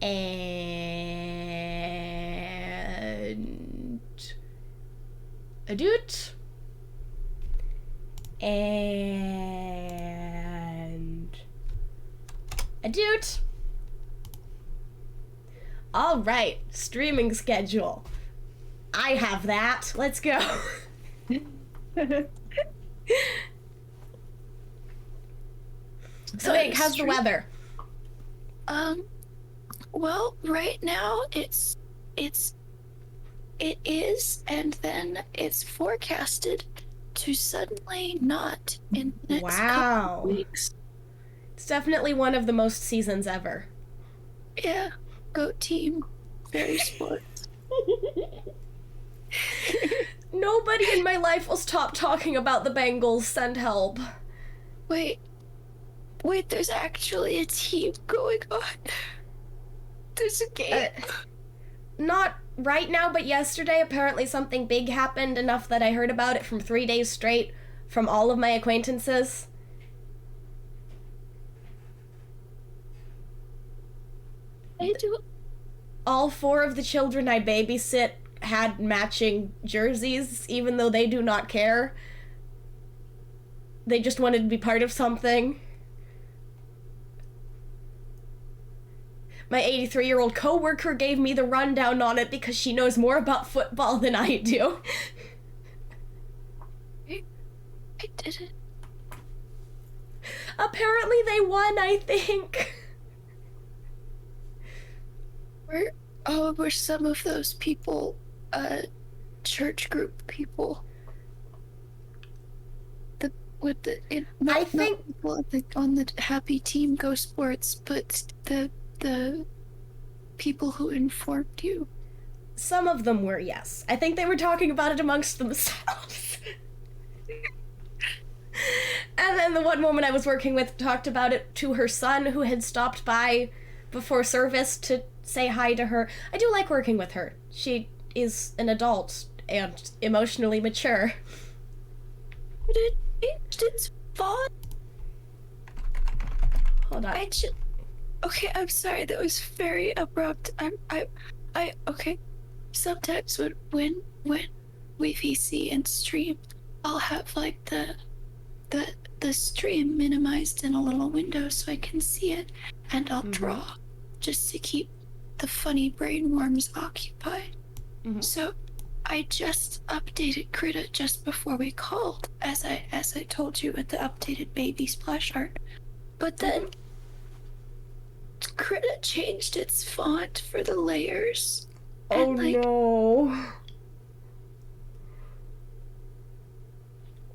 And a doot. And a doot. All right, streaming schedule. I have that. Let's go. So, Ink, how's the weather? Well, right now it is, and then it's forecasted to suddenly not in the next couple of weeks. It's definitely one of the most seasons ever. Yeah, goat team, very sports. Nobody in my life will stop talking about the Bengals. Send help. Wait, there's actually a team going on. There's a game. Not right now, but yesterday apparently something big happened, enough that I heard about it from 3 days straight from all of my acquaintances. All 4 of the children I babysit had matching jerseys, even though they do not care. They just wanted to be part of something. My 83-year-old coworker gave me the rundown on it because she knows more about football than I do. I didn't. Apparently they won, I think. Were some of those people, church group people? I think people on the Happy Team Go Sports, but the people who informed you. Some of them were, yes. I think they were talking about it amongst themselves. And then the one woman I was working with talked about it to her son, who had stopped by before service to say hi to her. I do like working with her. She is an adult and emotionally mature. It's fun. Hold on. Okay, I'm sorry, that was very abrupt. Okay. Sometimes when we VC and stream, I'll have like the stream minimized in a little window so I can see it, and I'll draw just to keep the funny brainworms occupied. So I just updated Krita just before we called, as I told you, with the updated baby splash art. But then Krita changed its font for the layers. Oh no.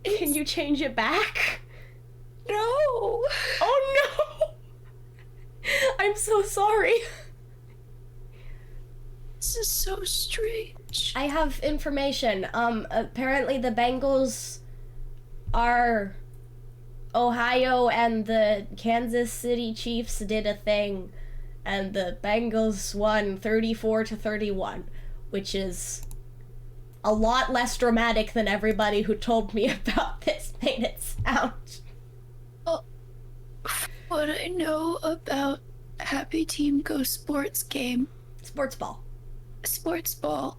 Can you change it back? No. Oh no. I'm so sorry. This is so strange. I have information. Apparently the Bengals are Ohio, and the Kansas City Chiefs did a thing, and the Bengals won 34-31, which is a lot less dramatic than everybody who told me about this made it sound. Well, what I know about Happy Team Go Sports game, Sports ball,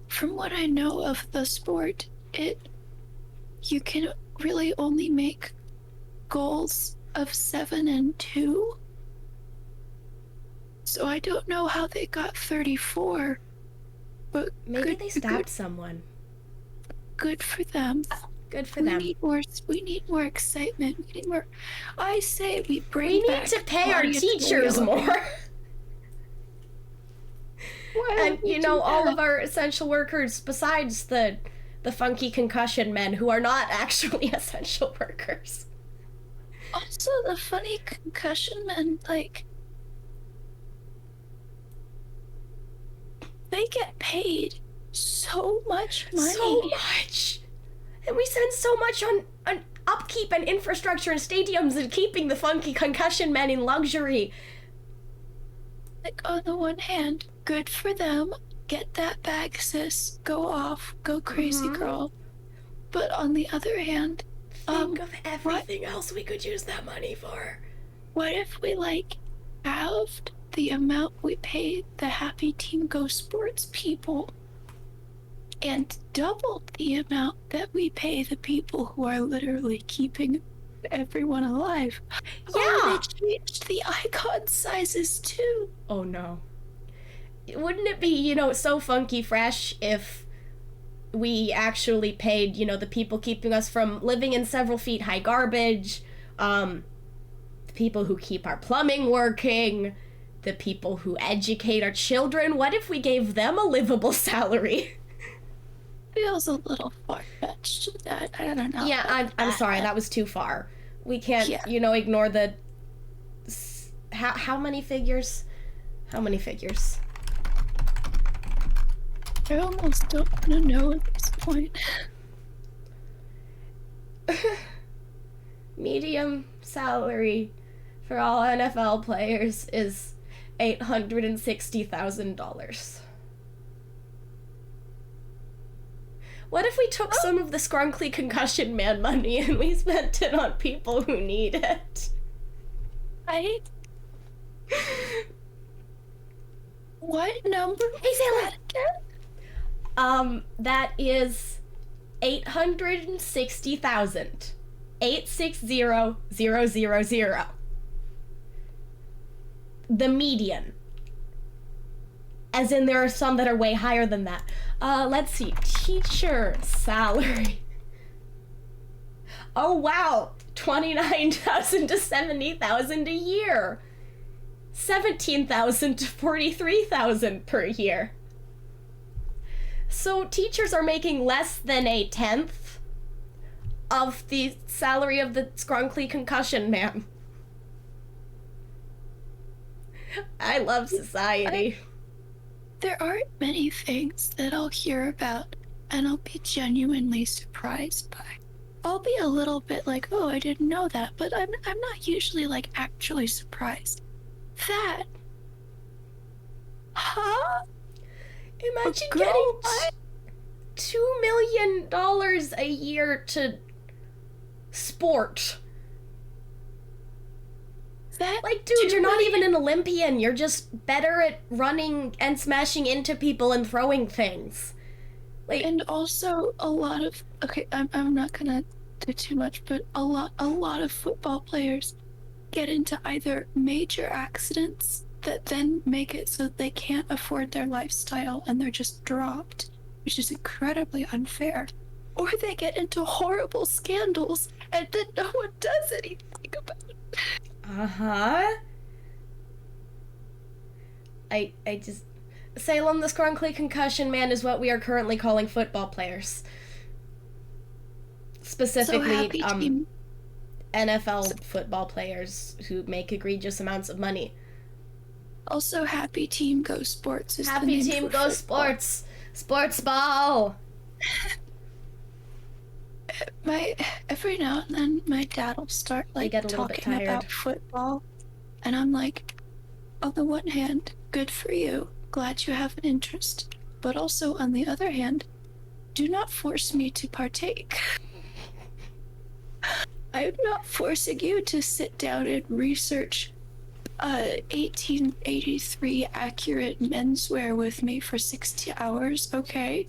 from what I know of the sport, you can really only make goals of 7 and 2. So I don't know how they got 34, but maybe they stabbed someone. Good for them. Good for them. We need more excitement. We need more. I say we need to pay our teachers more. And you know, all of our essential workers, besides the funky concussion men who are not actually essential workers. Also, the funny concussion men, like, they get paid so much money. So much! And we spend so much on upkeep and infrastructure and stadiums and keeping the funky concussion men in luxury. Like, on the one hand, good for them. Get that bag, sis. Go off. Go crazy, girl. But on the other hand, think of everything else we could use that money for. What if we, like, halved the amount we pay the Happy Team Go Sports people and doubled the amount that we pay the people who are literally keeping everyone alive. Yeah. Oh, they changed the icon sizes too. Oh no. Wouldn't it be, so funky fresh if we actually paid, the people keeping us from living in several feet high garbage, the people who keep our plumbing working, the people who educate our children? What if we gave them a livable salary? Feels a little far-fetched. I don't know. Yeah, I'm sorry, that was too far. We can't, ignore the... How many figures? How many figures? I almost don't want to know at this point. Medium salary for all NFL players is $860,000. What if we took some of the Scrunkly Concussion Man money and we spent it on people who need it? What number? Hey, Zayla! That is 860,000. 860,000. The median. As in, there are some that are way higher than that. Let's see. Teacher salary. Oh, wow. 29,000 to 70,000 a year. 17,000 to 43,000 per year. So teachers are making less than 1/10 of the salary of the Scrunkly Concussion Man. I love society. There aren't many things that I'll hear about and I'll be genuinely surprised by. I'll be a little bit like, oh, I didn't know that, but I'm not usually like actually surprised. That? Huh? Imagine getting $2 million a year to sport. Like, dude, you're not even an Olympian. You're just better at running and smashing into people and throwing things. Like, and also a lot of I'm not gonna do too much, but a lot of football players get into either major accidents that then make it so they can't afford their lifestyle and they're just dropped, which is incredibly unfair. Or they get into horrible scandals and then no one does anything about it. I just... Salem, the Scrunkly Concussion Man is what we are currently calling football players. Specifically, So NFL football players who make egregious amounts of money. Also, Happy Team Go Sports is Happy the name Team for Go football. Sports! Sports ball! Every now and then my dad will start like get a little bit talking tired. about football, and I'm like, on the one hand, good for you, glad you have an interest, but also on the other hand, do not force me to partake. I am not forcing you to sit down and research 1883 accurate menswear with me for 60 hours, okay?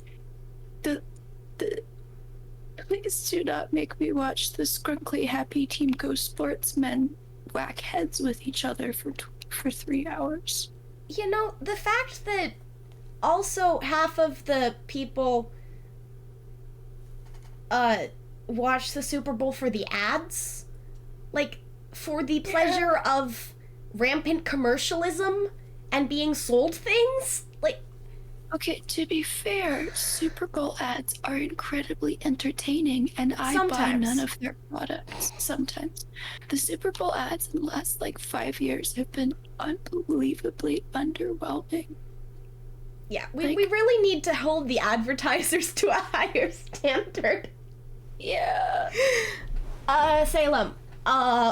Please do not make me watch the Scrunkly Happy Team Go Sports men whack heads with each other for 3 hours. You know, the fact that also half of the people watch the Super Bowl for the ads, like, for the pleasure of rampant commercialism and being sold things, like... Okay, to be fair, Super Bowl ads are incredibly entertaining, and I buy Sometimes. none of their products. Sometimes. The Super Bowl ads in the last, 5 years have been unbelievably underwhelming. Yeah, we really need to hold the advertisers to a higher standard. Yeah. Salem,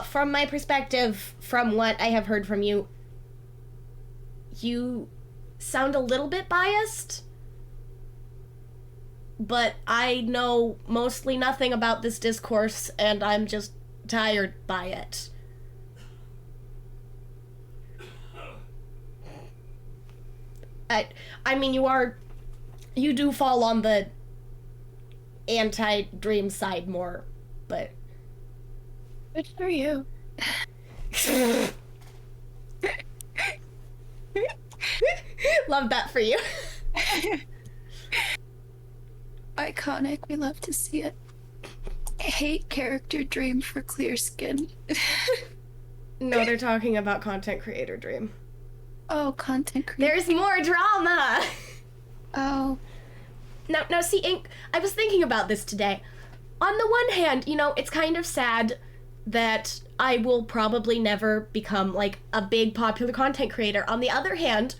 from my perspective, from what I have heard from you, you sound a little bit biased, but I know mostly nothing about this discourse, and I'm just tired by it. I mean, you do fall on the anti-dream side more, but... Good for you. Love that for you. Iconic, we love to see it. Hate character dream for clear skin. No, they're talking about content creator dream. Oh, content creator. There's more drama! Oh. Now see, Ink, I was thinking about this today. On the one hand, you know, it's kind of sad that I will probably never become, like, a big popular content creator. On the other hand,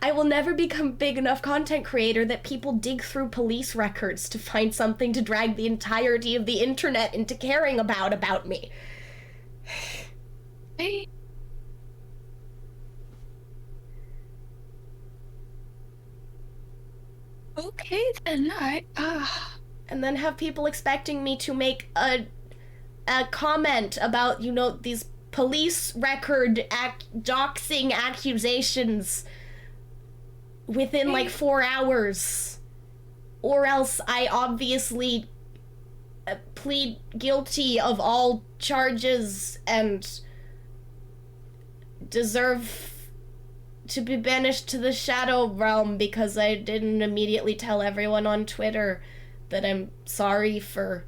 I will never become big enough content creator that people dig through police records to find something to drag the entirety of the internet into caring about me. Hey. Okay, then And then have people expecting me to make a comment about, you know, these police record doxing accusations within like 4 hours, or else I obviously plead guilty of all charges and deserve to be banished to the Shadow Realm because I didn't immediately tell everyone on Twitter that I'm sorry for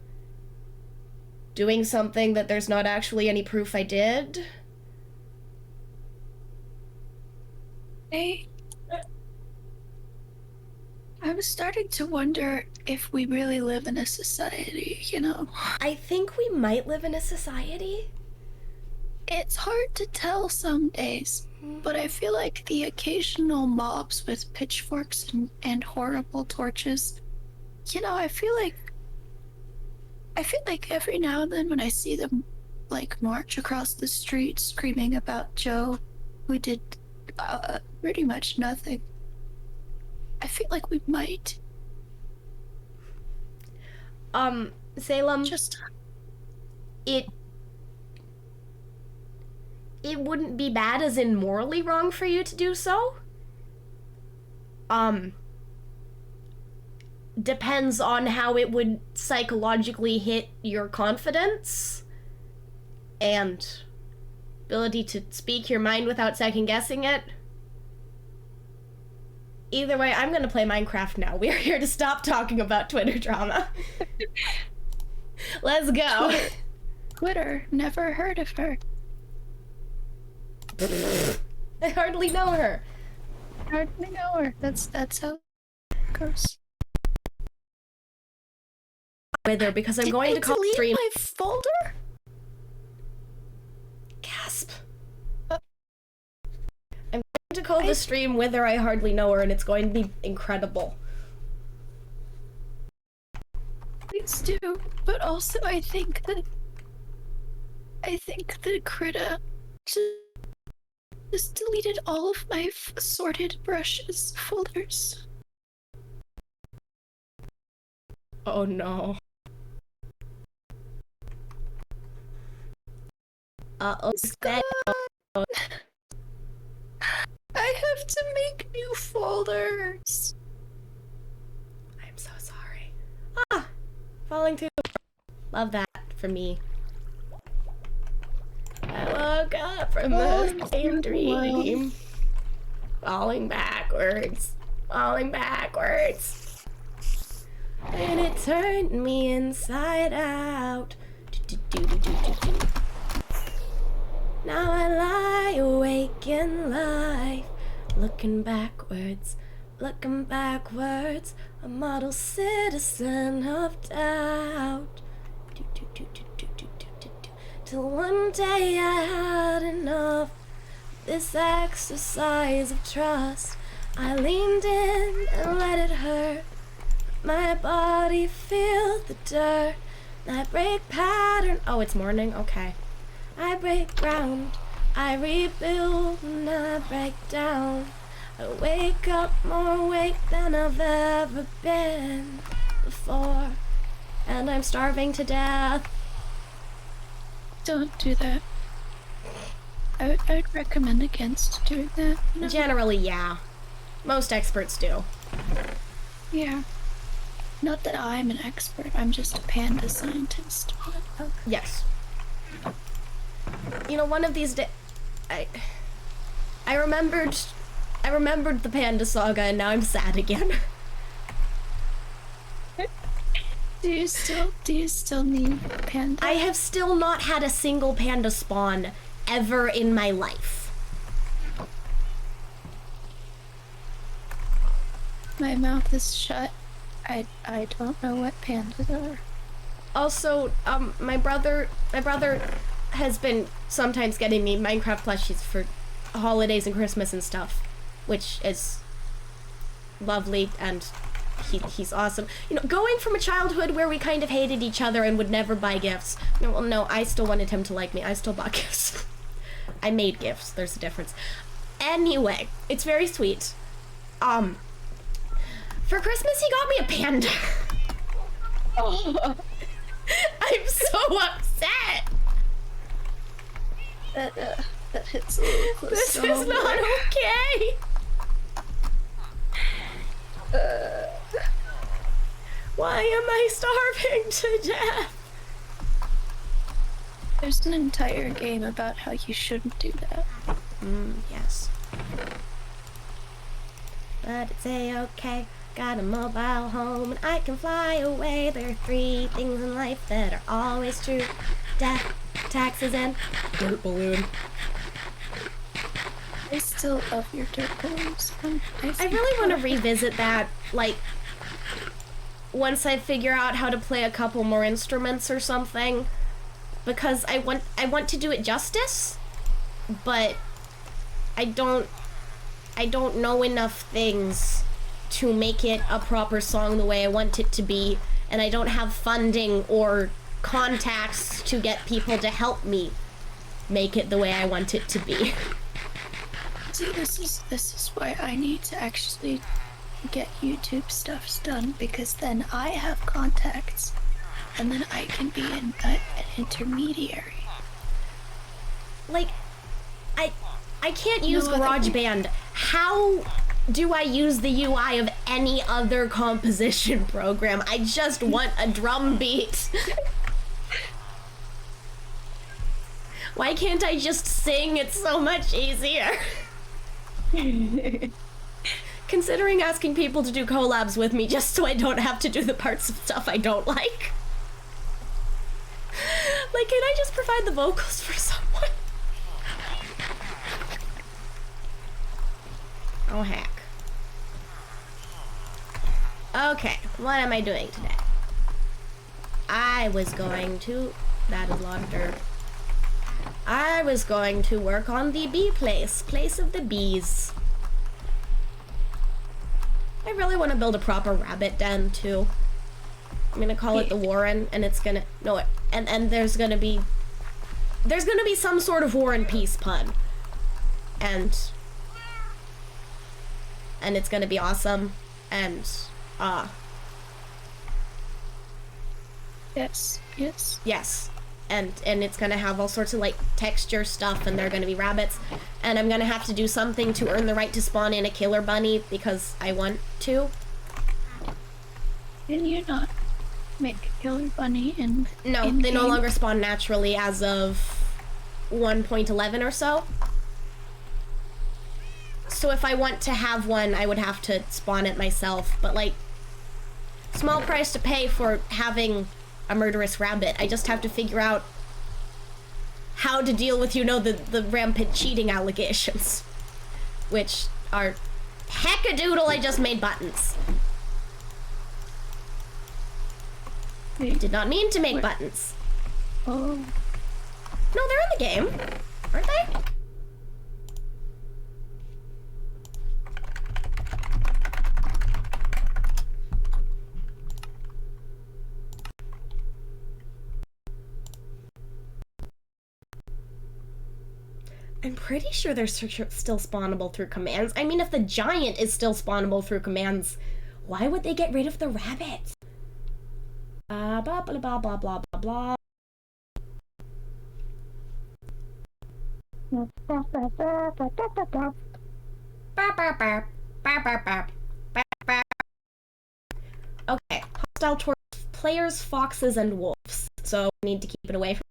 doing something that there's not actually any proof I did. Hey. I'm starting to wonder if we really live in a society, you know? I think we might live in a society. It's hard to tell some days, but I feel like the occasional mobs with pitchforks and horrible torches, you know, I feel like every now and then when I see them, like, march across the street screaming about Joe, who did pretty much nothing, I feel like we might. Salem, Just... It wouldn't be bad as in morally wrong for you to do so. Depends on how it would psychologically hit your confidence and ability to speak your mind without second guessing it. Either way, I'm gonna play Minecraft now. We're here to stop talking about Twitter drama. Let's go. Twitter, never heard of her. I hardly know her. Hardly know her. That's how it goes. With her because I'm going to call delete stream. My folder? Gasp. I'm going to call the stream Wither I Hardly Know Her, and it's going to be incredible. Please do, but also I think that Krita just deleted all of my sorted brushes folders. Oh no. Uh-oh. I have to make new folders. I'm so sorry. Ah! Falling through. Love that for me. I woke up from the same dream. Falling backwards. Falling backwards. And it turned me inside out. Now I lie awake in life, looking backwards, a model citizen of doubt. Till one day I had enough of this exercise of trust. I leaned in and let it hurt. My body feel the dirt. I break pattern. Oh, it's morning? Okay. I break ground, I rebuild, and I break down. I wake up more awake than I've ever been before, and I'm starving to death. Don't do that. I would recommend against doing that. No. Generally, yeah. Most experts do. Yeah. Not that I'm an expert, I'm just a panda scientist. Yes. You know, one of these days, I remembered the panda saga, and now I'm sad again. Do you still need panda? I have still not had a single panda spawn ever in my life. My mouth is shut. I don't know what pandas are. Also, my brother has been sometimes getting me Minecraft plushies for holidays and Christmas and stuff, which is lovely, and he's awesome. You know, going from a childhood where we kind of hated each other and would never buy gifts. No, I still wanted him to like me. I still bought gifts. I made gifts. There's a difference. Anyway, it's very sweet. For Christmas, he got me a panda. Oh. I'm so upset. That hits a little close. This is not okay. Why am I starving to death? There's an entire game about how you shouldn't do that. Yes. But it's a-okay. Got a mobile home and I can fly away. There are 3 things in life that are always true: death, taxes, and dirt balloon. I still love your dirt balloons. I really want to revisit that, like, once I figure out how to play a couple more instruments or something, because I want to do it justice, but I don't know enough things to make it a proper song the way I want it to be, and I don't have funding or contacts to get people to help me make it the way I want it to be. See, this is why I need to actually get YouTube stuff done, because then I have contacts, and then I can be an intermediary. Like, I can't use GarageBand. How do I use the UI of any other composition program? I just want a drum beat. Why can't I just sing? It's so much easier. Considering asking people to do collabs with me just so I don't have to do the parts of stuff I don't like. Like, can I just provide the vocals for someone? Oh, heck. Okay, what am I doing today? I was going to... That is a lot of dirt. I was going to work on the bee place of the bees. I really want to build a proper rabbit den, too. I'm gonna call it the Warren, and it's gonna... No, and there's gonna be some sort of War and Peace pun. And it's gonna be awesome, and, Yes. Yes. And it's gonna have all sorts of, like, texture stuff, and they're gonna be rabbits. And I'm gonna have to do something to earn the right to spawn in a killer bunny, because I want to. Can you not make a killer bunny in... No, they no longer spawn naturally as of 1.11 or so. So if I want to have one, I would have to spawn it myself. But, like, small price to pay for having a murderous rabbit. I just have to figure out how to deal with, you know, the rampant cheating allegations. Which are heckadoodle. I just made buttons. Did not mean to make buttons. Oh. No, they're in the game, aren't they? I'm pretty sure they're still spawnable through commands. I mean, if the giant is still spawnable through commands, why would they get rid of the rabbits? Blah, blah, blah, blah, blah, blah, blah. Bark, bark, bark. Bark, bark. Okay, hostile towards players, foxes, and wolves. So we need to keep it away from.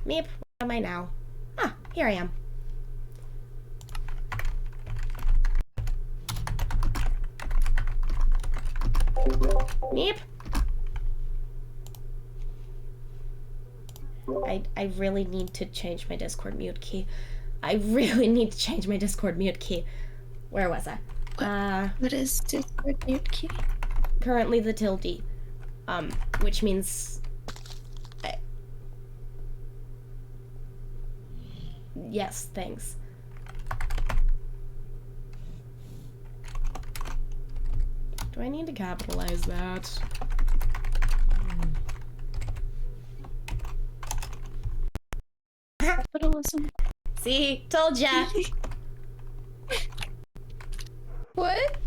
Meep, where am I now? Ah, here I am. Meep. I really need to change my Discord mute key. I really need to change my Discord mute key. Where was I? What is Discord mute key? Currently the tilde. Which means... Yes, thanks. Do I need to capitalize that? Capitalism. See? Told ya! What?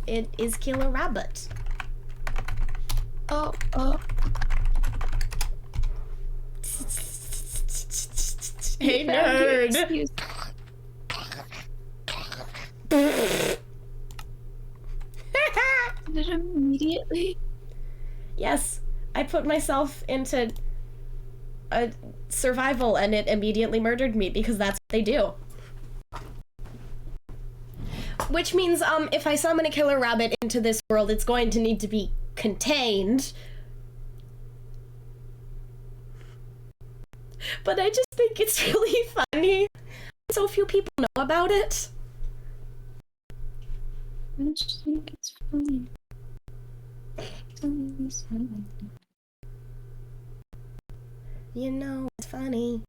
It is Killer Rabbit. Oh. Hey, nerd! Did it immediately? Yes, I put myself into a survival and it immediately murdered me because that's what they do. Which means, if I summon a killer rabbit into this world, it's going to need to be contained. But I just think it's really funny. So few people know about it. I just think it's funny. You know it's funny.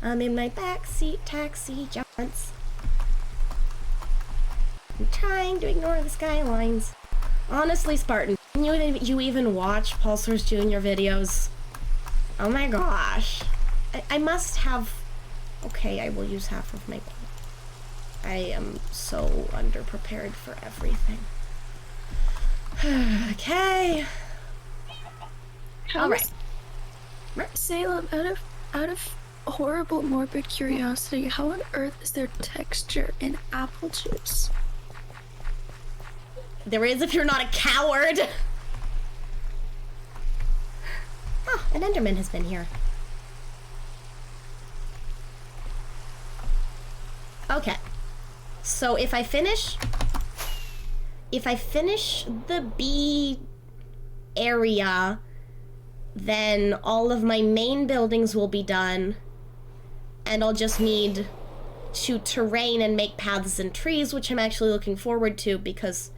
I'm in my backseat taxi jaunts. I'm trying to ignore the skylines. Honestly, Spartan, can you even watch Pulsar's Jr. videos? Oh my gosh. I must have... Okay, I will use half of my... I am so underprepared for everything. Okay. Alright. Salem, out of horrible morbid curiosity, how on earth is there texture in apple juice? There is if you're not a coward! Oh, an Enderman has been here. Okay. So if I finish the bee area, then all of my main buildings will be done, and I'll just need to terrain and make paths and trees, which I'm actually looking forward to because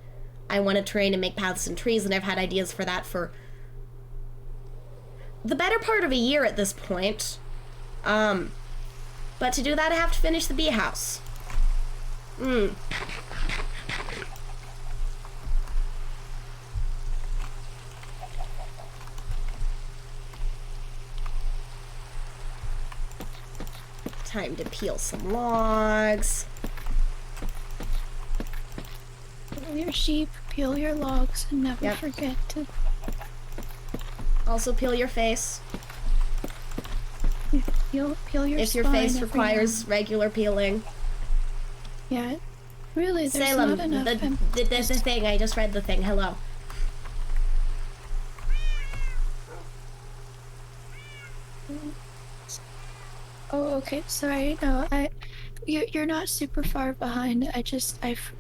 I want to terrain and make paths and trees, and I've had ideas for that for the better part of a year at this point. But to do that, I have to finish the bee house. Time to peel some logs. Peel your sheep, peel your logs, and never forget to... Also peel your face. Peel your if your face requires regular peeling. Yeah, really, there's Salem, not enough. The thing, I just read the thing, hello. Oh, okay, sorry, no, you're not super far behind, I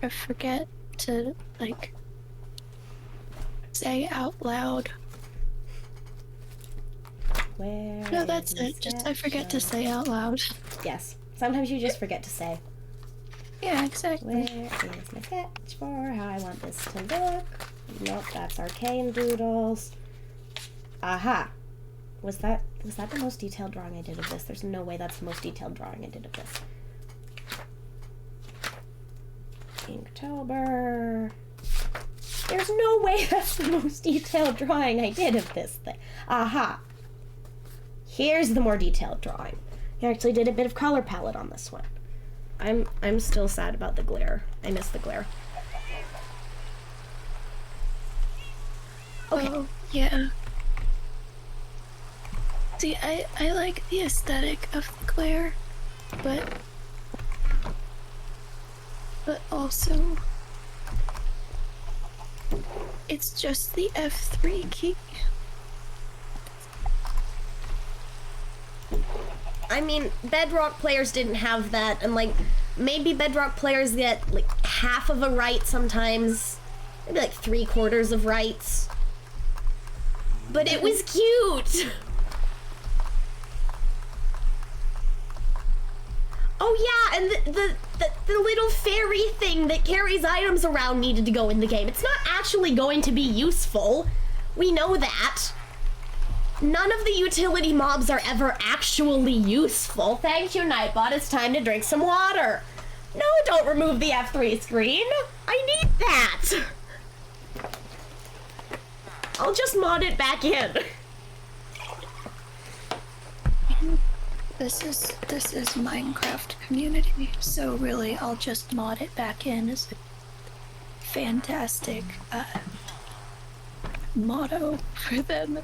forget to, like, say out loud. No, that's it, just I forget to say out loud. Yes, sometimes you just forget to say. Yeah, exactly. Where is my sketch for how I want this to look? Nope, that's arcane doodles. Aha! Was that the most detailed drawing I did of this? There's no way that's the most detailed drawing I did of this. Inktober. There's no way that's the most detailed drawing I did of this thing. Aha! Here's the more detailed drawing. I actually did a bit of color palette on this one. I'm still sad about the glare. I miss the glare. Okay. Oh, yeah. See, I like the aesthetic of the glare, but also it's just the F3 key. I mean, Bedrock players didn't have that, and like, maybe Bedrock players get like half of a right sometimes, maybe like 3/4 of rights. But it was cute! Oh yeah, and the little fairy thing that carries items around needed to go in the game. It's not actually going to be useful. We know that. None of the utility mobs are ever actually useful. Thank you, Nightbot. It's time to drink some water. No, don't remove the F3 screen. I need that. I'll just mod it back in. This is Minecraft community, so really I'll just mod it back in as a fantastic motto for them.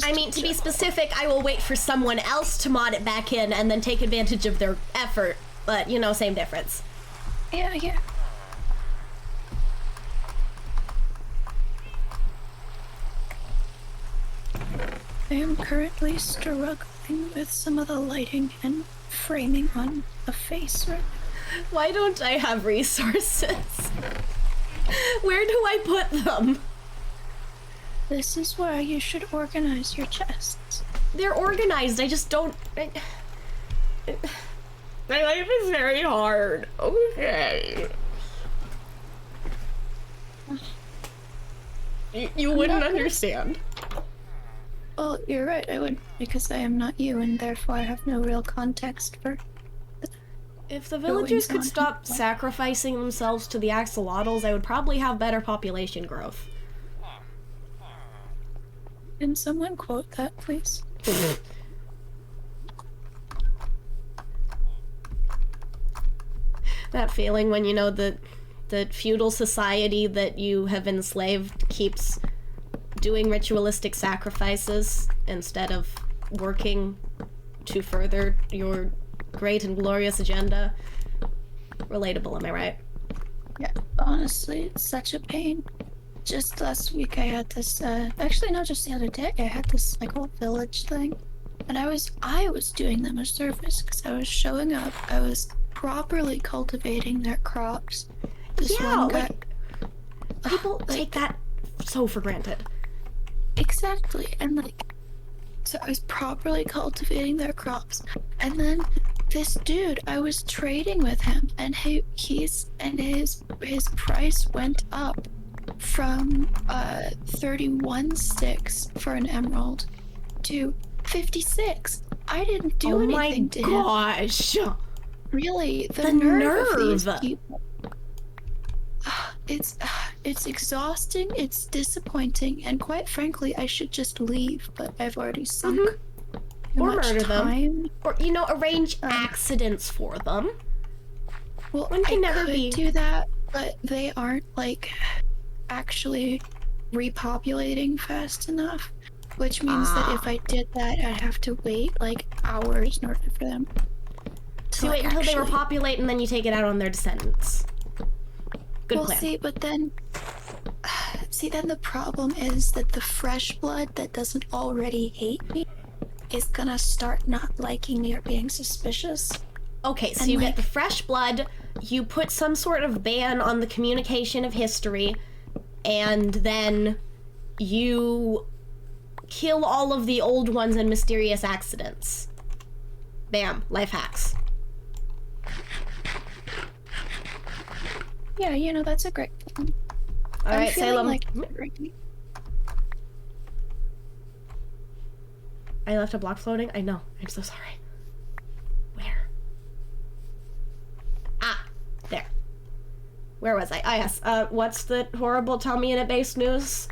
I mean, to be specific, I will wait for someone else to mod it back in and then take advantage of their effort, but you know, same difference. Yeah. I am currently struggling with some of the lighting and framing on a face right now. Why don't I have resources? Where do I put them? This is where you should organize your chests. They're organized, I just don't... My life is very hard. Okay. You wouldn't understand. Well, you're right, I would, because I am not you, and therefore I have no real context for... If the villagers could stop sacrificing themselves to the axolotls, I would probably have better population growth. Can someone quote that, please? That feeling when you know the feudal society that you have enslaved keeps doing ritualistic sacrifices instead of working to further your great and glorious agenda. Relatable, am I right? Yeah, honestly, it's such a pain. Just last week I had this, actually not just the other day, I had this like whole village thing. And I was doing them a service because I was showing up, I was properly cultivating their crops. This yeah, one guy, like, people take that so for granted. Exactly, and like, so I was properly cultivating their crops, and then this dude, I was trading with him, and his price went up from 31 sticks for an emerald to 56. I didn't do anything to him. Oh my gosh! Really, the nerve of these people. It's exhausting, it's disappointing, and quite frankly, I should just leave, but I've already sunk too or much murder time. them. Or, you know, arrange accidents for them. Well, One can never be. do that, but they aren't, like, actually repopulating fast enough, which means that if I did that, I'd have to wait, like, hours in order for them to, So you wait until they actually repopulate, and then you take it out on their descendants. Good plan. See, but then... See, then the problem is that the fresh blood that doesn't already hate me is gonna start not liking me or being suspicious. Okay, so you get the fresh blood, you put some sort of ban on the communication of history, and then you kill all of the old ones in mysterious accidents. Bam, life hacks. Yeah, you know, that's a great plan. Alright, Salem. Like... I left a block floating? I know. I'm so sorry. Where? Ah, there. Where was I? Ah, yes. What's the horrible tell me in it based news?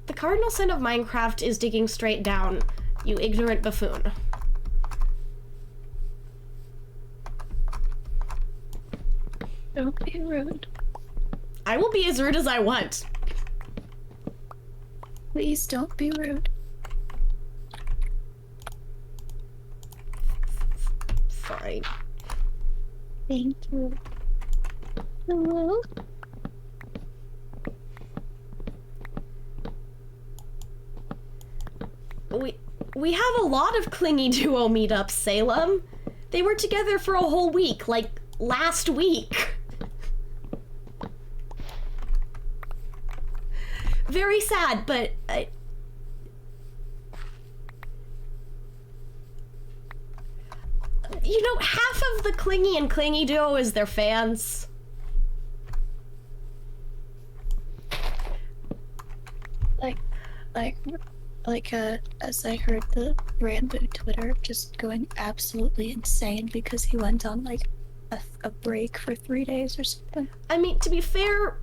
The cardinal sin of Minecraft is digging straight down, you ignorant buffoon. Don't be rude. I will be as rude as I want. Please don't be rude. Fine. Thank you. Hello? We have a lot of clingy duo meetups, Salem. They were together for a whole week, like last week. Very sad, but you know, half of the clingy and clingy duo is their fans. As I heard the Rambo Twitter just going absolutely insane because he went on like a break for 3 days or something. I mean, to be fair,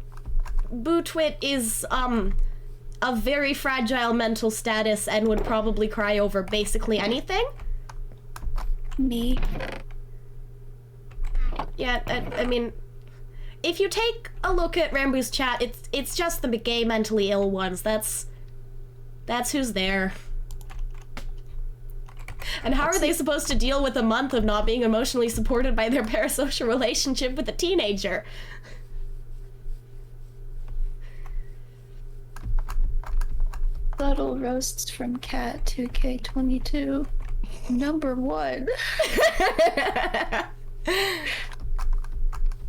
Bootwit is a very fragile mental status and would probably cry over basically anything. Me. Yeah, I mean, if you take a look at Rambu's chat, it's just the gay mentally ill ones. That's who's there. And how are they supposed to deal with a month of not being emotionally supported by their parasocial relationship with a teenager? Subtle roasts from Cat 2K22. Number 1.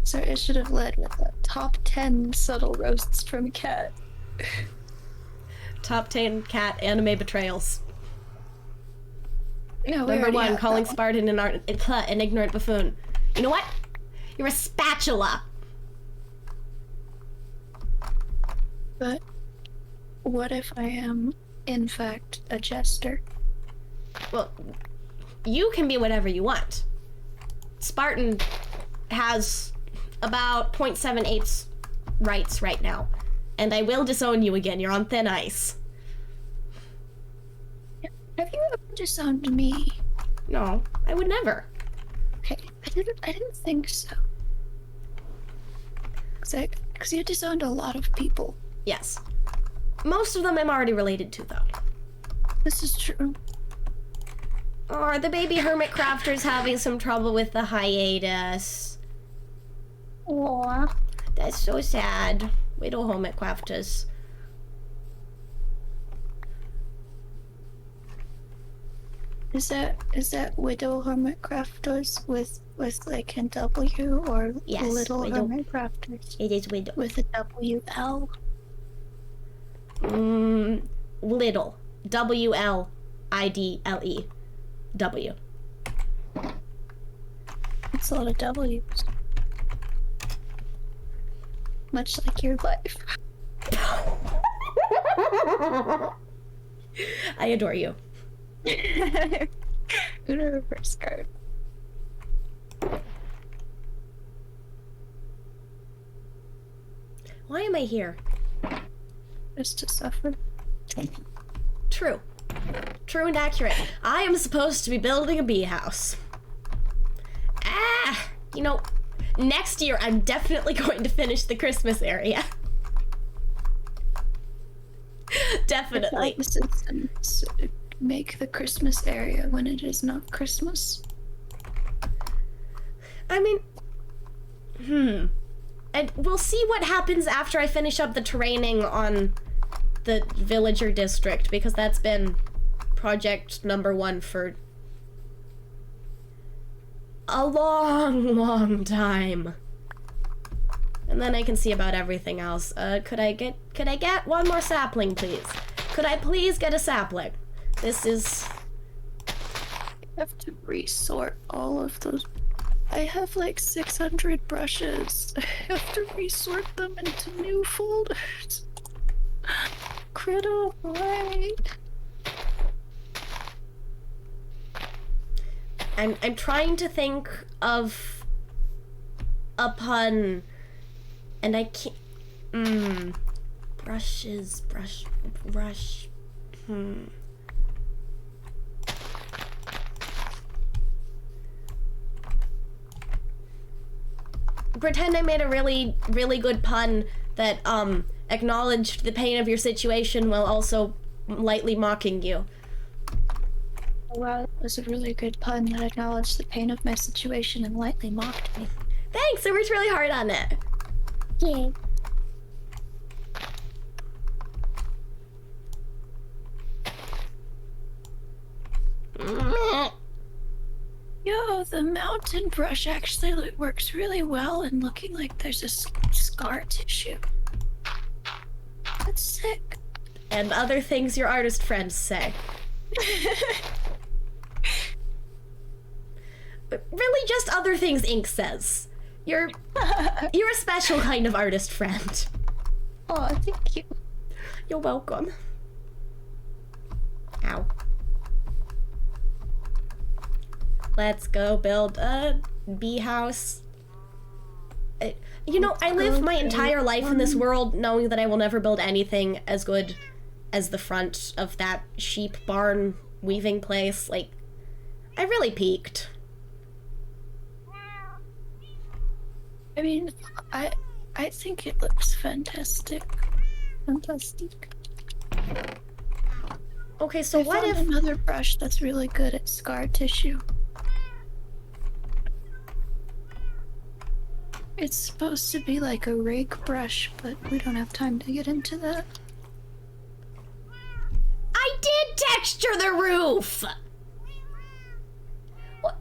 So it should have led with a top 10 subtle roasts from Cat. Top 10 cat anime betrayals. No, Number 1, calling Spartan an ignorant buffoon. You know what? You're a spatula. But what if I am, in fact, a jester? Well, you can be whatever you want. Spartan has about 0.78 rights right now. And I will disown you again. You're on thin ice. Have you ever disowned me? No, I would never. Okay, I didn't think so. Cause you disowned a lot of people. Yes. Most of them I'm already related to, though. This is true. Are the baby hermit crafters having some trouble with the hiatus? Aww. That's so sad. Widow hermit crafters. Is that Widow Hermit Crafters with like a W or Yes, Little Widow. Hermit Crafters It is widow. with a WL? Little. WLIDLE. W. It's a lot of W's. Much like your life. I adore you. Uno reverse card. Why am I here? Just to suffer. True. True and accurate. I am supposed to be building a bee house. You know, next year I'm definitely going to finish the Christmas area. Definitely. Make the Christmas area when it is not Christmas. I mean, and we'll see what happens after I finish up the training on the villager district, because that's been project number 1 for a long time. And then I can see about everything else. Could I get one more sapling, please? Could I please get a sapling? This is... I have to resort all of those. I have like 600 brushes. I have to resort them into new folders. Criddle, right? I'm trying to think of a pun, and I can't. Brushes, brush. Pretend I made a really, really good pun that acknowledged the pain of your situation while also lightly mocking you. Wow, that was a really good pun that acknowledged the pain of my situation and lightly mocked me. Thanks, I worked really hard on it. Yeah. Yo, the mountain brush actually works really well and looking like there's a scar tissue. That's sick. And other things your artist friends say. But really just other things Ink says. You're a special kind of artist friend. Oh, thank you. You're welcome. Ow. Let's go build a bee house. You know, I live my entire life in this world knowing that I will never build anything as good as the front of that sheep barn weaving place. Like, I really peaked. I mean, I think it looks fantastic. Fantastic. Okay, so I what found if another brush that's really good at scar tissue? It's supposed to be like a rake brush, but we don't have time to get into that. I did texture the roof? What?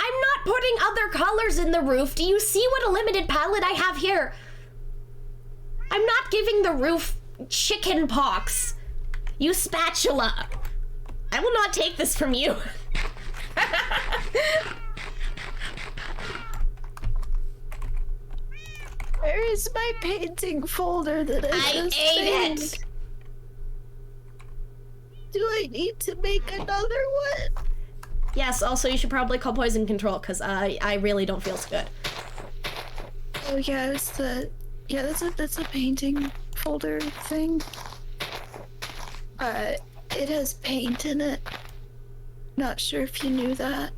I'm not putting other colors in the roof. Do you see what a limited palette I have here? I'm not giving the roof chicken pox. You spatula. I will not take this from you. Where is my painting folder that I just ate made? it. Do I need to make another one? Yes, also you should probably call poison control because I really don't feel so good. Oh yeah, it's the that's a painting folder thing. It has paint in it. Not sure if you knew that.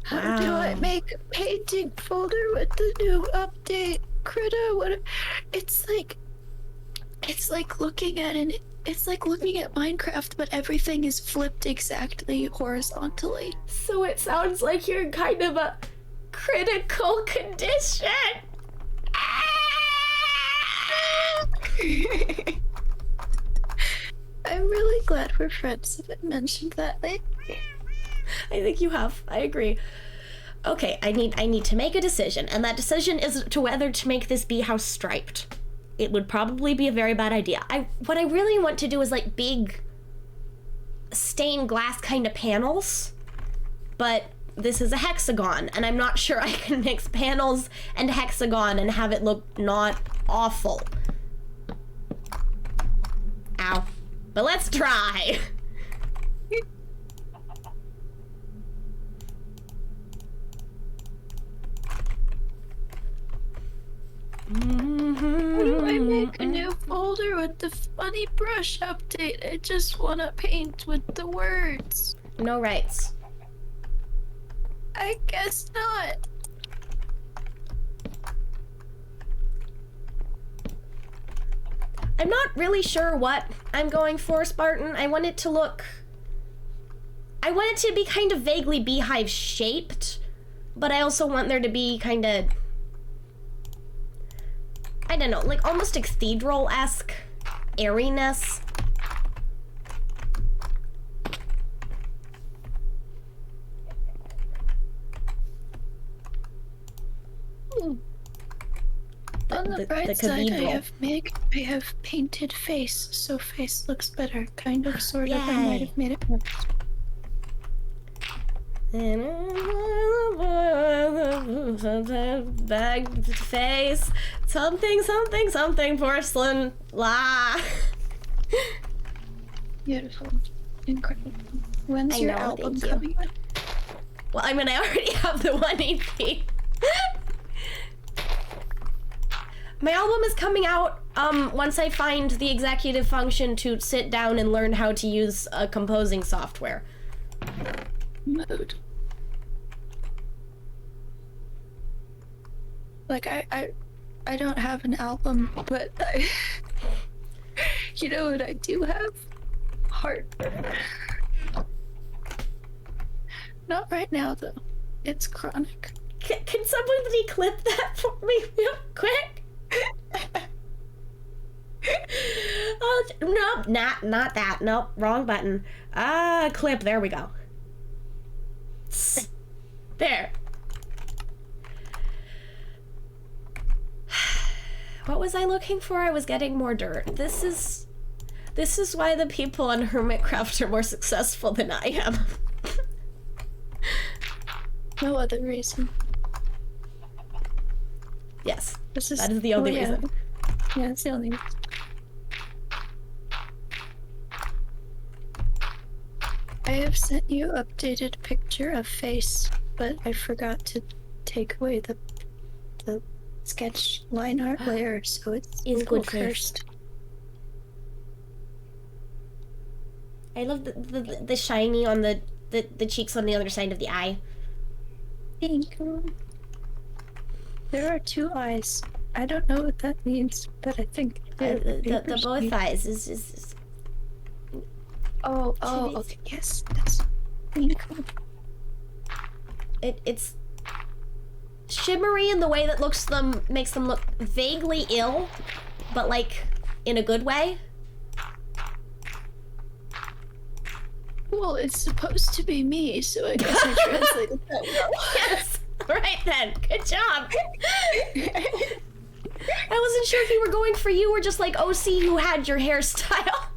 How do I make a painting folder with the new update? Critta, what? It's like looking at it's like looking at Minecraft, but everything is flipped exactly horizontally. So it sounds like you're in kind of a critical condition. I'm really glad we're friends. Haven't mentioned that lately. I think you have. I agree. Okay, I need to make a decision, and that decision is to whether to make this bee house striped. It would probably be a very bad idea. What I really want to do is like big stained glass kind of panels, but this is a hexagon, and I'm not sure I can mix panels and hexagon and have it look not awful. Ow. But let's try. How do I make a new folder with the funny brush update? I just want to paint with the words. No rights. I guess not. I'm not really sure what I'm going for, Spartan. I want it to be kind of vaguely beehive shaped, but I also want there to be kind of, I don't know, like almost cathedral-esque airiness. On the bright side, cathedral. I have painted face, so face looks better. Kind of, sort of. I might have made it worse. Bag face, something porcelain, la. Beautiful, incredible. When's your album coming out? Well, I mean, I already have the 1 EP. My album is coming out once I find the executive function to sit down and learn how to use a composing software. Mode. Like I don't have an album, but you know what I do have? Heartburn. Not right now, though. It's chronic. Can somebody clip that for me real quick? Oh, nope, not that. Nope, wrong button. Clip, there we go. There. What was I looking for? I was getting more dirt. This is why the people on Hermitcraft are more successful than I am. No other reason. Yes, That is the only reason. Yeah, it's the only reason. I have sent you an updated picture of face, but I forgot to take away the sketch line art layer, so it's good first. I love the shiny on the cheeks on the other side of the eye. Thank you. There are 2 eyes. I don't know what that means, but I think the both eyes is Oh, okay, yes. It's shimmery in the way that makes them look vaguely ill, but like in a good way. Well, it's supposed to be me, so I guess I translated that well. Yes, right then. Good job. I wasn't sure if you were going for you or just like OC who had your hairstyle.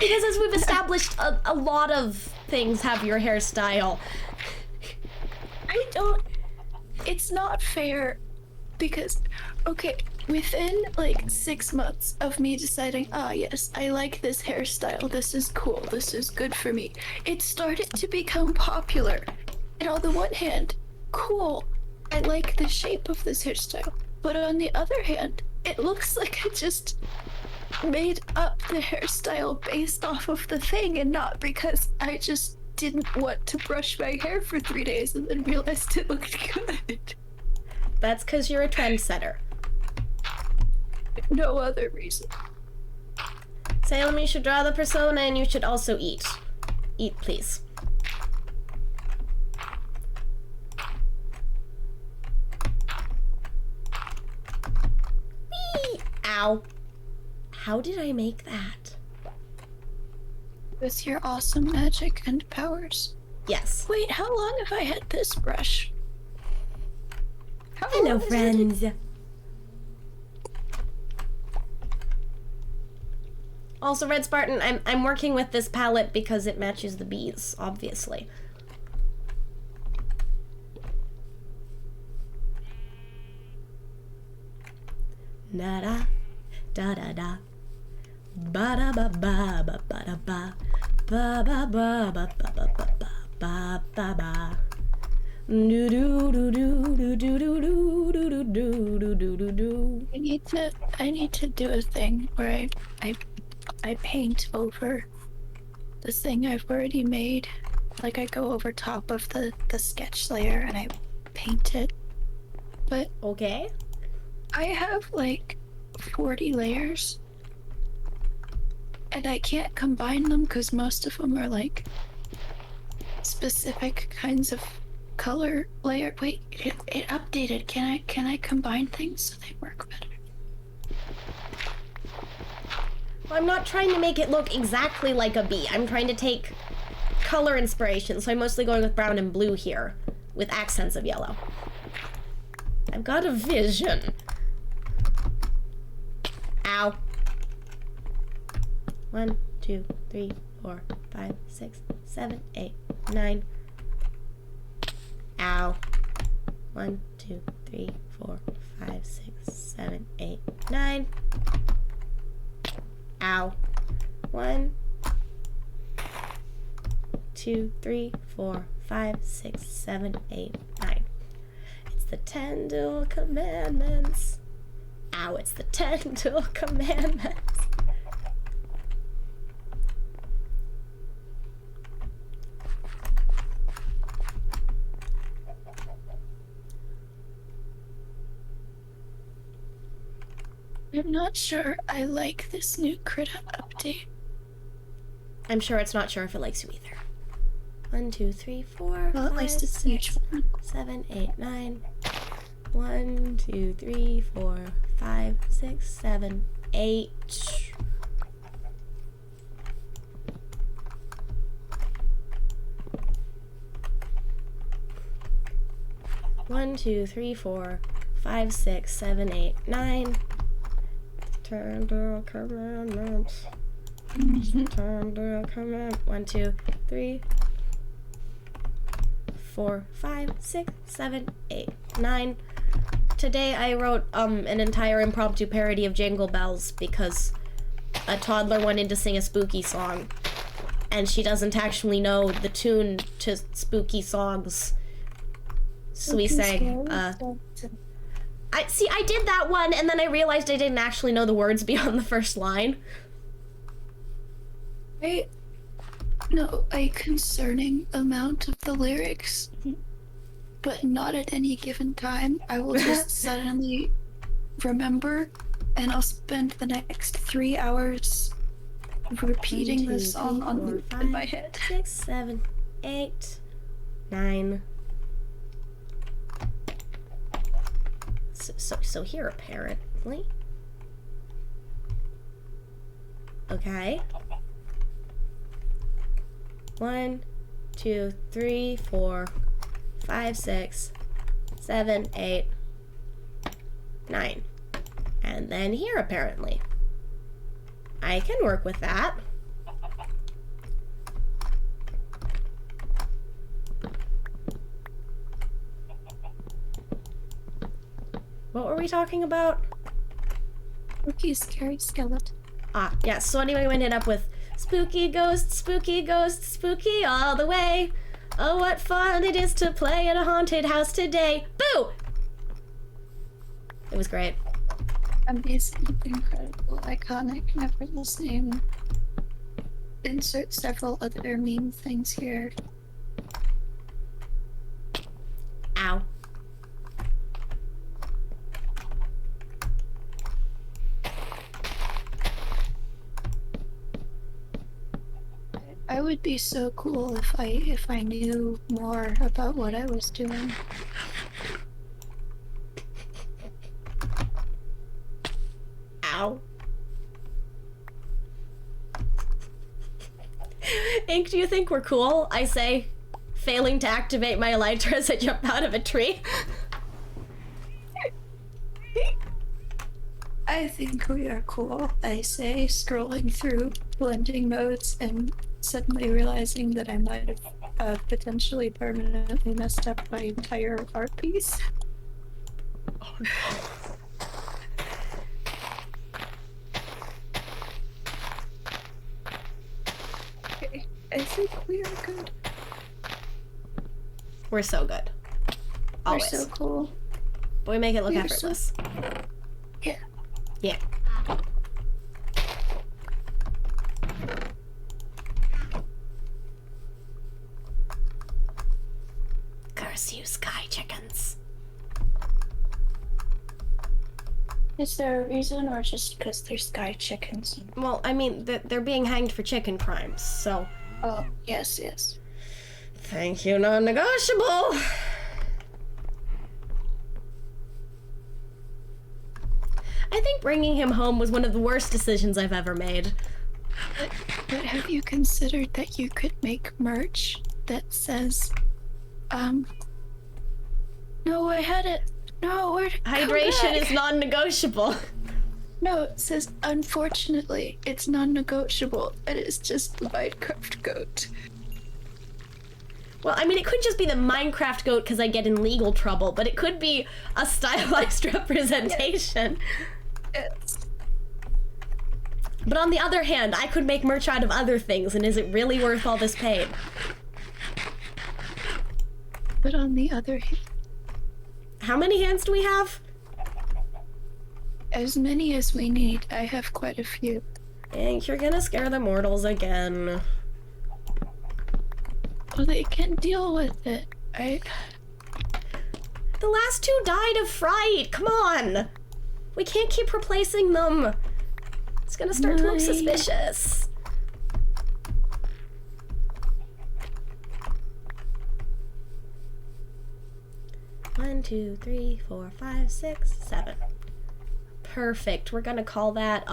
Because as we've established, a lot of things have your hairstyle. It's not fair because, okay, within like 6 months of me deciding, yes, I like this hairstyle, this is cool, this is good for me, it started to become popular. And on the one hand, cool, I like the shape of this hairstyle. But on the other hand, it looks like I just made up the hairstyle based off of the thing and not because I just didn't want to brush my hair for 3 days and then realized it looked good. That's because you're a trendsetter. No other reason. Salem, you should draw the persona and you should also eat. Eat, please. Whee! Ow. How did I make that? With your awesome magic and powers. Yes. Wait, how long have I had this brush? Hello, friends. Also, Red Spartan, I'm working with this palette because it matches the bees, obviously. Na da da da ba da ba ba ba ba da ba ba ba ba ba ba ba ba ba ba ba do do do do do do do do do do do do do. I need to do a thing where I paint over the thing I've already made. Like I go over top of the sketch layer and I paint it. But okay. I have like 40 layers and I can't combine them because most of them are like specific kinds of color layer. Wait, it updated. Can I combine things so they work better? Well, I'm not trying to make it look exactly like a bee. I'm trying to take color inspiration, so I'm mostly going with brown and blue here with accents of yellow. I've got a vision. Ow. 1, 2, 3, 4, 5, 6, 7, 8, 9. Ow. 1, 2, 3, 4, 5, 6, 7, 8, 9. Ow. 1, 2, 3, 4, 5, 6, 7, 8, 9. It's the 10 dual commandments. Ow, it's the 10 dual commandments. I'm not sure I like this new critter update. I'm sure it's not sure if it likes you either. 1, 2, 3, 4, Well, at 5, least it's 6, one. 7, 8, 9. 1, 2, 3, 4, 5, 6, 7, 8. One, two, three, 4, 5, 6, 7, 8, 9. Turn the commandments. Turn the command. 1, 2, 3, 4, 5, 6, 7, 8, 9. Today I wrote an entire impromptu parody of Jingle Bells because a toddler wanted to sing a spooky song and she doesn't actually know the tune to spooky songs. So we sang, I did that one and then I realized I didn't actually know the words beyond the first line. I know a concerning amount of the lyrics, but not at any given time. I will just suddenly remember, and I'll spend the next 3 hours repeating the song on loop in my head. 6, 7, 8, 9. So here apparently. Okay. 1, 2, 3, 4, 5, 6, 7, 8, 9. And then here apparently. I can work with that. What were we talking about? Spooky, scary skeleton. Ah, yeah, so anyway, we ended up with spooky ghost, spooky all the way. Oh, what fun it is to play at a haunted house today. Boo! It was great. Amazing, incredible, iconic, never the same. Insert several other meme things here. Ow. I would be so cool if I knew more about what I was doing. Ow. Ink, do you think we're cool? I say, failing to activate my elytra as I jump out of a tree. I think we are cool, I say, scrolling through blending modes and suddenly realizing that I might have potentially permanently messed up my entire art piece. Oh no. Okay, I think we are good. We're so good. Always. We're so cool. But we make it look We are effortless. Yeah. Yeah. Curse you, sky chickens. Is there a reason, or just because they're sky chickens? Well, I mean, they're being hanged for chicken crimes, so... Oh, yes, yes. Thank you, non-negotiable! I think bringing him home was one of the worst decisions I've ever made. But have you considered that you could make merch that says, no, I had it. No, where'd it come Hydration back? is non-negotiable. No, it says, unfortunately, it's non-negotiable. It is just the Minecraft goat. Well, I mean, it could just be the Minecraft goat because I get in legal trouble, but it could be a stylized representation. Yes. But on the other hand, I could make merch out of other things, and is it really worth all this pain? But on the other hand, How many hands do we have? as many as we need. I have quite a few. Ink, you're gonna scare the mortals again. Well, they can deal with it. The last two died of fright, come on! We can't keep replacing them. It's gonna start to look suspicious. One, two, three, 4, 5, 6, 7. Perfect. We're gonna call that,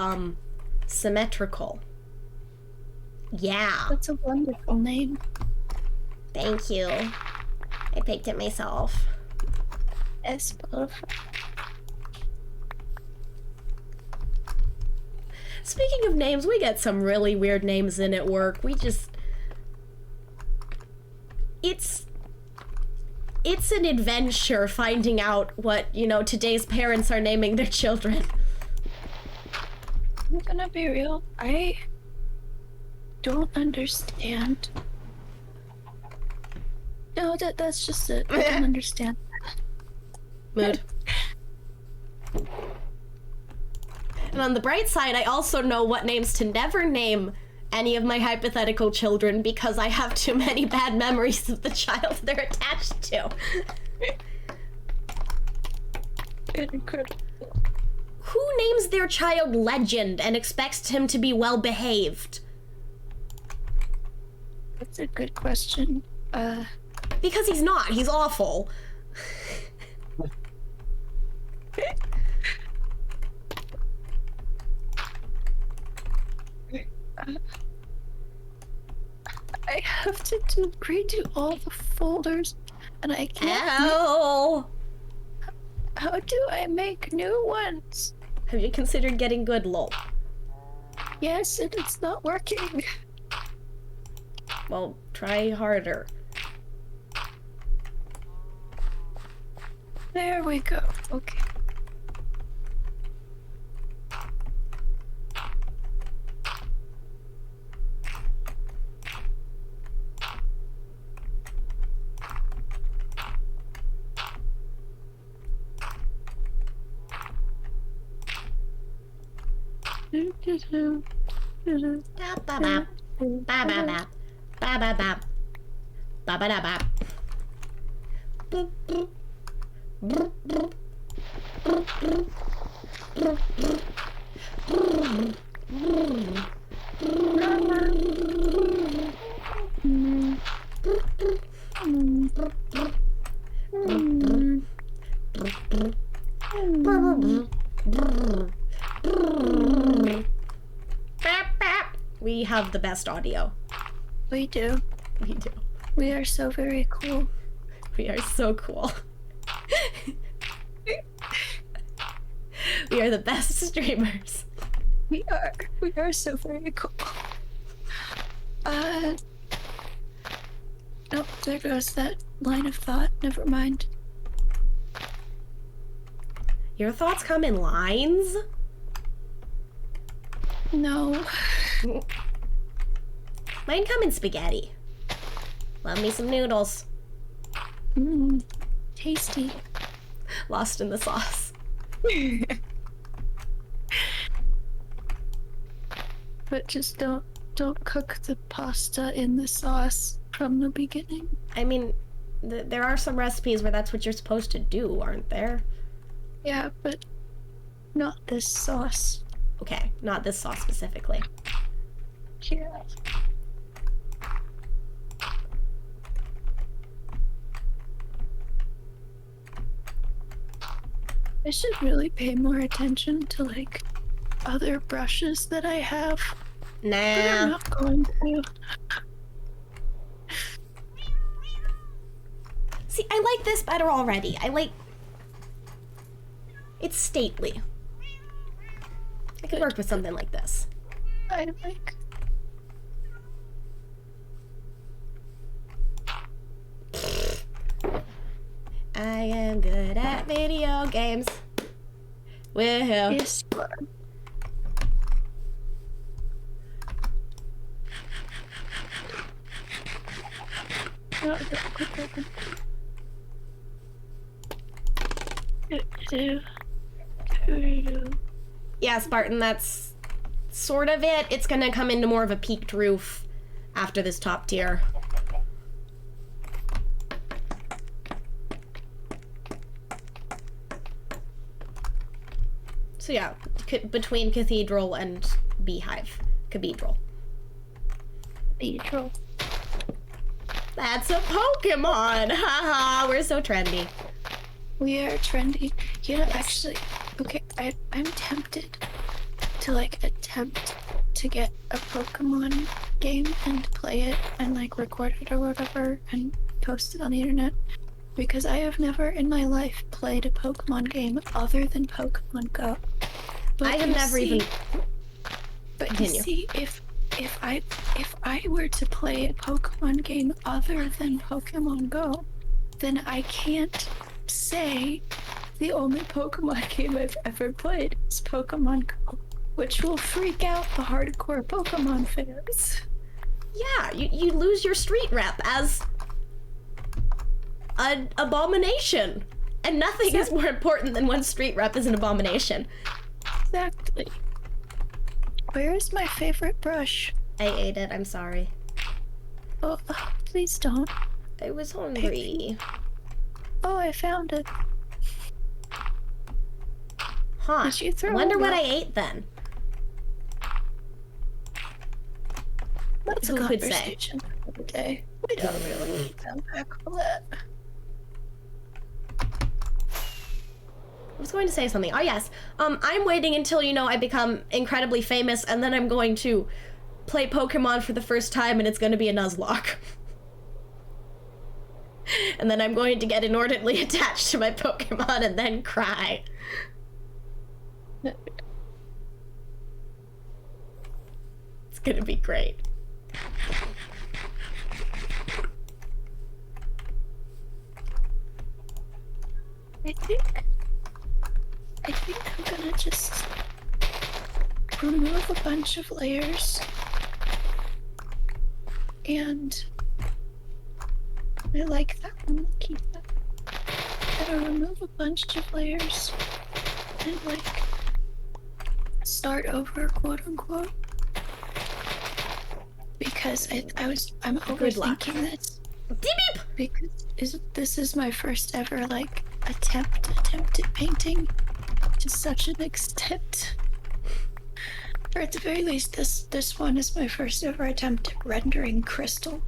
symmetrical. Yeah. That's a wonderful name. Thank you. I picked it myself. It's perfect. Speaking of names, we get some really weird names in at work. We just... It's an adventure finding out what, you know, today's parents are naming their children. I'm gonna be real. I don't understand. No, that's just it. I don't understand. Mood. And on the bright side, I also know what names to never name any of my hypothetical children because I have too many bad memories of the child they're attached to. Incredible. Who names their child Legend and expects him to be well behaved? That's a good question. Because he's not. He's awful. I have to redo all the folders, and I can't. Ow! How do I make new ones? Have you considered getting good, lol? Yes, and it's not working. Well, try harder. There we go. Okay. Ba-ba-bap. Ba-ba-bap. Ba-ba-bap. Ba-ba-da-bap. Boop, boop. Brr, brr. Brr, brr. Brr, brr. We have the best audio. We do. We do. We are so very cool. We are so cool. We are the best streamers. We are so very cool. Nope, there goes that line of thought. Never mind. Your thoughts come in lines? No. Mine come in spaghetti. Love me some noodles. Mmm. Tasty. Lost in the sauce. But just don't cook the pasta in the sauce from the beginning. I mean, there are some recipes where that's what you're supposed to do, aren't there? Yeah, but not this sauce. Okay, not this sauce specifically. Yeah. I should really pay more attention to, like, other brushes that I have. But I'm Nah. not going to. See, I like this better already. It's stately. I could work with something like this. I like. I am good at video games. Woohoo. Yes, you are. No, quit talking. Yeah, Spartan, that's sort of it. It's gonna come into more of a peaked roof after this top tier. So yeah, between Cathedral and Beehive. Cathedral. Cathedral. That's a Pokemon! Haha, we're so trendy. We are trendy. You know, actually, okay, I'm tempted to, like, attempt to get a Pokemon game and play it and, like, record it or whatever and post it on the internet. Because I have never in my life played a Pokemon game other than Pokemon Go. But I have never even... But Continue. you see, if I were to play a Pokemon game other than Pokemon Go, then I can't say the only Pokemon game I've ever played is Pokemon Go, which will freak out the hardcore Pokemon fans. Yeah, you lose your street rep as an abomination. And nothing is more important than when street rep is an abomination. Exactly. Where is my favorite brush? I ate it, I'm sorry. Oh, please don't. I was hungry. Oh, I found it. Huh. Did you throw Wonder it what up? I ate then. That's Who a could say? conversation for the day. We don't really need to unpack all that. I was going to say something. Oh yes. I'm waiting until, you know, I become incredibly famous, and then I'm going to play Pokemon for the first time, and it's going to be a Nuzlocke. And then I'm going to get inordinately attached to my Pokemon and then cry. It's gonna be great. I think I'm gonna just remove a bunch of layers. And I like that one. I'll keep that. I'm gonna remove a bunch of layers and, like, start over, quote unquote. Because I'm overthinking this. Beep beep! Because this is my first ever, like, attempt at painting to such an extent. Or at the very least, this one is my first ever attempt at rendering crystal.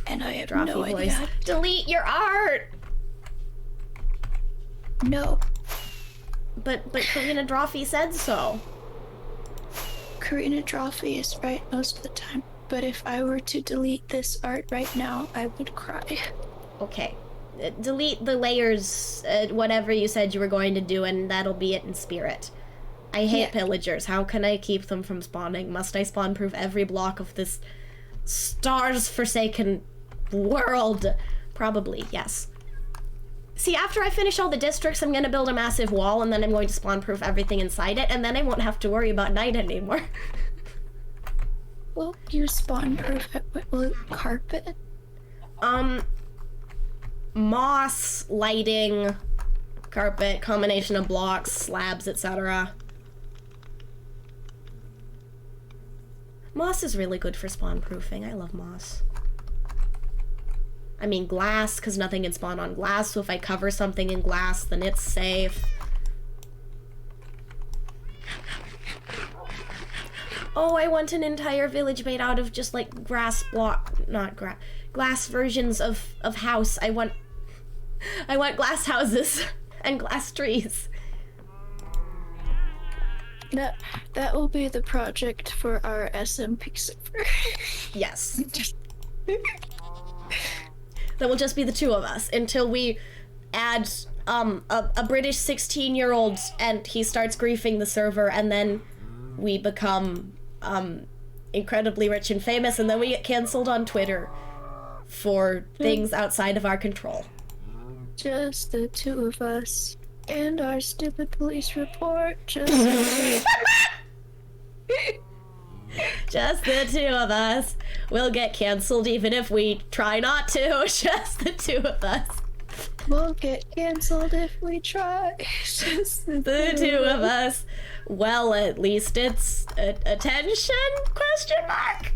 And I have no idea how to delete your art! No. But Karina Drawfee said so. Karina Drawfee is right most of the time. But if I were to delete this art right now, I would cry. Okay. Delete the layers, whatever you said you were going to do, and that'll be it in spirit. I hate pillagers. How can I keep them from spawning? Must I spawn-proof every block of this stars-forsaken world? Probably, yes. See, after I finish all the districts, I'm gonna build a massive wall, and then I'm going to spawn-proof everything inside it, and then I won't have to worry about night anymore. Will you spawn-proof it with carpet? Moss, lighting, carpet, combination of blocks, slabs, etc. Moss is really good for spawn-proofing. I love moss. I mean glass, because nothing can spawn on glass, so if I cover something in glass, then it's safe. Oh, I want an entire village made out of just, like, glass versions of house. I want glass houses and glass trees. That will be the project for our SMP server. Yes. That will just be the two of us until we add a British 16-year-old and he starts griefing the server, and then we become incredibly rich and famous, and then we get cancelled on Twitter for things outside of our control. Just the two of us and our stupid police report. Just Just the two of us. We'll get cancelled even if we try not to. Just the two of us. We'll get cancelled if we try. Just The two of us. Well, at least it's attention? Question mark.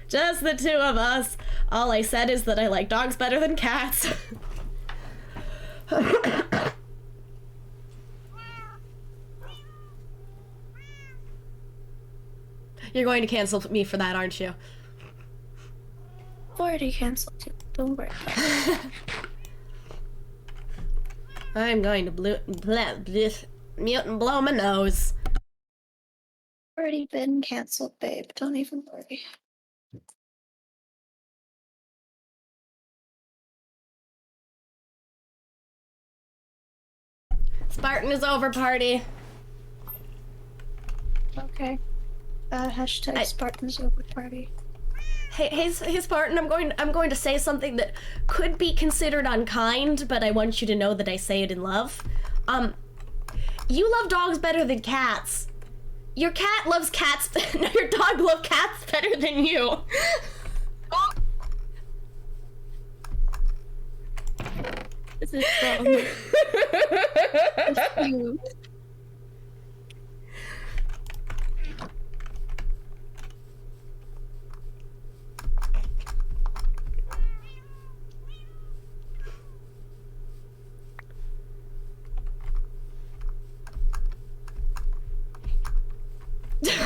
Just the two of us. All I said is that I like dogs better than cats. You're going to cancel me for that, aren't you? I've already canceled you. Don't worry about it. I'm going to mute and blow my nose. Already been canceled, babe. Don't even worry. Spartan is over, party. Okay. Hashtag Spartans over party. Hey, Spartan, I'm going to say something that could be considered unkind, but I want you to know that I say it in love. You love dogs better than cats. Your cat loves cats. No, your dog loves cats better than you. This is wrong. It's you.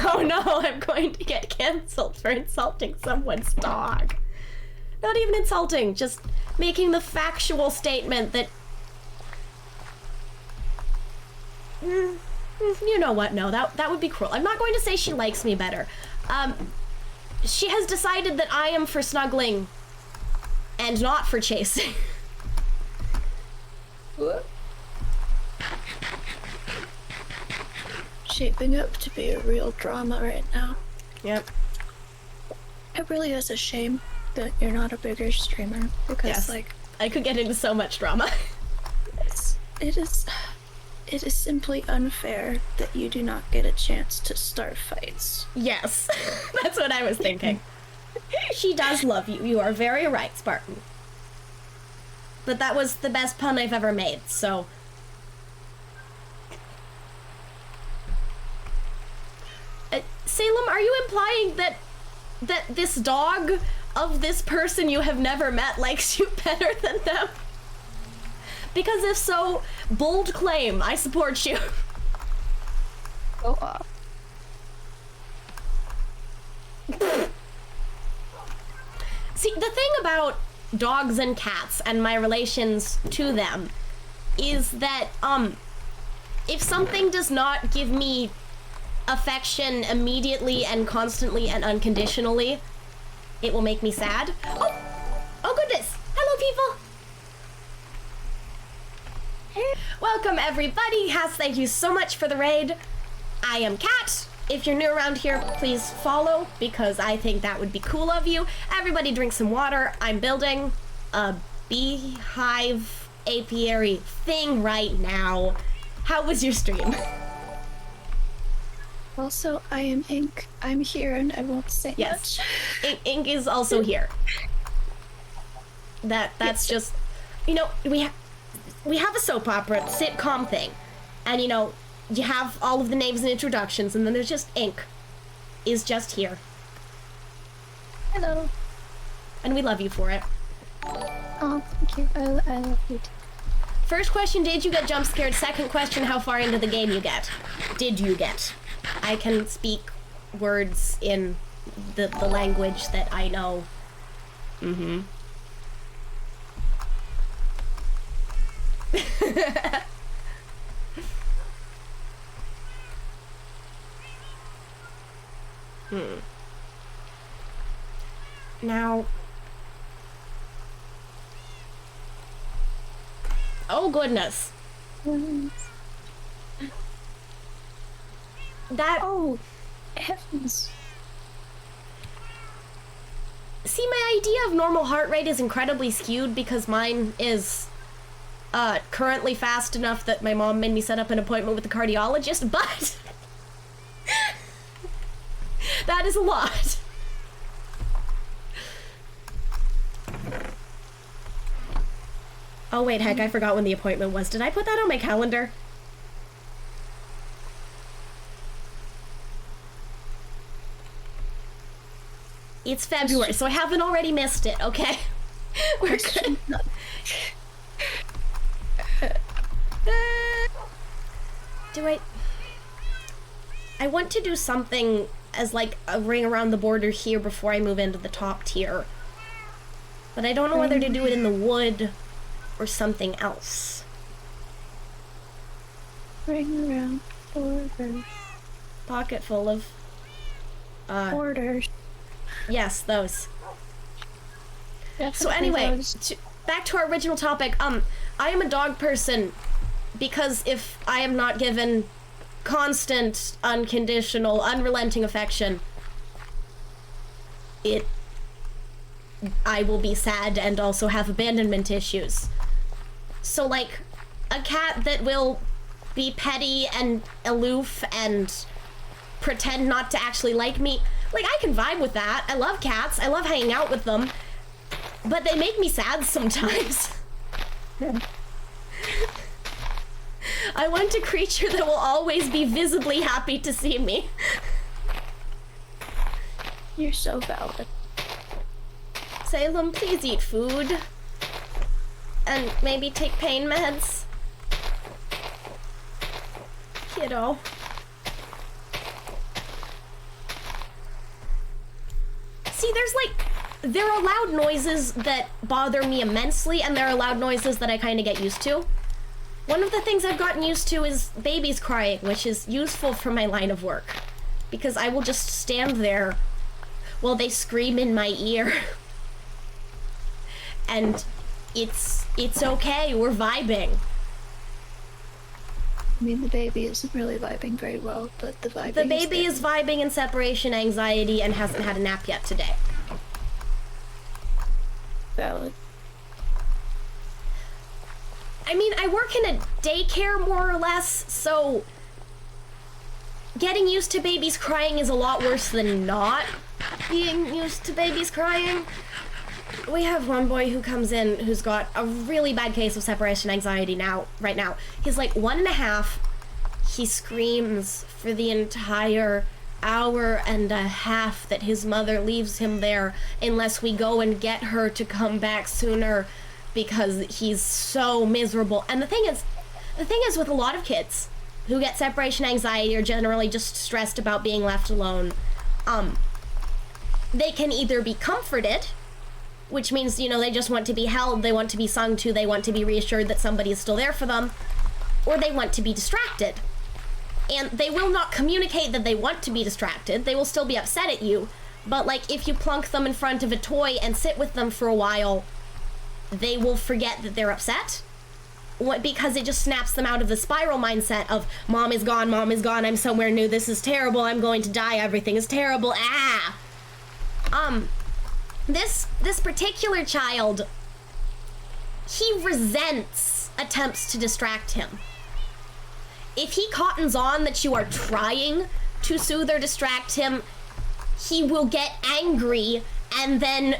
Oh no, I'm going to get canceled for insulting someone's dog. Not even insulting, just making the factual statement that... you know what, no, that would be cruel. I'm not going to say she likes me better. She has decided that I am for snuggling and not for chasing. What? Shaping up to be a real drama right now. Yep. It really is a shame that you're not a bigger streamer because, Yes. like, I could get into so much drama. it is simply unfair that you do not get a chance to start fights. Yes, that's what I was thinking. She does love you. You are very right, Spartan. But that was the best pun I've ever made, so... Salem, are you implying that this dog of this person you have never met likes you better than them? Because if so, bold claim, I support you. Go off. See, the thing about dogs and cats and my relations to them is that, if something does not give me affection immediately and constantly and unconditionally, it will make me sad. Oh goodness! Hello, people! Welcome, everybody! Thank you so much for the raid. I am Kat. If you're new around here, please follow, because I think that would be cool of you. Everybody drink some water. I'm building a beehive apiary thing right now. How was your stream? Also, I am Ink. I'm here and I won't say Yes. much. Ink is also here. That's just, you know, we have a soap opera sitcom thing, and you know, you have all of the names and introductions, and then there's just Ink is just here. Hello. And we love you for it. Oh, thank you. I love you too. First question, did you get jump scared? Second question, how far into the game you get? Did you get? I can speak words in the language that I know. Mm-hmm. Now... Oh, goodness. That... Oh, heavens. See, my idea of normal heart rate is incredibly skewed because mine is currently fast enough that my mom made me set up an appointment with the cardiologist, but that is a lot. Oh wait, heck, I forgot when the appointment was. Did I put that on my calendar? It's February, so I haven't already missed it, okay? We're good. I want to do something as like a ring around the border here before I move into the top tier. But I don't know whether to do it in the wood or something else. Ring around borders. Pocket full of Borders. yes, those. Yes, So anyway, back to our original topic. I am a dog person because if I am not given constant, unconditional, unrelenting affection, I will be sad and also have abandonment issues. So like, a cat that will be petty and aloof and pretend not to actually like me, like, I can vibe with that. I love cats. I love hanging out with them. But they make me sad sometimes. Yeah. I want a creature that will always be visibly happy to see me. You're so valid. Salem, please eat food. And maybe take pain meds. Kiddo. See, there are loud noises that bother me immensely, and there are loud noises that I kind of get used to. One of the things I've gotten used to is babies crying, which is useful for my line of work. Because I will just stand there while they scream in my ear. And it's okay, we're vibing. I mean, the baby isn't really vibing very well, but the vibing The baby is vibing in separation anxiety and hasn't had a nap yet today. valid. I mean, I work in a daycare more or less, so getting used to babies crying is a lot worse than not being used to babies crying. We have one boy who comes in who's got a really bad case of separation anxiety right now. He's like 1.5. He screams for the entire hour and a half that his mother leaves him there unless we go and get her to come back sooner because he's so miserable. And the thing is with a lot of kids who get separation anxiety or generally just stressed about being left alone, they can either be comforted, which means, you know, they just want to be held, they want to be sung to, they want to be reassured that somebody is still there for them, or they want to be distracted. And they will not communicate that they want to be distracted, they will still be upset at you, but like if you plunk them in front of a toy and sit with them for a while, they will forget that they're upset. Because it just snaps them out of the spiral mindset of mom is gone, I'm somewhere new, this is terrible, I'm going to die, everything is terrible, ah! This particular child, he resents attempts to distract him. If he cottons on that you are trying to soothe or distract him, he will get angry and then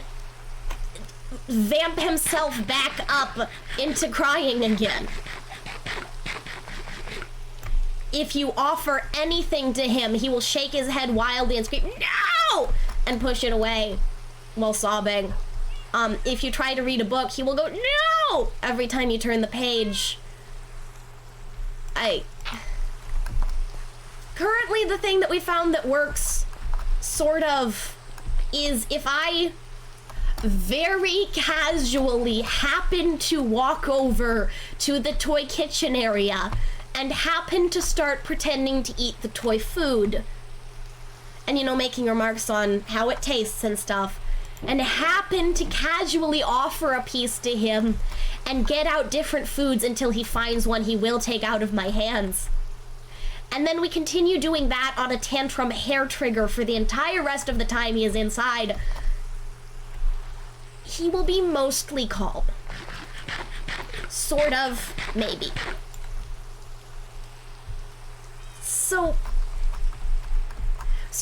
vamp himself back up into crying again. If you offer anything to him, he will shake his head wildly and scream, "No!" and push it away while sobbing. If you try to read a book, he will go, "No!" every time you turn the page. Currently, the thing that we found that works, sort of, is if I very casually happen to walk over to the toy kitchen area and happen to start pretending to eat the toy food and, you know, making remarks on how it tastes and stuff, and happen to casually offer a piece to him and get out different foods until he finds one he will take out of my hands. And then we continue doing that on a tantrum hair trigger for the entire rest of the time he is inside. He will be mostly calm. Sort of, maybe. So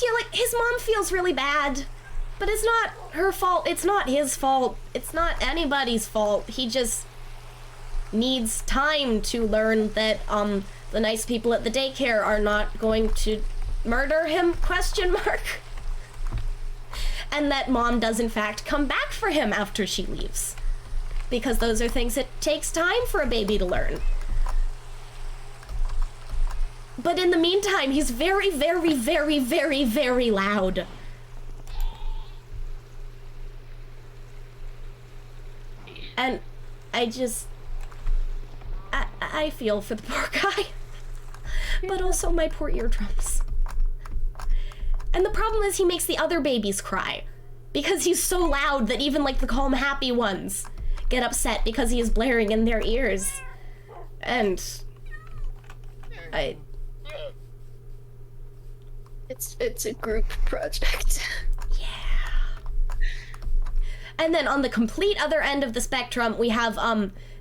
yeah, like, his mom feels really bad, but it's not her fault, it's not his fault, it's not anybody's fault. He just needs time to learn that, the nice people at the daycare are not going to murder him, ? And that mom does in fact come back for him after she leaves. Because those are things it takes time for a baby to learn. But in the meantime, he's very, very, very, very, very loud. And I feel for the poor guy. But also my poor eardrums. And the problem is he makes the other babies cry. Because he's so loud that even like the calm, happy ones get upset because he is blaring in their ears. And It's a group project. Yeah. And then on the complete other end of the spectrum, we have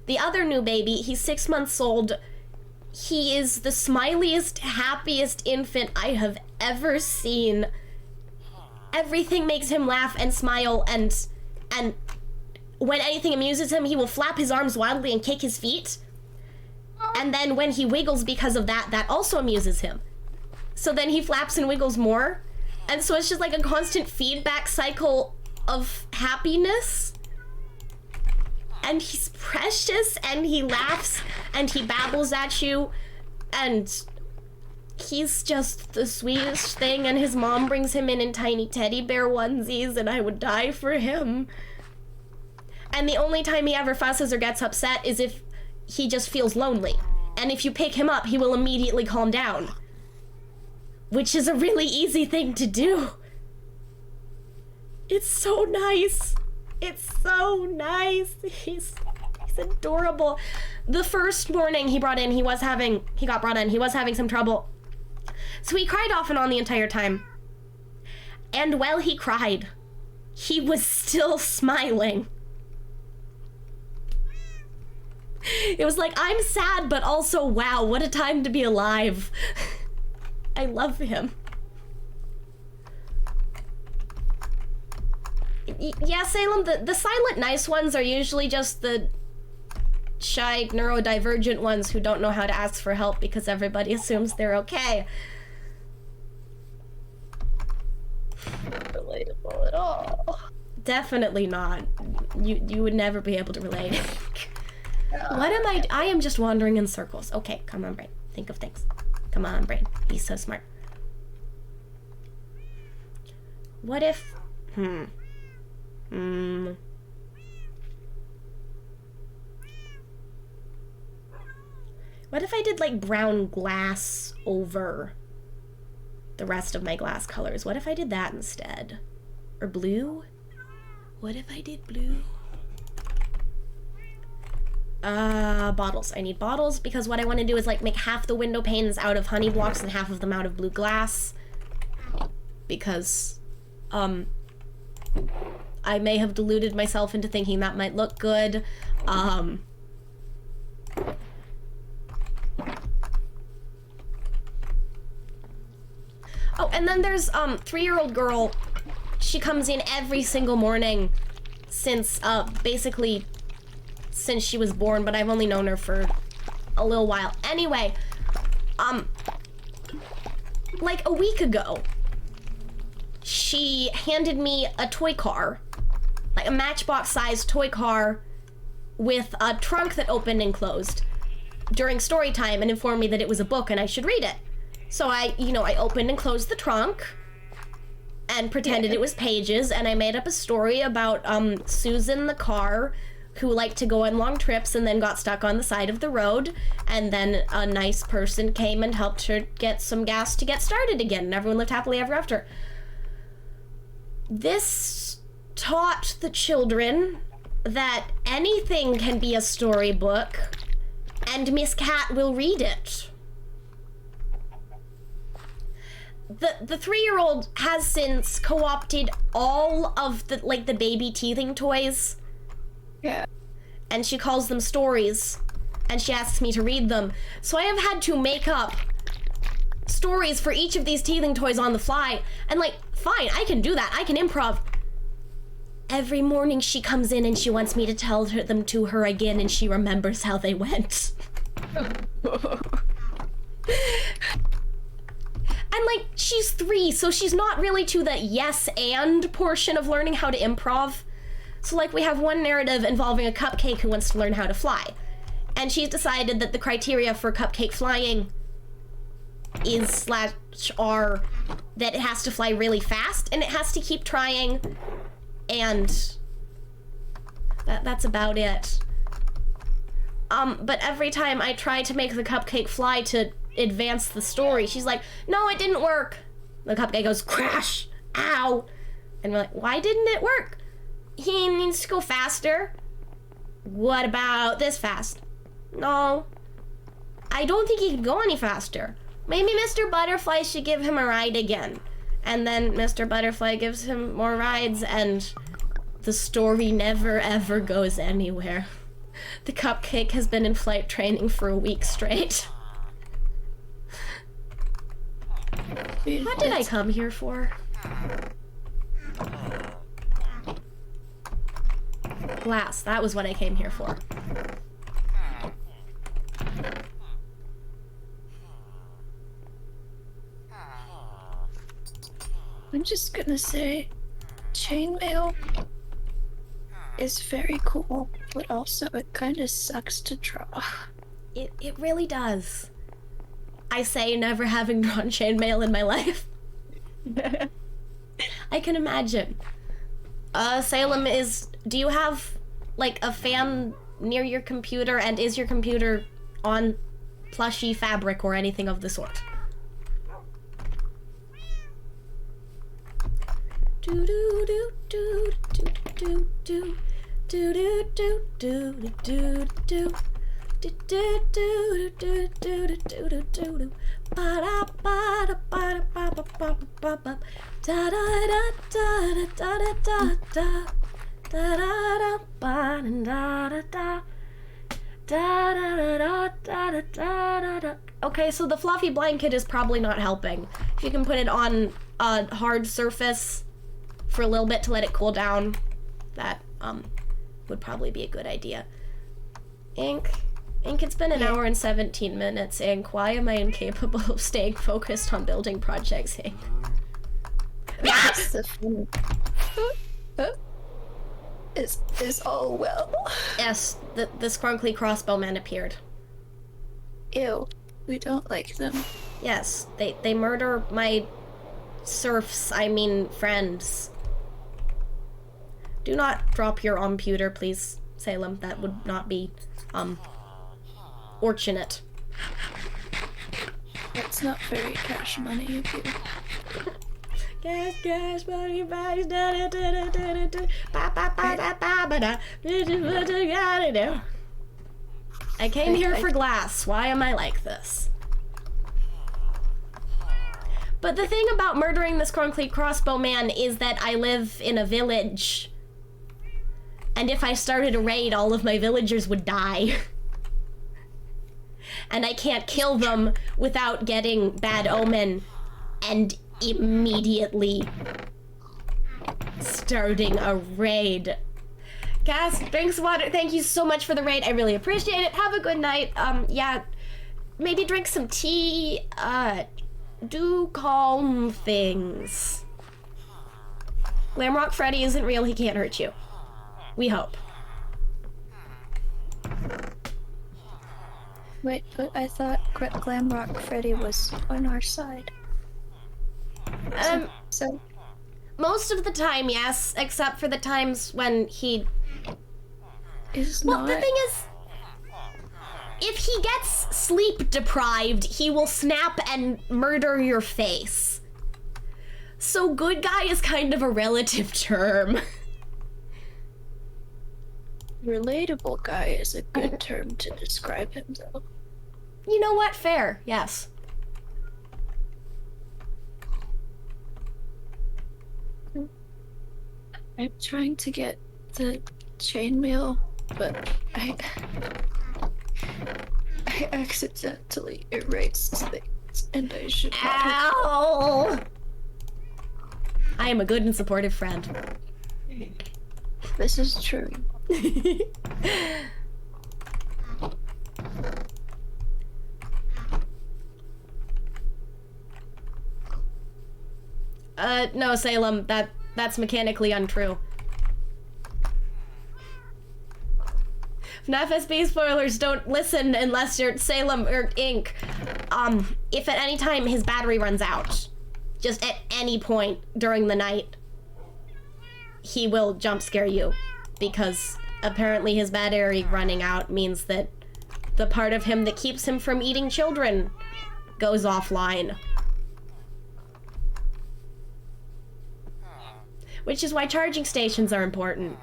the other new baby. He's 6 months old. He is the smiliest, happiest infant I have ever seen. Everything makes him laugh and smile, and when anything amuses him, he will flap his arms wildly and kick his feet. And then when he wiggles because of that, that also amuses him. So then he flaps and wiggles more. And so it's just like a constant feedback cycle of happiness. And he's precious, and he laughs, and he babbles at you, and he's just the sweetest thing, and his mom brings him in tiny teddy bear onesies, and I would die for him. And the only time he ever fusses or gets upset is if he just feels lonely. And if you pick him up, he will immediately calm down. Which is a really easy thing to do. It's so nice. It's so nice. He's adorable. The first morning he got brought in, he was having some trouble. So he cried off and on the entire time. And while he cried, he was still smiling. It was like, I'm sad, but also, wow, what a time to be alive. I love him. Yeah, Salem, the silent nice ones are usually just the shy neurodivergent ones who don't know how to ask for help because everybody assumes they're okay. Not relatable at all. Definitely not. You would never be able to relate. What am I am just wandering in circles. Okay, come on, brain. Think of things. Come on, brain. He's so smart. What if... What if I did, like, brown glass over the rest of my glass colors? What if I did that instead? Or blue? What if I did blue? Bottles. I need bottles because what I want to do is, like, make half the window panes out of honey blocks and half of them out of blue glass. Because, I may have deluded myself into thinking that might look good. Oh, and then there's, 3-year-old girl. She comes in every single morning since, basically, since she was born, but I've only known her for a little while. Anyway, like a week ago, she handed me a toy car, like a Matchbox-sized toy car with a trunk that opened and closed during story time and informed me that it was a book and I should read it. So I opened and closed the trunk and pretended it was pages, and I made up a story about Susan the car who liked to go on long trips and then got stuck on the side of the road, and then a nice person came and helped her get some gas to get started again, and everyone lived happily ever after. This taught the children that anything can be a storybook, and Miss Cat will read it. The 3-year-old has since co-opted all of the, like, the baby teething toys. Yeah. And she calls them stories, and she asks me to read them. So I have had to make up stories for each of these teething toys on the fly, and, like, fine, I can do that, I can improv. Every morning she comes in and she wants me to tell them to her again, and she remembers how they went. And, like, she's 3, so she's not really to the yes and portion of learning how to improv. So, like, we have one narrative involving a cupcake who wants to learn how to fly. And she's decided that the criteria for cupcake flying is slash R that it has to fly really fast, and it has to keep trying, and that's about it. But every time I try to make the cupcake fly to advance the story, she's like, no, it didn't work. The cupcake goes, crash, ow. And we're like, why didn't it work? He needs to go faster. What about this fast? No, I don't think he can go any faster. Maybe Mr. Butterfly should give him a ride again. And then Mr. Butterfly gives him more rides, and the story never ever goes anywhere. The cupcake has been in flight training for a week straight. What did I come here for? Glass, that was what I came here for. I'm just gonna say, chainmail is very cool, but also it kind of sucks to draw. It really does. I say, never having drawn chainmail in my life. I can imagine. Salem, do you have, like, a fan near your computer, and is your computer on plushy fabric or anything of the sort? Do do do do do do do do do do do do do do do do do do do do ba da ba da ba da ba ba ba ba da da da da da da da da da da ba da da da da da da da da. Okay, so the fluffy blanket is probably not helping. If you can put it on a hard surface for a little bit to let it cool down, that would probably be a good idea. Ink, it's been an hour and 17 minutes, Ink. Why am I incapable of staying focused on building projects, Ink? That's the fun. Is all well? Yes, the scrunkly crossbowmen appeared. Ew, we don't like them. Yes, they murder my serfs, I mean friends. Do not drop your computer, please, Salem. That would not be, fortunate. That's not very cash money of you. Cash, money, bags, da da da da da da ba ba ba da ba ba da. What I gotta do? I came here for glass. Why am I like this? But the thing about murdering this crunkly crossbow man is that I live in a village. And if I started a raid, all of my villagers would die. And I can't kill them without getting bad omen and immediately starting a raid. Guys, drinks water. Thank you so much for the raid. I really appreciate it. Have a good night. Yeah, maybe drink some tea. Do calm things. Glamrock Freddy isn't real. He can't hurt you. We hope. Wait, but I thought Glamrock Freddy was on our side. So most of the time, yes, except for the times when he... Well, the thing is, if he gets sleep deprived, he will snap and murder your face. So good guy is kind of a relative term. Relatable guy is a good term to describe him, though. You know what? Fair, yes. I'm trying to get the chainmail, but I accidentally erased things, and I should not have. Ow! I am a good and supportive friend. This is true. No, Salem, that's mechanically untrue. FNAF SB spoilers don't listen unless you're Salem or Ink. if at any time his battery runs out, just at any point during the night, he will jump scare you, because apparently his battery running out means that the part of him that keeps him from eating children goes offline. Which is why charging stations are important.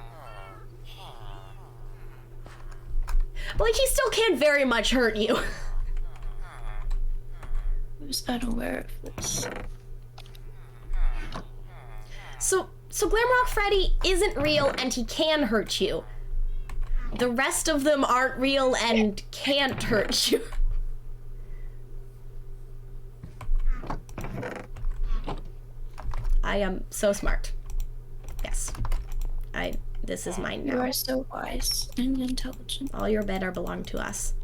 But like, he still can't very much hurt you. I was unaware of this. So Glamrock Freddy isn't real and he can hurt you. The rest of them aren't real and can't hurt you. I am so smart. Yes. This is mine now. You are so wise and intelligent. All your better belong to us.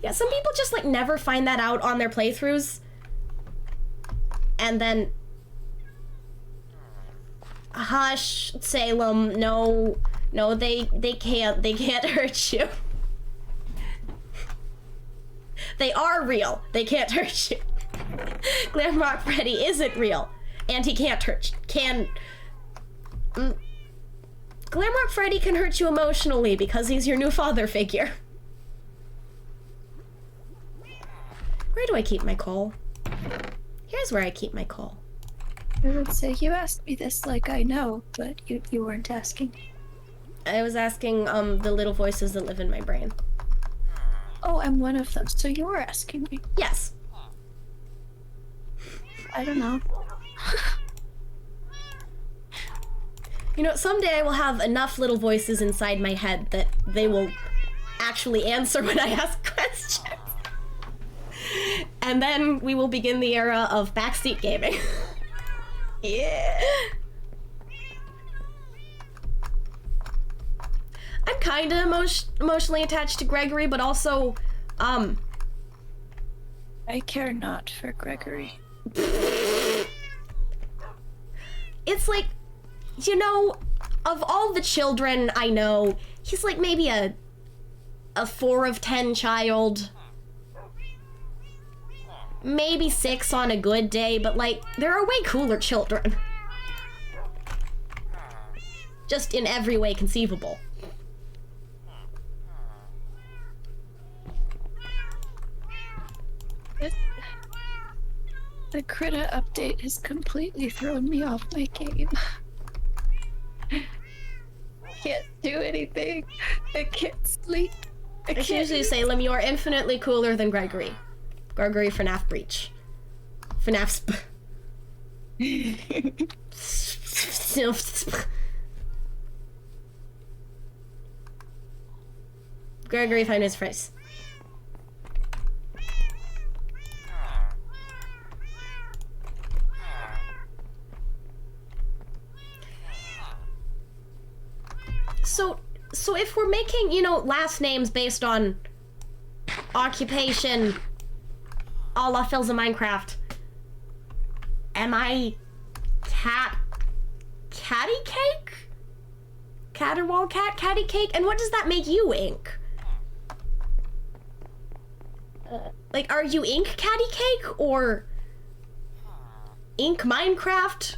Yeah, some people just like never find that out on their playthroughs. And then hush, Salem, no, they can't hurt you. They are real. They can't hurt you. Glamrock Freddy isn't real, and he can't hurt you. Glamrock Freddy can hurt you emotionally because he's your new father figure. Where do I keep my coal? Here's where I keep my coal. I would say you asked me this like I know, but you weren't asking. I was asking the little voices that live in my brain. Oh, I'm one of them, so you were asking me. Yes. I don't know. You know, someday I will have enough little voices inside my head that they will actually answer when I ask questions. And then we will begin the era of backseat gaming. Yeah. I'm kind of emotionally attached to Gregory, but also, I care not for Gregory. It's like, you know, of all the children I know, he's like maybe a 4 of 10 child. Maybe 6 on a good day, but like, there are way cooler children. Just in every way conceivable. The Krita update has completely thrown me off my game. I can't do anything. I can't sleep. I can't. Usually, Salem, you are infinitely cooler than Gregory. Gregory FNAF Breach. FNAF Gregory, find his face. So if we're making, you know, last names based on occupation, a la Phil's in Minecraft, am I Catty Cake? Caterwall Cat? Catty Cake? And what does that make you, Ink? Like, are you Ink Catty Cake or Ink Minecraft?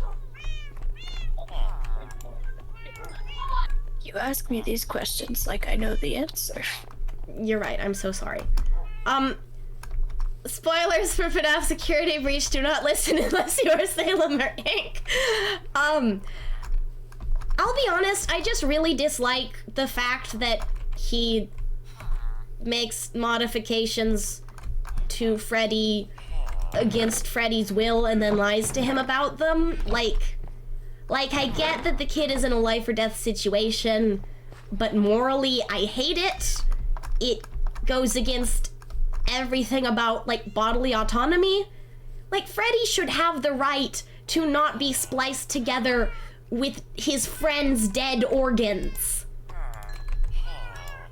You ask me these questions like I know the answer. You're right, I'm so sorry. Spoilers for FNAF Security Breach, do not listen unless you are Salem or Ink. I'll be honest, I just really dislike the fact that he makes modifications to Freddy against Freddy's will and then lies to him about them. Like, I get that the kid is in a life or death situation, but morally, I hate it. It goes against everything about, like, bodily autonomy. Like, Freddy should have the right to not be spliced together with his friend's dead organs.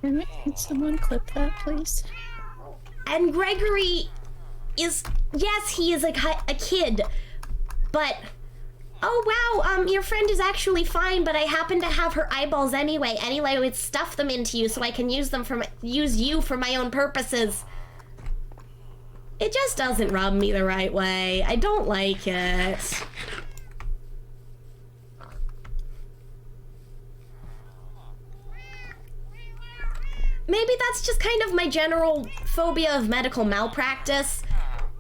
Can someone clip that, please? And Gregory is, yes, he is a kid, but Oh, wow, your friend is actually fine, but I happen to have her eyeballs anyway. Anyway, I would stuff them into you so I can use you for my own purposes. It just doesn't rub me the right way. I don't like it. Maybe that's just kind of my general phobia of medical malpractice,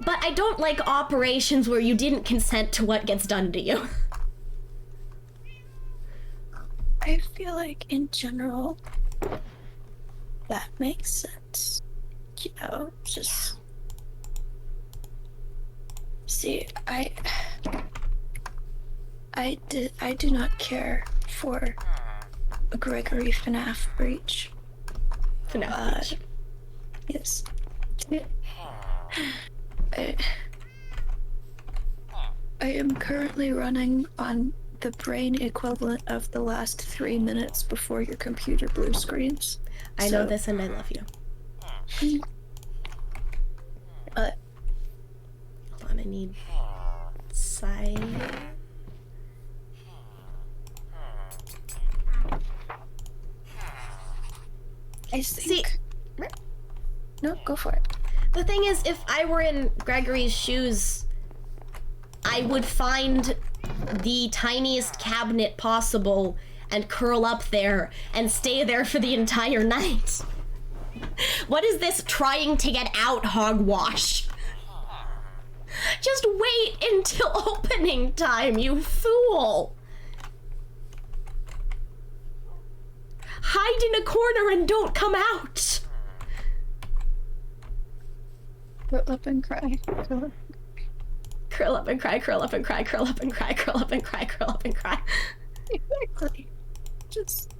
but I don't like operations where you didn't consent to what gets done to you. I feel like in general, that makes sense. You know, just... See, I do not care for a Gregory FNAF breach. FNAF breach. Yes. I am currently running on the brain equivalent of the last 3 minutes before your computer blue screens. I know this and I love you. Hold on, I need side. I think... No, go for it. The thing is, if I were in Gregory's shoes, I would find the tiniest cabinet possible and curl up there and stay there for the entire night. What is this trying to get out hogwash? Just wait until opening time, you fool! Hide in a corner and don't come out! Curl up and cry. Curl up and cry, curl up and cry, curl up and cry, curl up and cry, curl up and cry. Exactly. Just...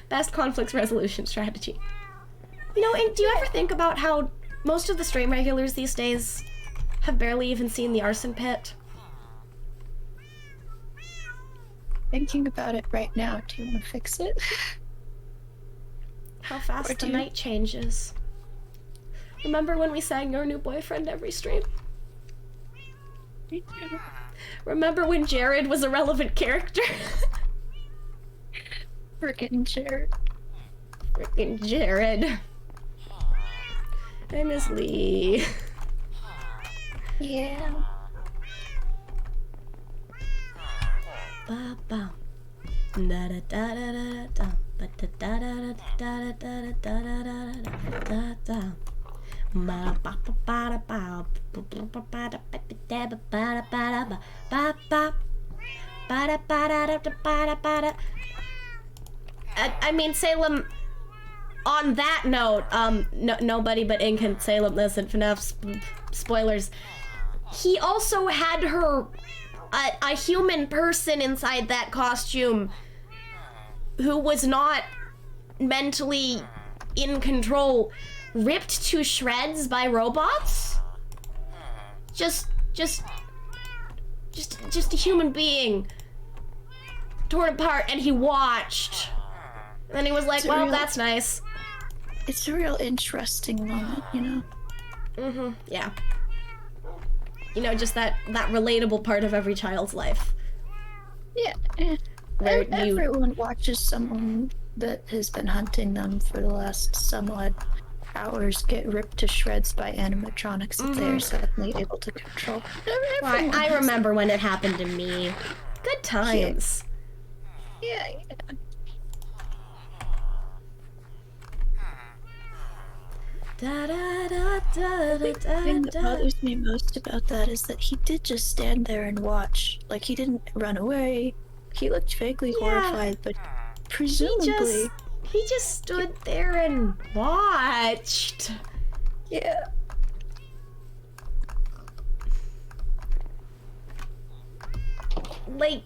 Best conflict resolution strategy. You know, and do you ever think about how most of the stream regulars these days have barely even seen the arson pit? Thinking about it right now. Do you want to fix it? How fast the night changes. Remember when we sang Your New Boyfriend every stream? Remember when Jared was a relevant character? Frickin' Jared. Frickin' Jared. I miss Lee. Yeah. Ba ba. Da da da da da da. Ba da da da da da da da da da da. Ma ba ba ba ba ba ba ba da ba da ba ba ba ba ba ba ba da ba da da ba da ba da. I mean, Salem. On that note, nobody but Ink and Salem listen. FNAF spoilers. He also had her, a human person inside that costume, who was not mentally in control, ripped to shreds by robots. Just a human being torn apart, and he watched. And then he was like, well, that's nice. It's a real interesting moment, you know? Mm-hmm, yeah. You know, just that relatable part of every child's life. Yeah. Where everyone watches someone that has been hunting them for the last some odd hours get ripped to shreds by animatronics that they are suddenly able to control. Well, I remember when it happened to me. Good times. Yeah. Da, da, da, da, The da, thing that da. bothers me most about that is that he did just stand there and watch. Like, he didn't run away. He looked vaguely horrified, but presumably... He just stood there and watched. Yeah. Like,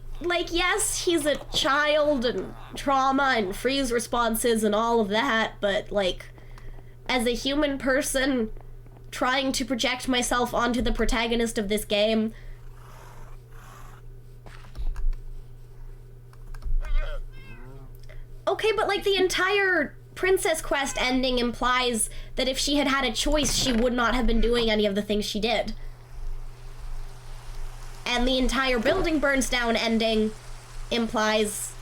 yes, he's a child and trauma and freeze responses and all of that, but, like, as a human person trying to project myself onto the protagonist of this game, okay, but, like, the entire Princess Quest ending implies that if she had had a choice, she would not have been doing any of the things she did. And the entire building burns down ending implies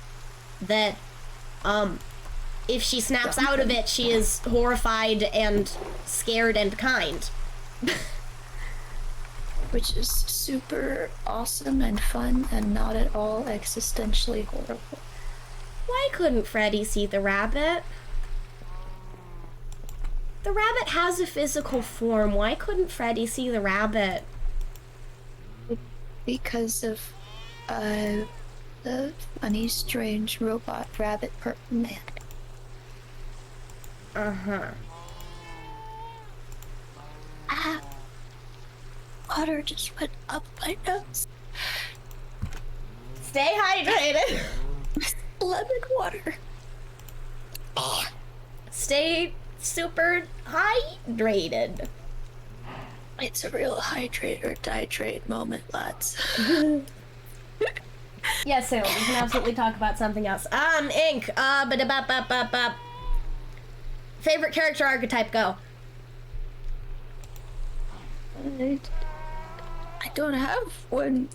that, if she snaps out of it, she is horrified and scared and kind. Which is super awesome and fun and not at all existentially horrible. Why couldn't Freddy see the rabbit? The rabbit has a physical form. Why couldn't Freddy see the rabbit? Because of, the funny, strange robot rabbit purple man. Uh-huh. Ah! Water just went up my nose. Stay hydrated. Lemon water. Stay super hydrated. It's a real hydrate or dihydrate moment, lads. Yes, Sarah, we can absolutely talk about something else. Ink. Favorite character archetype, go. I don't have one.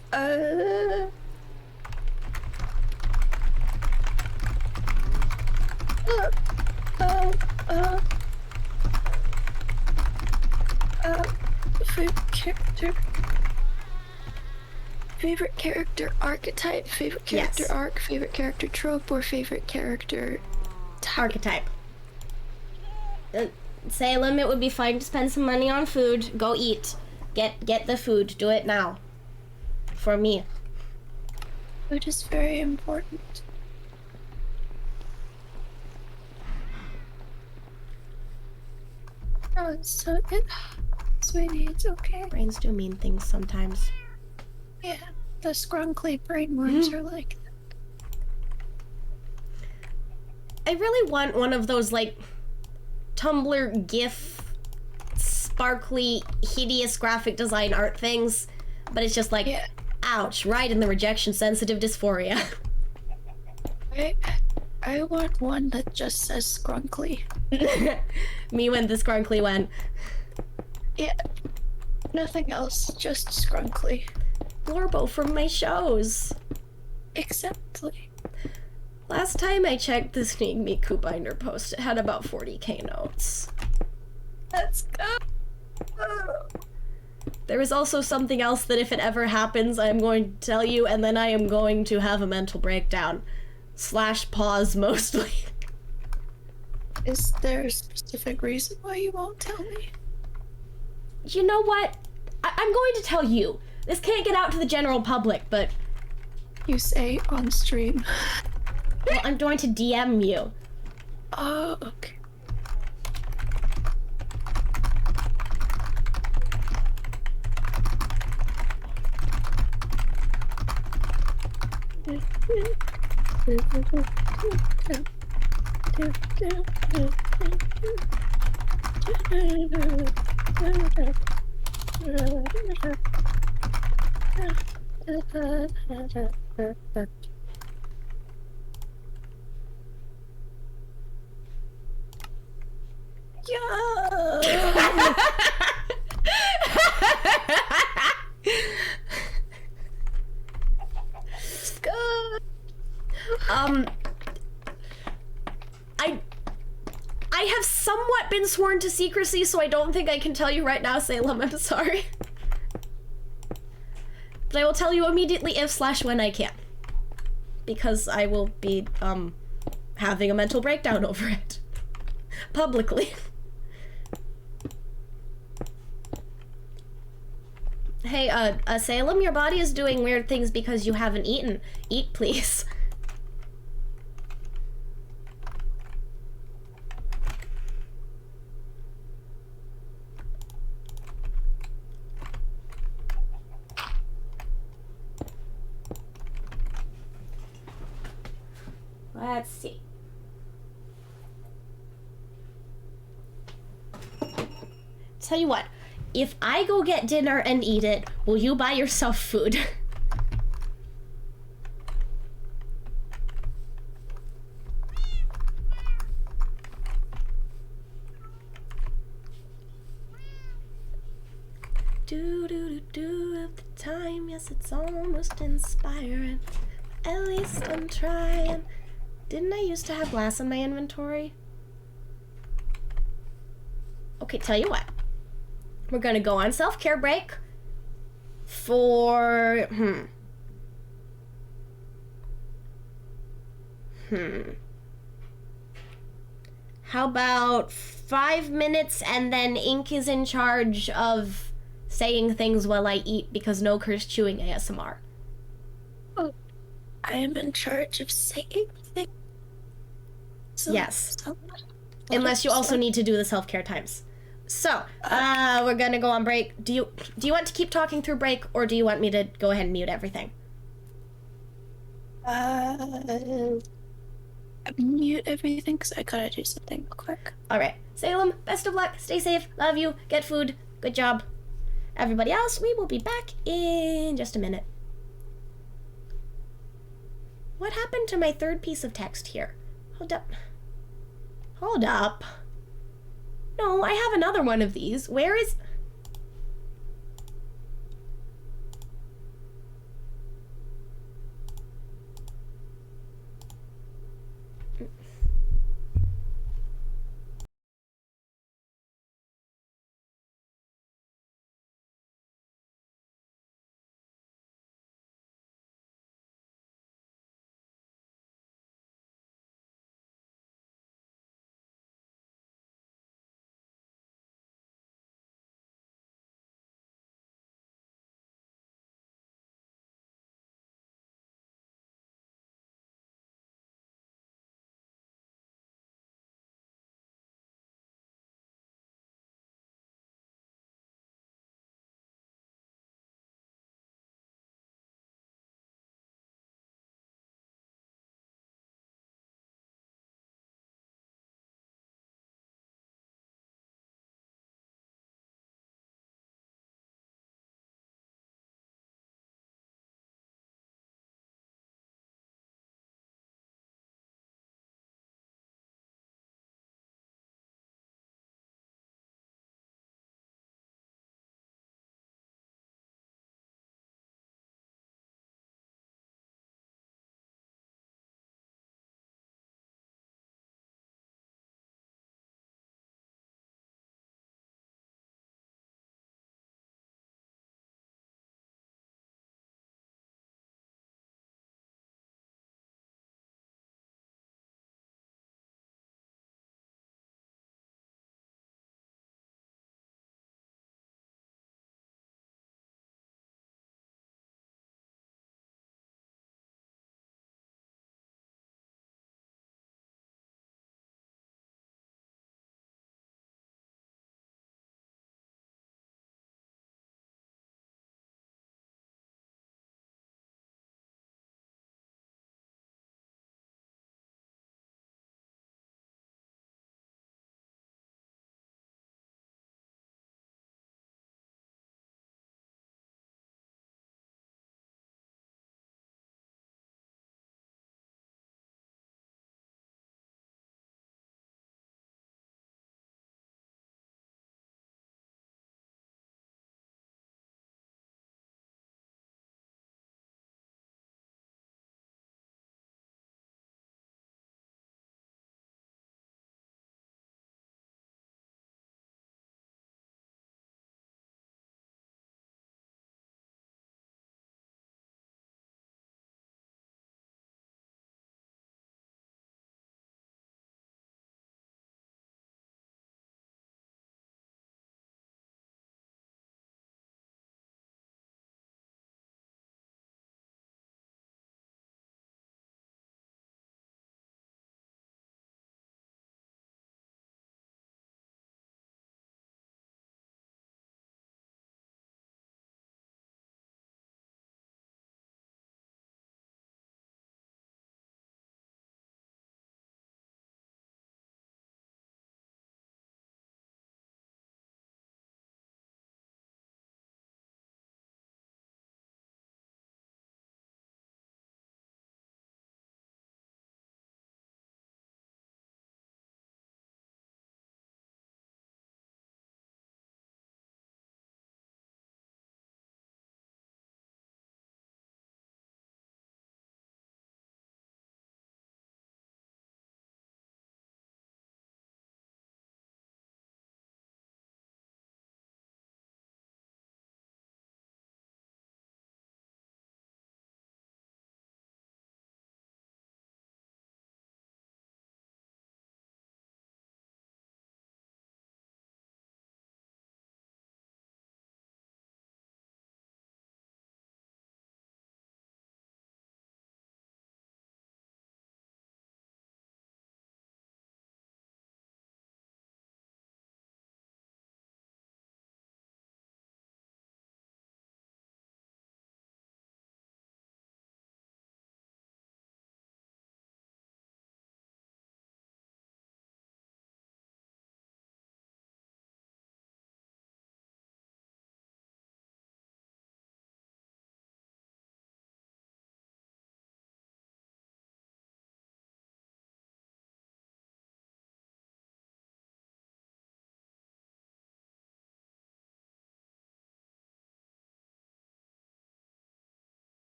Favorite character. Favorite character archetype, favorite character Yes. arc, favorite character trope, or favorite character Archetype. Salem, it would be fine to spend some money on food. Go eat. Get the food. Do it now. For me. Food is very important. Oh, so it, sweetie, it's okay. Brains do mean things sometimes. Yeah, the scrunkly brain worms are like. I really want one of those, like, Tumblr GIF, sparkly, hideous graphic design art things, but it's just like, Yeah. ouch, right in the rejection-sensitive dysphoria. I want one that just says scrunkly. Me when the scrunkly went. Yeah. Nothing else, just scrunkly. Glorbo from my shows. Exactly. Last time I checked the Sneak Miku binder post, it had about 40k notes. Let's go. There is also something else that if it ever happens, I'm going to tell you, and then I am going to have a mental breakdown. / pause, mostly. Is there a specific reason why you won't tell me? You know what? I'm going to tell you. This can't get out to the general public, but... You say on stream. Well, I'm going to DM you. Oh, okay. I have somewhat been sworn to secrecy, so I don't think I can tell you right now, Salem. I'm sorry. But I will tell you immediately if / when I can. Because I will be, having a mental breakdown over it. Publicly. Hey, Salem, your body is doing weird things because you haven't eaten. Eat, please. Let's see. Tell you what, if I go get dinner and eat it, will you buy yourself food? do of the time. Yes, it's almost inspiring. At least I'm trying. Didn't I used to have glass in my inventory? Okay, tell you what. We're gonna go on self-care break for How about 5 minutes, and then Ink is in charge of saying things while I eat because no curse chewing ASMR. Oh, I am in charge of saying things. Yes. So, Unless you also need to do the self-care times. So, we're gonna go on break. Do you want to keep talking through break, or do you want me to go ahead and mute everything? Mute everything because I gotta do something real quick. Alright. Salem, best of luck. Stay safe. Love you. Get food. Good job. Everybody else, we will be back in just a minute. What happened to my third piece of text here? Hold up. Hold up. No, I have another one of these. Where is...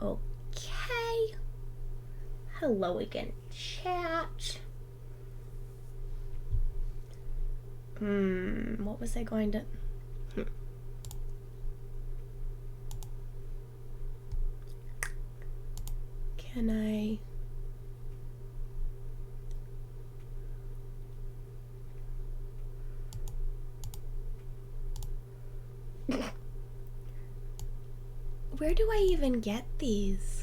Okay. Hello again, chat. What was I going to... Can I... Where do I even get these?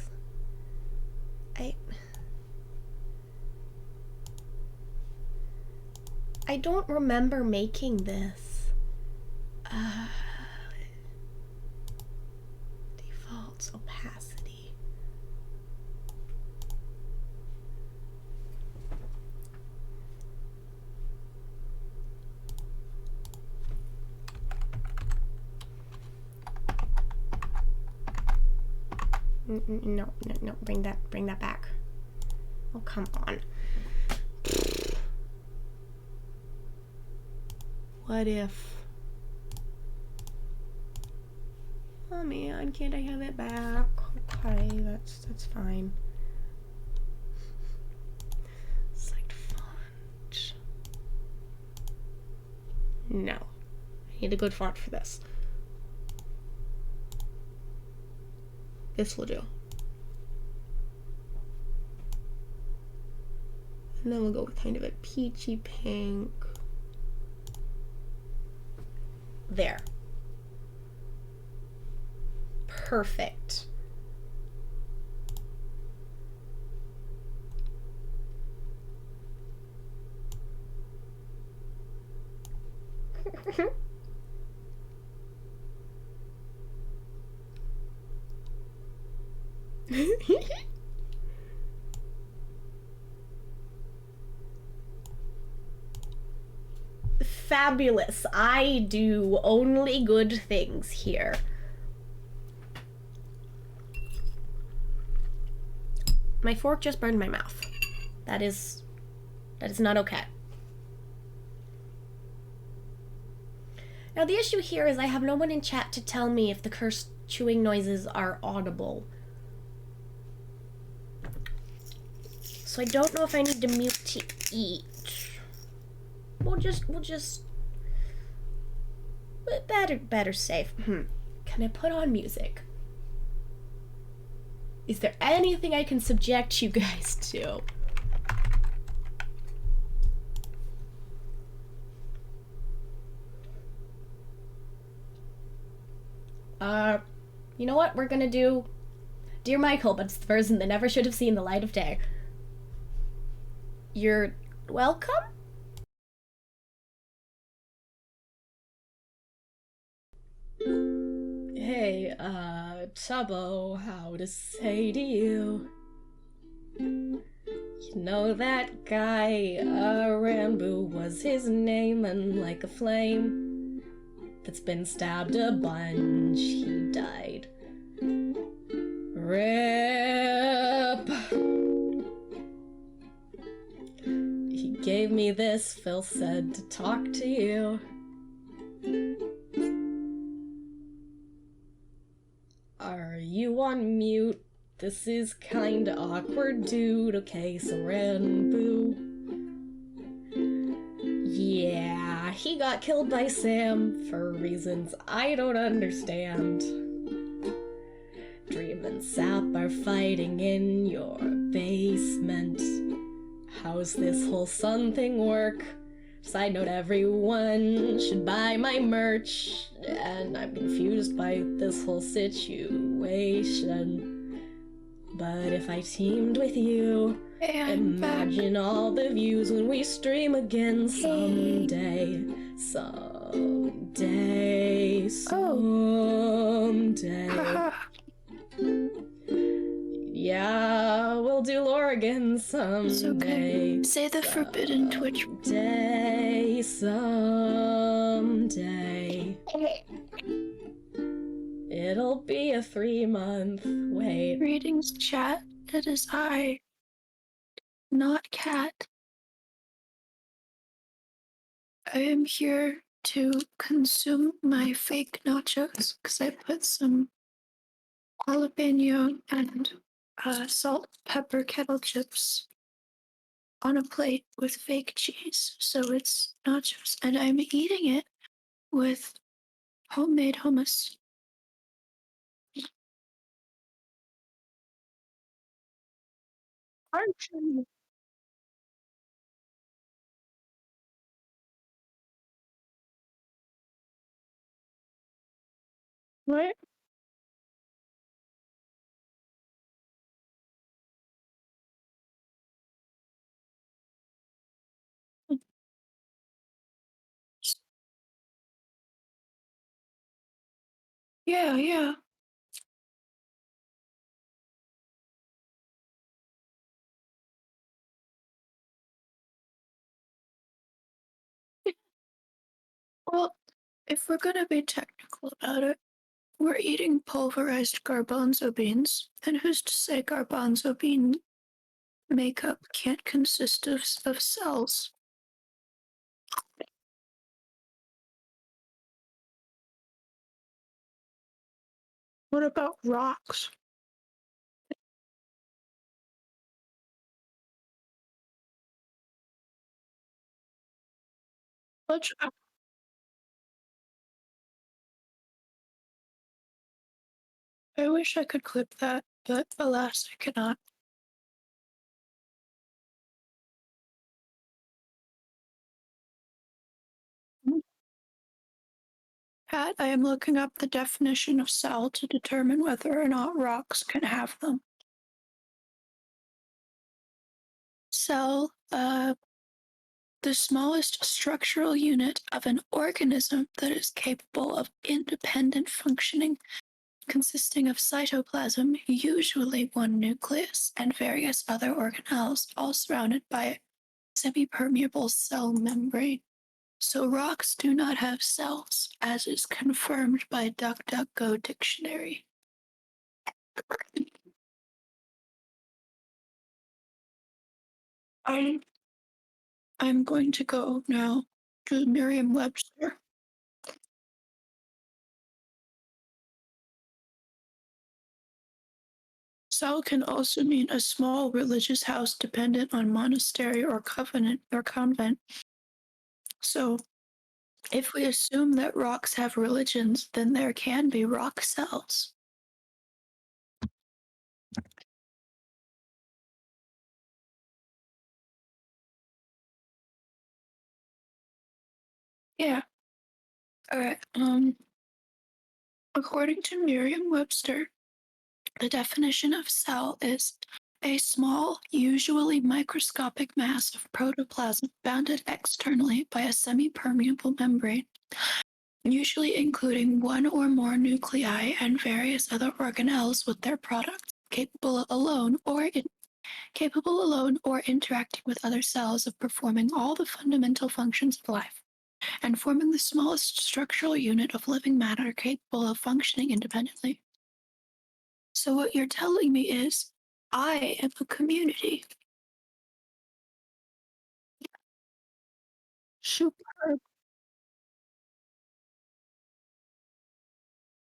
I don't remember making this. Defaults, opacity. No, bring that back. Oh, come on. What if... Oh man, can't I have it back? Okay, that's fine. Select font. No. I need a good font for this. This will do. And then we'll go with kind of a peachy pink. There. Perfect. Fabulous. I do only good things here. My fork just burned my mouth. That is not okay. Now the issue here is I have no one in chat to tell me if the cursed chewing noises are audible. So I don't know if I need to mute to eat. We'll just better safe. Can I put on music? Is there anything I can subject you guys to? You know what? We're gonna do Dear Michael, but it's the version that never should have seen the light of day. You're welcome? Hey, Sabo, how to say to you? You know that guy, Rambo was his name, and like a flame that's been stabbed a bunch, he died. RIP! He gave me this, Phil said to talk to you. Are you on mute? This is kinda awkward, dude. Okay, so Rambo. Yeah, he got killed by Sam for reasons I don't understand. Dream and Sap are fighting in your basement. How's this whole sun thing work? Side note, everyone should buy my merch, and I'm confused by this whole situation. But if I teamed with you, imagine all the views when we stream again someday. Someday. Yeah, we'll do lore again someday. It's okay. Say the forbidden Twitch. Someday. It'll be a 3-month wait. Greetings, chat. It is I, not Cat. I am here to consume my fake nachos because I put some jalapeno and salt pepper kettle chips on a plate with fake cheese. So it's nachos, and I'm eating it with homemade hummus. Archie. What? Yeah, yeah. Well, if we're gonna be technical about it, we're eating pulverized garbanzo beans, and who's to say garbanzo bean makeup can't consist of cells? What about rocks? Which I wish I could clip that, but alas, I cannot. Pat, I am looking up the definition of cell to determine whether or not rocks can have them. Cell, the smallest structural unit of an organism that is capable of independent functioning, consisting of cytoplasm, usually one nucleus, and various other organelles, all surrounded by a semi-permeable cell membrane. So rocks do not have cells, as is confirmed by DuckDuckGo dictionary. I, I'm going to go now to Merriam-Webster. Cell can also mean a small religious house dependent on monastery or covenant or convent. So if we assume that rocks have religions, then there can be rock cells. Yeah. All right. According to Merriam-Webster, the definition of cell is a small, usually microscopic mass of protoplasm bounded externally by a semi-permeable membrane, usually including one or more nuclei and various other organelles with their products, capable alone or interacting with other cells of performing all the fundamental functions of life, and forming the smallest structural unit of living matter capable of functioning independently. So what you're telling me is, I am a community. Superb.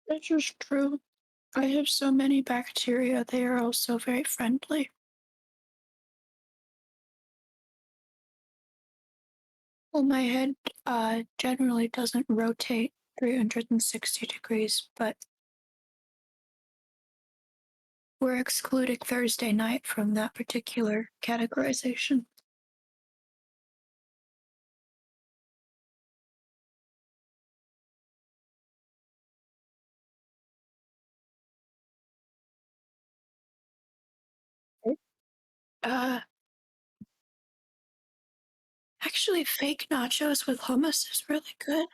That's just true. I have so many bacteria, they are also very friendly. Well, my head generally doesn't rotate 360 degrees, but we're excluding Thursday night from that particular categorization. Uh, Actually, fake nachos with hummus is really good.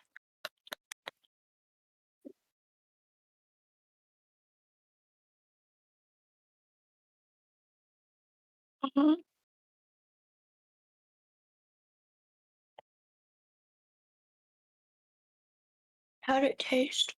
Uh-huh. How'd it taste?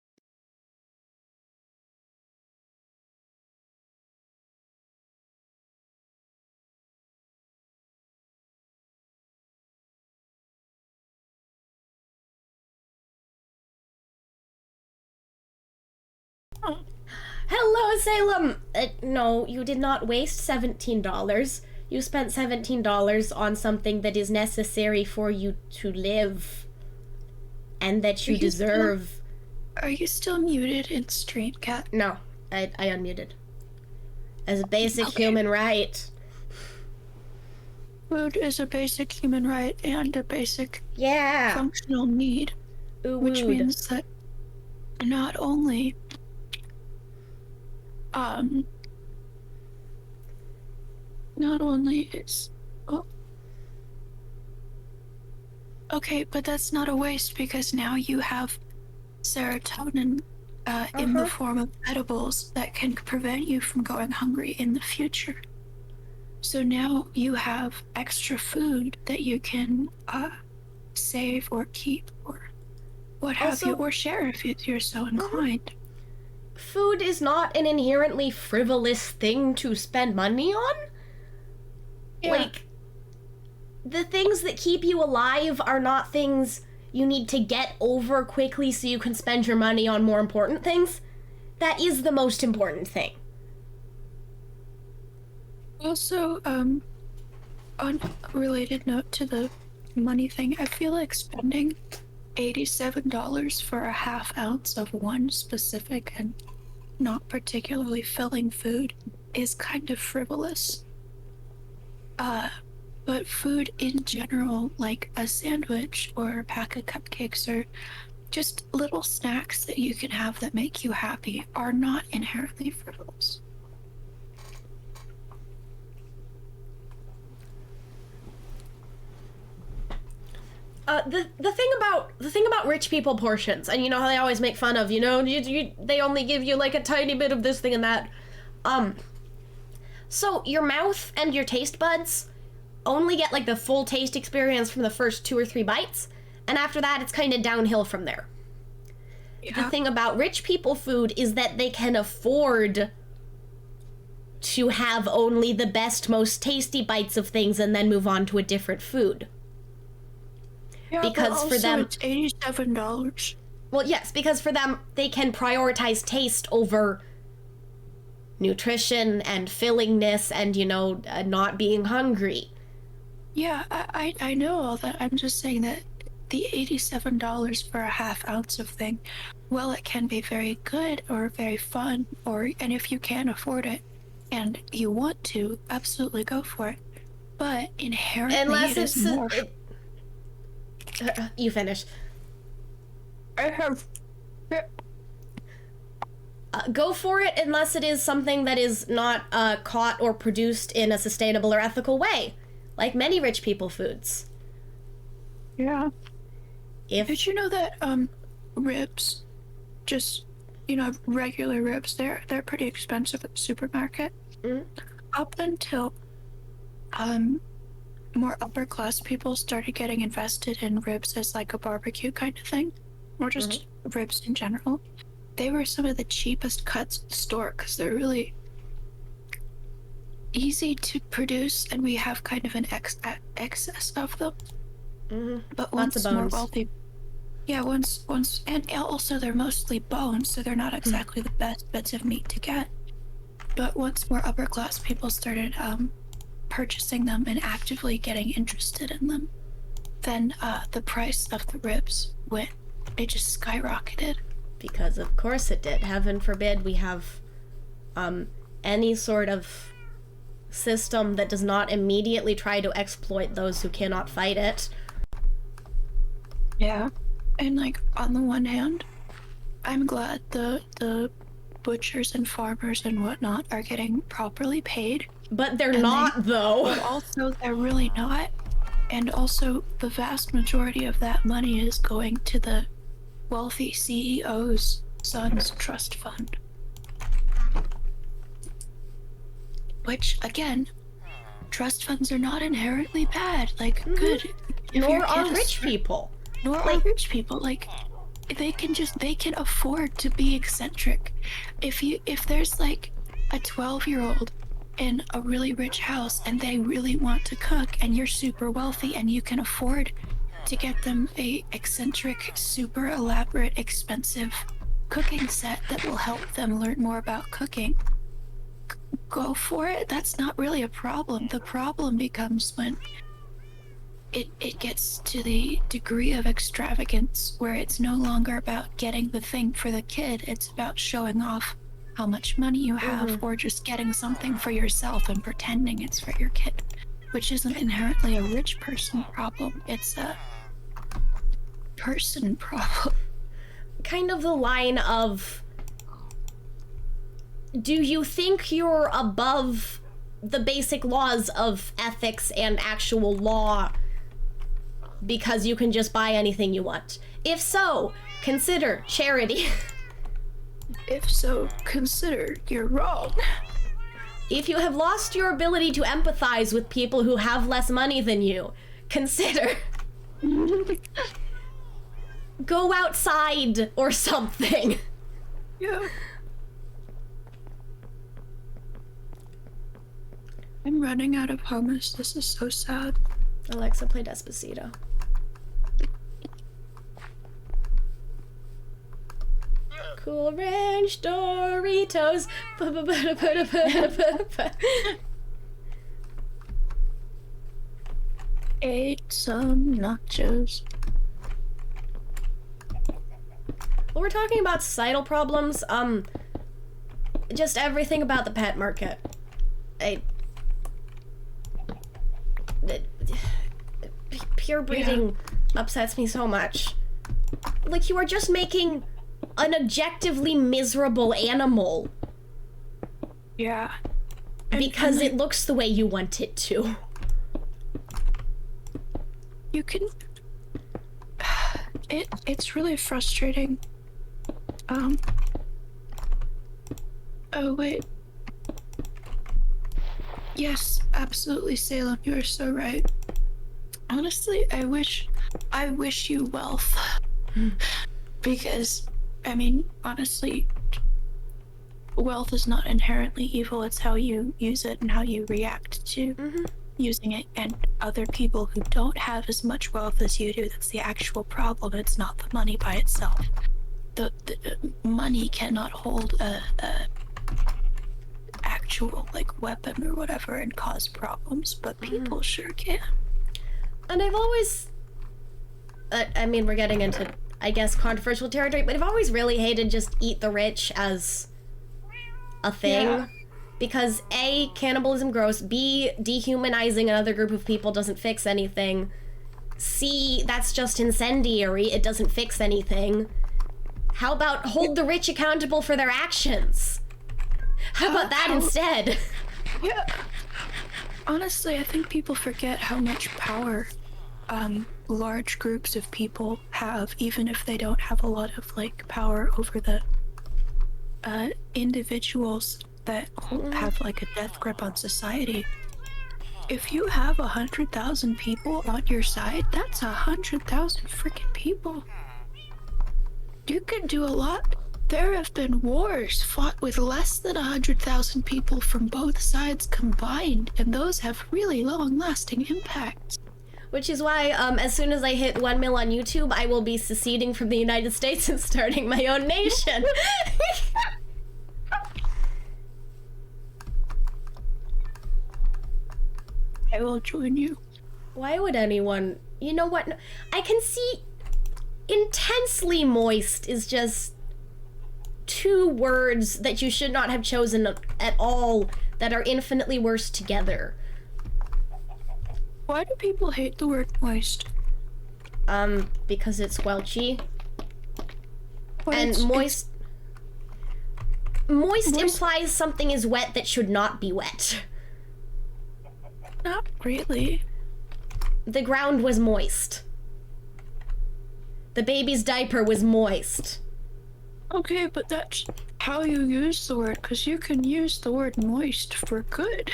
Hello, Salem! No, you did not waste $17. You spent $17 on something that is necessary for you to live. And that you deserve. Are you still muted in stream, Cat? No, I unmuted. As a basic human right. Food is a basic human right and a basic functional need. Which means that not only is okay, but that's not a waste because now you have serotonin in the form of edibles that can prevent you from going hungry in the future. So now you have extra food that you can save or keep or what have you, or share if you're so inclined. Food is not an inherently frivolous thing to spend money on. Yeah. Like, the things that keep you alive are not things you need to get over quickly so you can spend your money on more important things. That is the most important thing. Also, on a related note to the money thing, I feel like spending $87 for a half ounce of one specific and not particularly filling food is kind of frivolous. But food in general, like a sandwich or a pack of cupcakes or just little snacks that you can have that make you happy, are not inherently frivolous. The thing about rich people portions, and you know how they always make fun of, they only give you like a tiny bit of this thing and that. So your mouth and your taste buds only get like the full taste experience from the first 2 or 3 bites, and after that it's kind of downhill from there. Yeah. The thing about rich people food is that they can afford to have only the best, most tasty bites of things and then move on to a different food. Yeah, because for them it's $87. Well, yes, because for them they can prioritize taste over nutrition and fillingness and not being hungry. Yeah, I know all that. I'm just saying that the $87 for a half ounce of thing, well, it can be very good or very fun, and if you can afford it and you want to, absolutely go for it. But inherently, unless it is more. You finish. I have. Go for it unless it is something that is not caught or produced in a sustainable or ethical way, like many rich people foods. Yeah. Did you know that ribs, just regular ribs, they're pretty expensive at the supermarket. Mm-hmm. Up until more upper class people started getting invested in ribs as like a barbecue kind of thing, or just ribs in general. They were some of the cheapest cuts in the store because they're really easy to produce, and we have kind of an excess of them. Mm-hmm. But once more wealthy, once, and also they're mostly bones, so they're not exactly the best bits of meat to get. But once more upper class people started purchasing them and actively getting interested in them, then the price of the ribs it just skyrocketed. Because of course it did. Heaven forbid we have any sort of system that does not immediately try to exploit those who cannot fight it. Yeah, and like on the one hand, I'm glad the butchers and farmers and whatnot are getting properly paid. But they're not, though. But also, they're really not. And also, the vast majority of that money is going to the wealthy CEO's son's trust fund. Which, again, trust funds are not inherently bad. Like, good. Nor are rich people. Nor are rich people. Like, they can afford to be eccentric. If there's like a 12-year-old in a really rich house and they really want to cook and you're super wealthy and you can afford to get them a eccentric, super elaborate, expensive cooking set that will help them learn more about cooking, go for it. That's not really a problem. The problem becomes when it gets to the degree of extravagance where it's no longer about getting the thing for the kid, it's about showing off how much money you have, or just getting something for yourself and pretending it's for your kid, which isn't inherently a rich person problem. It's a person problem. Kind of the line of, do you think you're above the basic laws of ethics and actual law because you can just buy anything you want? If so, consider charity. If so, consider you're wrong. If you have lost your ability to empathize with people who have less money than you, consider go outside or something. Yeah. I'm running out of hummus. This is so sad. Alexa, play Despacito. Cool Ranch Doritos. Ate some nachos. Well, we're talking about societal problems. Just everything about the pet market. Pure breeding upsets me so much. Like, you are just making an objectively miserable animal. Yeah. Because it looks the way you want it to. You can... It's really frustrating. Oh, wait. Yes, absolutely, Salem. You are so right. Honestly, I wish you wealth. Because, I mean, honestly, wealth is not inherently evil. It's how you use it and how you react to using it. And other people who don't have as much wealth as you do, that's the actual problem. It's not the money by itself. The money cannot hold a actual, like, weapon or whatever and cause problems, but people sure can. And I've always... I mean, we're getting into, I guess, controversial territory, but I've always really hated just eat the rich as a thing. Yeah. Because A, cannibalism gross, B, dehumanizing another group of people doesn't fix anything, C, that's just incendiary, it doesn't fix anything. How about hold the rich accountable for their actions? How about that instead? Yeah. Honestly, I think people forget how much power large groups of people have, even if they don't have a lot of, like, power over the individuals that have, like, a death grip on society. If you have 100,000 people on your side, that's 100,000 freaking people. You can do a lot. There have been wars fought with less than 100,000 people from both sides combined, and those have really long-lasting impacts. Which is why, as soon as I hit 1 mil on YouTube, I will be seceding from the United States and starting my own nation. I will join you. Why would anyone? You know what? I can see intensely moist is just two words that you should not have chosen at all that are infinitely worse together. Why do people hate the word moist? Because it's squelchy. But and moist implies something is wet that should not be wet. Not really. The ground was moist. The baby's diaper was moist. Okay, but that's how you use the word, because you can use the word moist for good.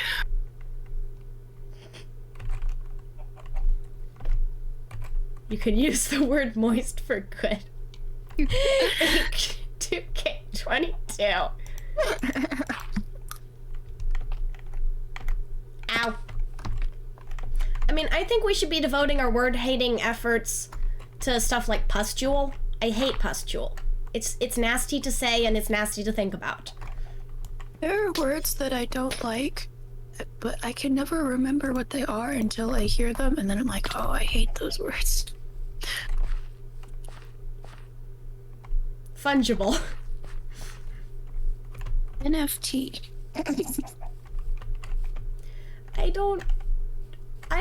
You can use the word moist for good. 2K22. Ow. I mean, I think we should be devoting our word-hating efforts to stuff like pustule. I hate pustule. It's nasty to say and it's nasty to think about. There are words that I don't like, but I can never remember what they are until I hear them, and then I'm like, oh, I hate those words. Fungible. NFT. I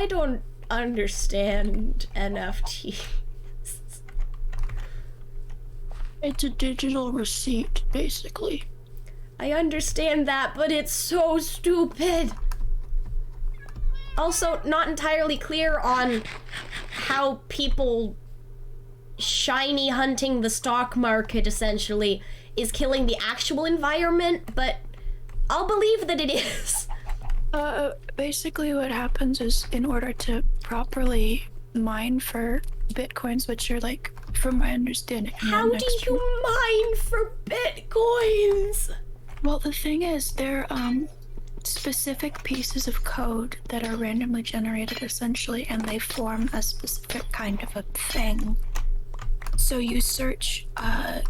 don't understand NFTs. It's a digital receipt, basically. I understand that, but it's so stupid. Also, not entirely clear on how people shiny hunting the stock market, essentially, is killing the actual environment, but I'll believe that it is. Basically what happens is, in order to properly mine for bitcoins, which are like, from my understanding... How do you mine for bitcoins? Well, the thing is, they're, specific pieces of code that are randomly generated, essentially, and they form a specific kind of a thing. So you search,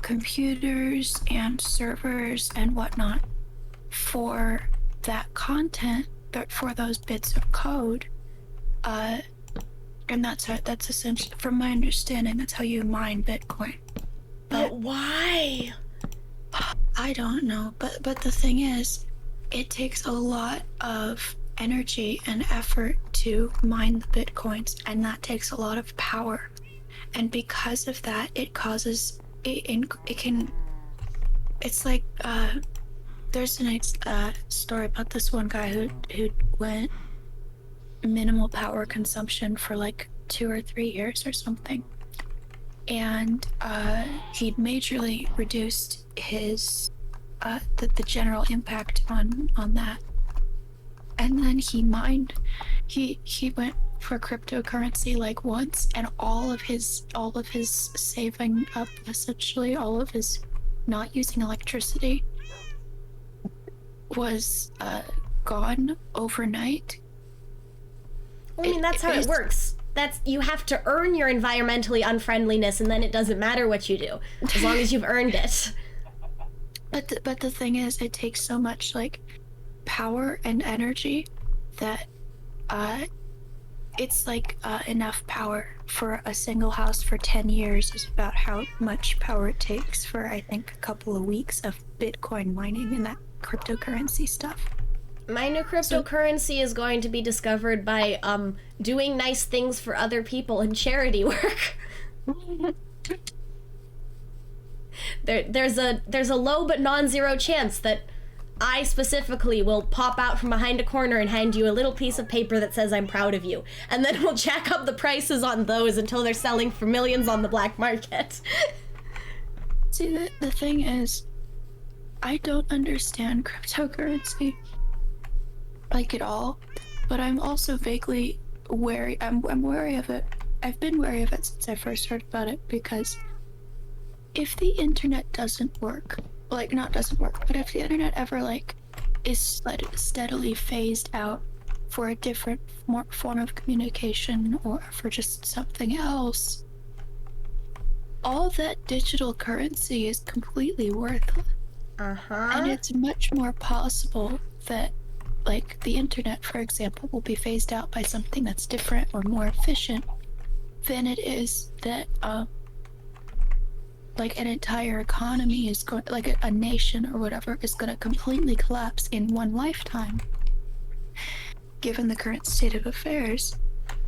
computers and servers and whatnot for that content, but for those bits of code, and that's essentially, from my understanding, that's how you mine Bitcoin. But why? I don't know, but the thing is, it takes a lot of energy and effort to mine the Bitcoins, and that takes a lot of power. And because of that, it causes, it's like, there's a nice story about this one guy who went minimal power consumption for like 2 or 3 years or something, and he'd majorly reduced his the general impact on that. And then he mined, he went for cryptocurrency like once, and all of his saving up, essentially all of his not using electricity, was gone overnight. I mean, that's how it works. You have to earn your environmentally unfriendliness, and then it doesn't matter what you do, as long as you've earned it. But the thing is, it takes so much like power and energy that it's like enough power for a single house for 10 years is about how much power it takes for, I think, a couple of weeks of Bitcoin mining and that cryptocurrency stuff. My new cryptocurrency is going to be discovered by doing nice things for other people and charity work. There's a low but non-zero chance that I specifically will pop out from behind a corner and hand you a little piece of paper that says I'm proud of you, and then we'll jack up the prices on those until they're selling for millions on the black market. See, the thing is, I don't understand cryptocurrency like at all, but I'm also vaguely wary. I'm wary of it. I've been wary of it since I first heard about it, because if the internet doesn't work, like, not doesn't work, but if the internet ever like is steadily phased out for a different form of communication or for just something else, all that digital currency is completely worthless. And it's much more possible that, like, the internet, for example, will be phased out by something that's different or more efficient than it is that like an entire economy is going, like a nation or whatever, is going to completely collapse in one lifetime, given the current state of affairs.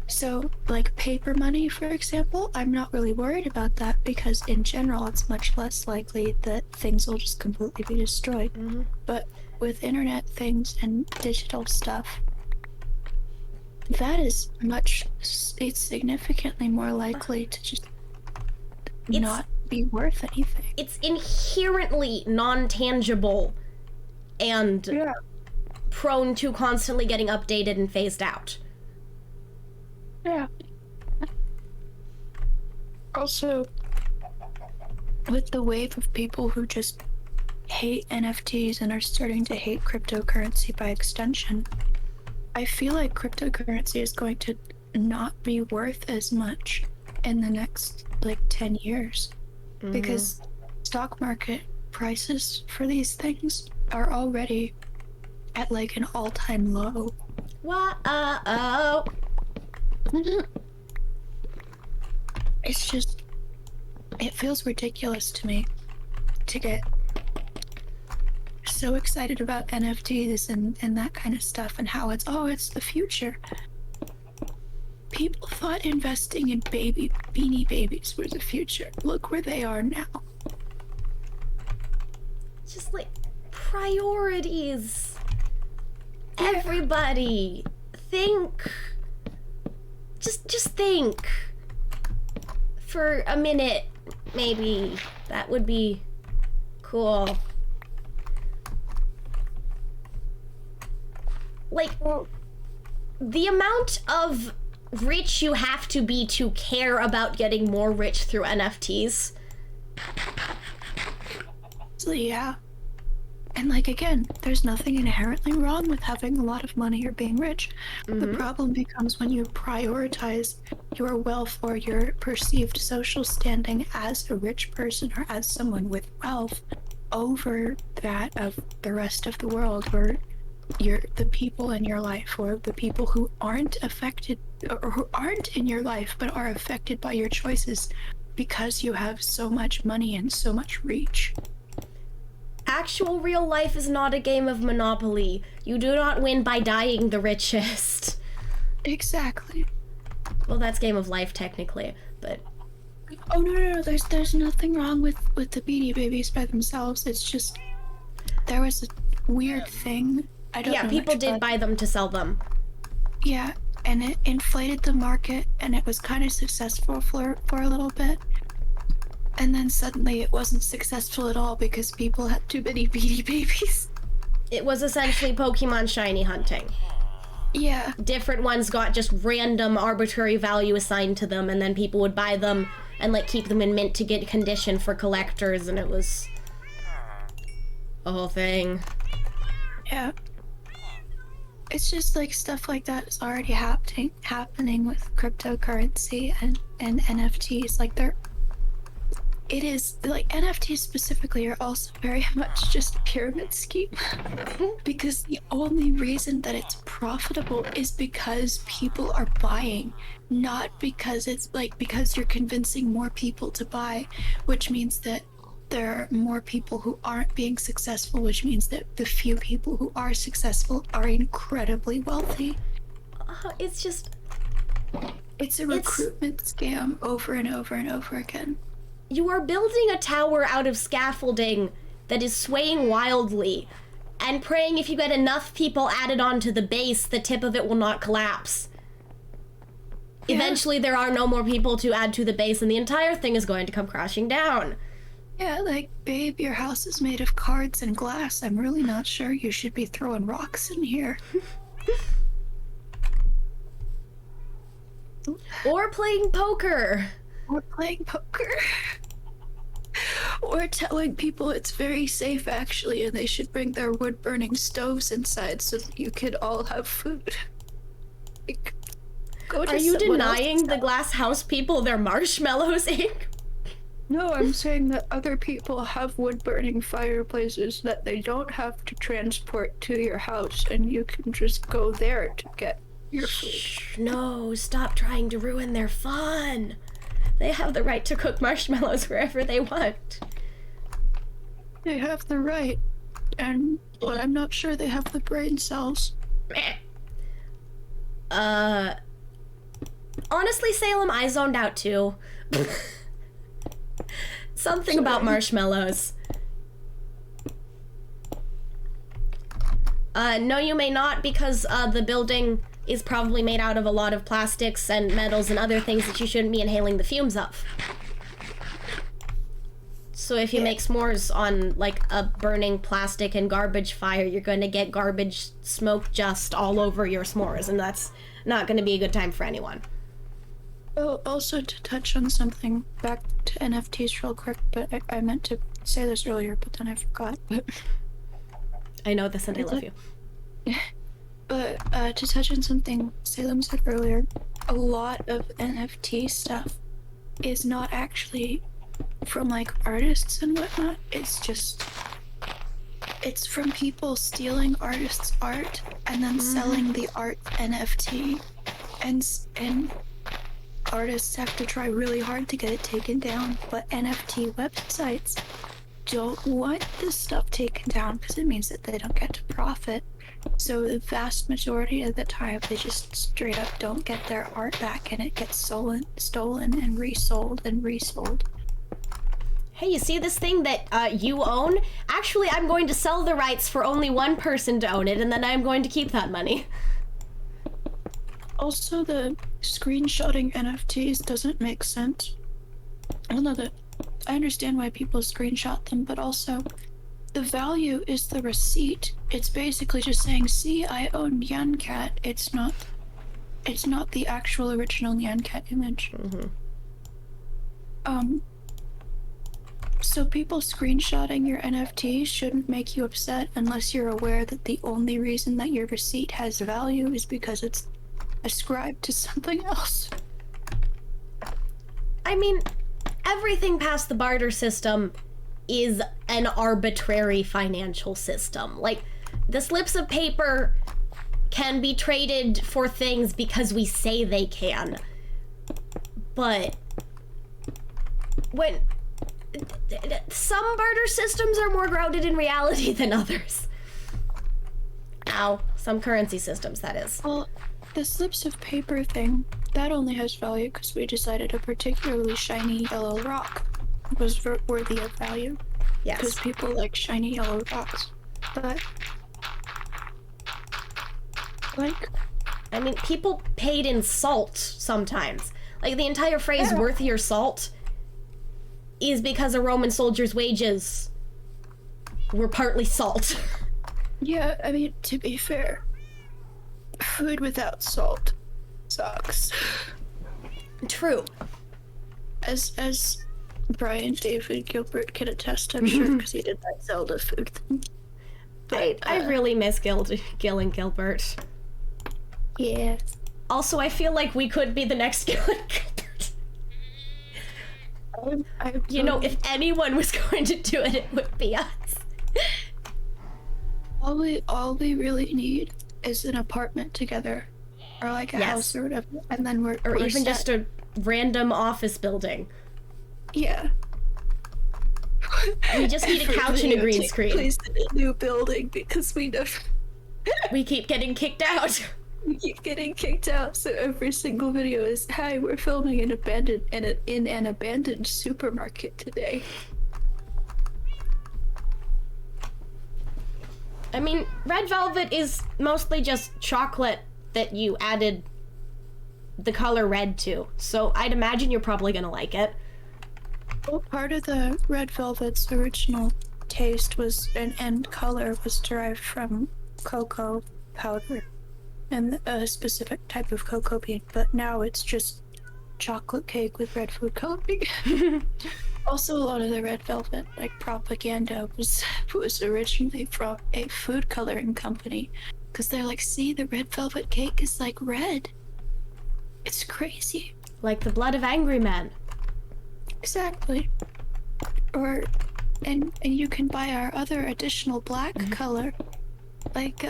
So, like, paper money, for example, I'm not really worried about that, because in general it's much less likely that things will just completely be destroyed. But with internet things and digital stuff, that is it's significantly more likely to just not be worth anything. It's inherently non-tangible and prone to constantly getting updated and phased out. Yeah. Also, with the wave of people who just hate NFTs and are starting to hate cryptocurrency by extension, I feel like cryptocurrency is going to not be worth as much in the next, like, 10 years. Because stock market prices for these things are already at like an all-time low. Whoa. It's just, it feels ridiculous to me to get so excited about NFTs and that kind of stuff and how it's the future. People thought investing in beanie babies was the future. Look where they are now. Just like priorities. Everybody, think. Just think. For a minute, maybe. That would be cool. Like, the amount of rich you have to be to care about getting more rich through NFTs. So yeah. And like, again, there's nothing inherently wrong with having a lot of money or being rich. The problem becomes when you prioritize your wealth or your perceived social standing as a rich person or as someone with wealth over that of the rest of the world, or the people in your life, or the people who aren't affected or who aren't in your life but are affected by your choices because you have so much money and so much reach. Actual real life is not a game of Monopoly. You do not win by dying the richest. Exactly. Well, that's Game of Life technically, but oh no, there's nothing wrong with the Beanie Babies by themselves. It's just there was a weird thing. I don't know. Yeah, people did buy them to sell them. Yeah, and it inflated the market, and it was kind of successful for a little bit. And then suddenly it wasn't successful at all because people had too many Beanie Babies. It was essentially Pokemon shiny hunting. Yeah. Different ones got just random arbitrary value assigned to them, and then people would buy them and like keep them in mint to get condition for collectors, and it was a whole thing. Yeah. It's just like stuff like that is already happening with cryptocurrency and NFTs. Like it is like NFTs specifically are also very much just a pyramid scheme because the only reason that it's profitable is because people are buying, not because it's like because you're convincing more people to buy, which means that there are more people who aren't being successful, which means that the few people who are successful are incredibly wealthy. It's a recruitment scam over and over and over again. You are building a tower out of scaffolding that is swaying wildly and praying if you get enough people added onto the base, the tip of it will not collapse. Yeah. Eventually there are no more people to add to the base and the entire thing is going to come crashing down. Yeah, like, babe, your house is made of cards and glass. I'm really not sure you should be throwing rocks in here. Or playing poker. Or telling people it's very safe, actually, and they should bring their wood-burning stoves inside so that you could all have food. Like, are you denying the glass house people their marshmallows, Ink? No, I'm saying that other people have wood-burning fireplaces that they don't have to transport to your house, and you can just go there to get your food. Shh, no, stop trying to ruin their fun. They have the right to cook marshmallows wherever they want. They have the right, but I'm not sure they have the brain cells. Honestly, Salem, I zoned out too. Something about marshmallows. No, you may not, because the building is probably made out of a lot of plastics and metals and other things that you shouldn't be inhaling the fumes of. So if you make s'mores on, like, a burning plastic and garbage fire, you're going to get garbage smoke just all over your s'mores, and that's not going to be a good time for anyone. Oh, also to touch on something, back to NFTs real quick, but I meant to say this earlier, but then I forgot. I know this and I love you. But to touch on something Salem said earlier, a lot of NFT stuff is not actually from like artists and whatnot. It's from people stealing artists' art and then selling the art NFT, and artists have to try really hard to get it taken down, but NFT websites don't want this stuff taken down because it means that they don't get to profit. So the vast majority of the time, they just straight up don't get their art back, and it gets stolen and resold and resold. Hey, you see this thing that you own? Actually, I'm going to sell the rights for only one person to own it, and then I'm going to keep that money. Also, the screenshotting NFTs doesn't make sense. I don't know that. I understand why people screenshot them, but also the value is the receipt. It's basically just saying, see, I own Nyan Cat. It's not the actual original Nyan Cat image. So people screenshotting your NFT shouldn't make you upset unless you're aware that the only reason that your receipt has value is because it's ascribed to something else. I mean, everything past the barter system is an arbitrary financial system. Like, the slips of paper can be traded for things because we say they can. But when some barter systems are more grounded in reality than others. Ow. Some currency systems, that is. Well, the slips of paper thing, that only has value because we decided a particularly shiny yellow rock was worthy of value. Yes. Because people like shiny yellow rocks. But, like, I mean, people paid in salt sometimes. Like, the entire phrase, worth your salt, is because a Roman soldier's wages were partly salt. Yeah, I mean, to be fair, food without salt sucks. True. As Brian David Gilbert can attest, I'm sure, because he did that Zelda food thing. But, I really miss Gil and Gilbert. Yeah. Also, I feel like we could be the next Gil and Gilbert. You know, if anyone was going to do it, it would be us. All we really need is an apartment together, or like a house or whatever, and then we're even set. just a random office building. Yeah. We just need a couch and a green screen. Place in a new building because we never. We keep getting kicked out. We keep getting kicked out, so every single video is, "Hi, we're filming in an abandoned supermarket today." I mean, red velvet is mostly just chocolate that you added the color red to, so I'd imagine you're probably gonna like it. Well, part of the red velvet's original taste was and color was derived from cocoa powder and a specific type of cocoa bean, but now it's just chocolate cake with red food coloring. Also, a lot of the red velvet like propaganda was originally from a food coloring company, because they're like, see, the red velvet cake is like red. It's crazy. Like the blood of angry men. Exactly. Or and you can buy our other additional black color, like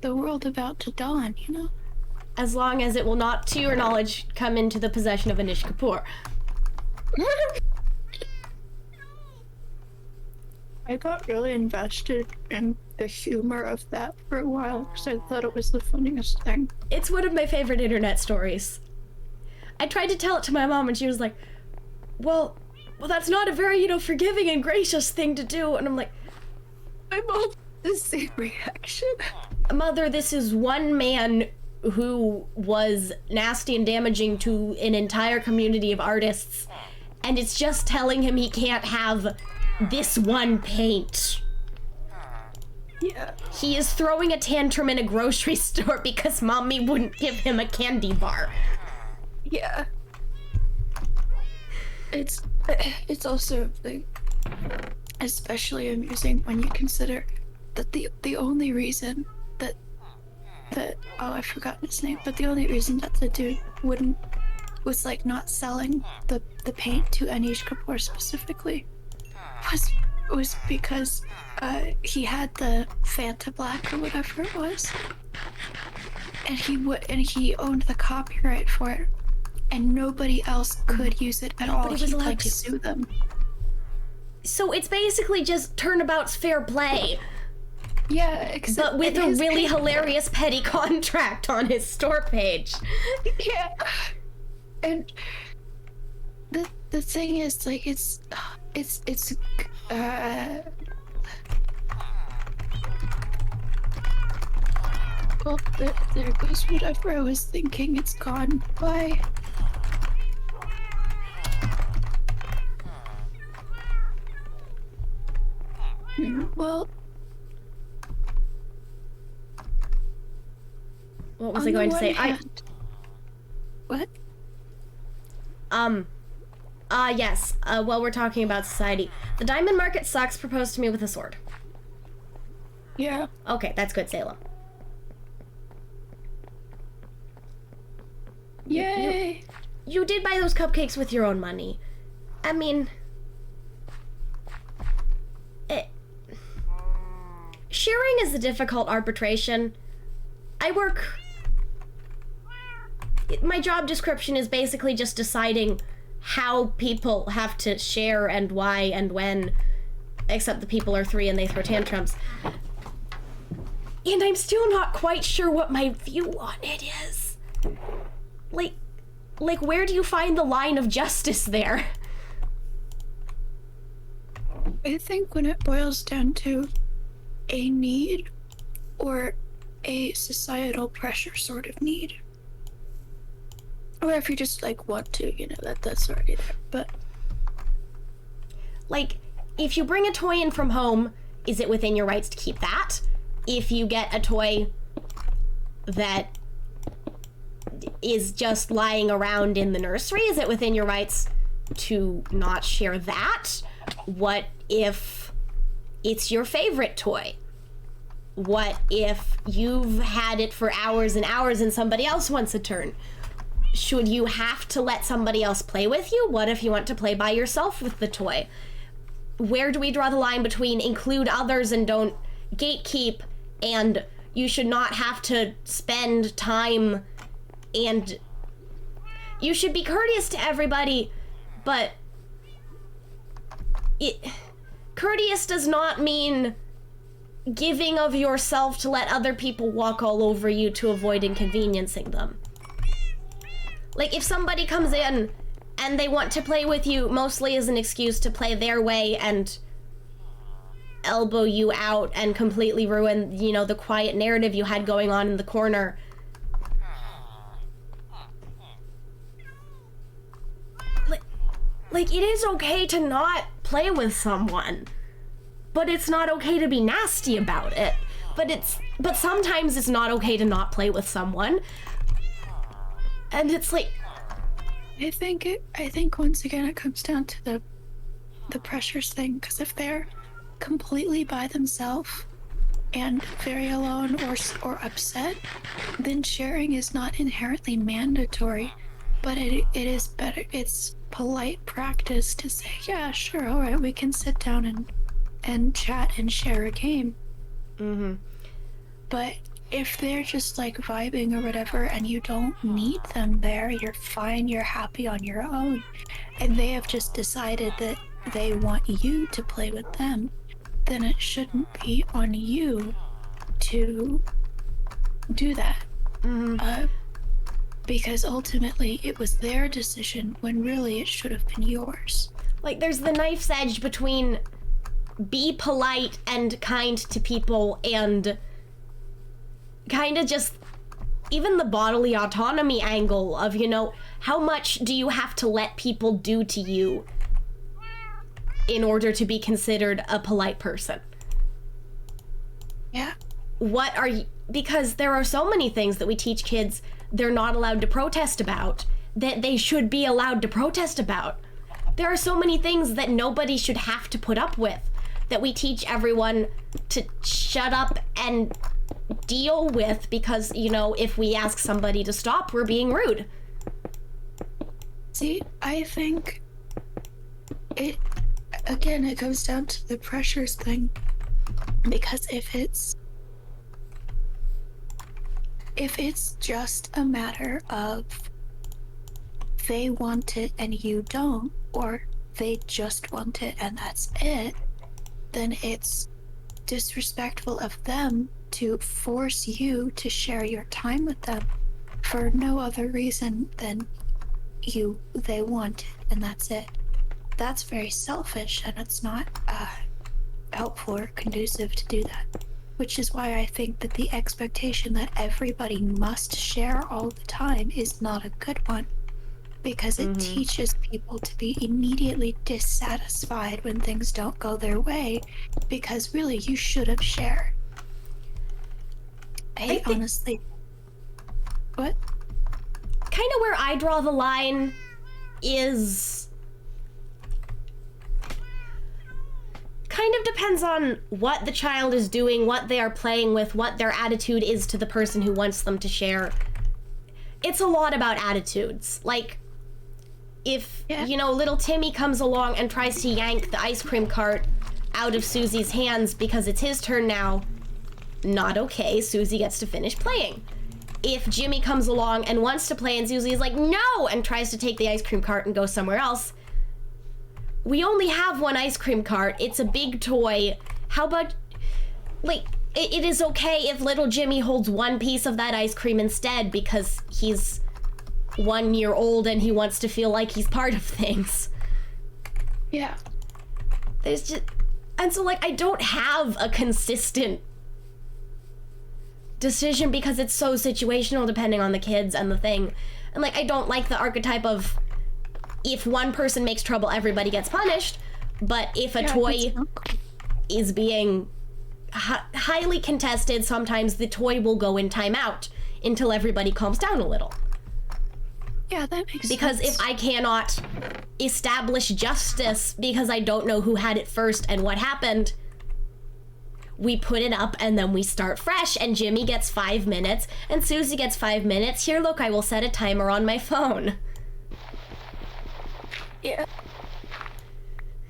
the world about to dawn, you know? As long as it will not, to your knowledge, come into the possession of Anish Kapoor. I got really invested in the humor of that for a while because I thought it was the funniest thing. It's one of my favorite internet stories. I tried to tell it to my mom and she was like, well, that's not a very, forgiving and gracious thing to do. And I'm like, My mom the same reaction. Mother, this is one man who was nasty and damaging to an entire community of artists, and it's just telling him he can't have this one paint. Yeah. He is throwing a tantrum in a grocery store because mommy wouldn't give him a candy bar. Yeah. It's also like especially amusing when you consider that the only reason that oh, I've forgotten his name, but the only reason that the dude wouldn't was like not selling the paint to Anish Kapoor specifically was because he had the Fanta Black or whatever it was, and he owned the copyright for it, and nobody else could use it at all. Nobody was He'd allowed like to to sue them. So it's basically just turnabout's fair play. Yeah, except but with a really hilarious petty contract on his store page. Yeah, and the thing is, like, it's well, there goes whatever I was thinking. It's gone. Bye. Well, what was I going to say? What? Yes. While we're talking about society, the diamond market sucks proposed to me with a sword. Yeah. Okay, that's good, Salem. Yay! You did buy those cupcakes with your own money. I mean, sharing is a difficult arbitration. My job description is basically just deciding how people have to share and why and when, except the people are 3 and they throw tantrums. And I'm still not quite sure what my view on it is. Like, where do you find the line of justice there? I think when it boils down to a need or a societal pressure sort of need, or if you just like want to, you know, that's already there. But like, if you bring a toy in from home, is it within your rights to keep that? If you get a toy that is just lying around in the nursery, is it within your rights to not share that? What if it's your favorite toy? What if you've had it for hours and hours and somebody else wants a turn? Should you have to let somebody else play with you? What if you want to play by yourself with the toy? Where do we draw the line between include others and don't gatekeep, and you should not have to spend time, and you should be courteous to everybody, but courteous does not mean giving of yourself to let other people walk all over you to avoid inconveniencing them. Like, if somebody comes in and they want to play with you mostly as an excuse to play their way and elbow you out and completely ruin, you know, the quiet narrative you had going on in the corner, like, it is okay to not play with someone, but it's not okay to be nasty about it. But sometimes it's not okay to not play with someone. And it's like, I think once again it comes down to the pressures thing, because if they're completely by themselves and very alone or upset, then sharing is not inherently mandatory, but it is better. It's polite practice to say, yeah, sure, all right, we can sit down and chat and share a game. mm-hmm. But if they're just like vibing or whatever and you don't need them there, you're fine, you're happy on your own, and they have just decided that they want you to play with them, then it shouldn't be on you to do that. Mm-hmm. Because ultimately it was their decision when really it should have been yours. Like, there's the knife's edge between be polite and kind to people and kind of just even the bodily autonomy angle of, you know, how much do you have to let people do to you in order to be considered a polite person? Yeah. What are you, because there are so many things that we teach kids they're not allowed to protest about that they should be allowed to protest about. There are so many things that nobody should have to put up with that we teach everyone to shut up and deal with because, you know, if we ask somebody to stop, we're being rude. See, I think it, again, it goes down to the pressures thing. Because if it's just a matter of they want it and you don't, or they just want it and that's it, then it's disrespectful of them to force you to share your time with them for no other reason than they want it and that's it. That's very selfish, and it's not helpful or conducive to do that. Which is why I think that the expectation that everybody must share all the time is not a good one, because it teaches people to be immediately dissatisfied when things don't go their way, because really you should have shared. I honestly... What? Kind of where I draw the line is... kind of depends on what the child is doing, what they are playing with, what their attitude is to the person who wants them to share. It's a lot about attitudes. Like, if, you know, little Timmy comes along and tries to yank the ice cream cart out of Susie's hands because it's his turn now, not okay. Susie gets to finish playing. If Jimmy comes along and wants to play and Susie is like, no, and tries to take the ice cream cart and go somewhere else, we only have one ice cream cart. It's a big toy. How about, like, it is okay if little Jimmy holds one piece of that ice cream instead because he's 1 year old and he wants to feel like he's part of things. Yeah. There's just, and so, like, I don't have a consistent decision because it's so situational depending on the kids and the thing. And, like, I don't like the archetype of if one person makes trouble, everybody gets punished. But if a toy is being highly contested, sometimes the toy will go in timeout until everybody calms down a little. Yeah, that makes sense. Because if I cannot establish justice because I don't know who had it first and what happened, we put it up and then we start fresh, and Jimmy gets 5 minutes and Susie gets 5 minutes. Here, look, I will set a timer on my phone. Yeah.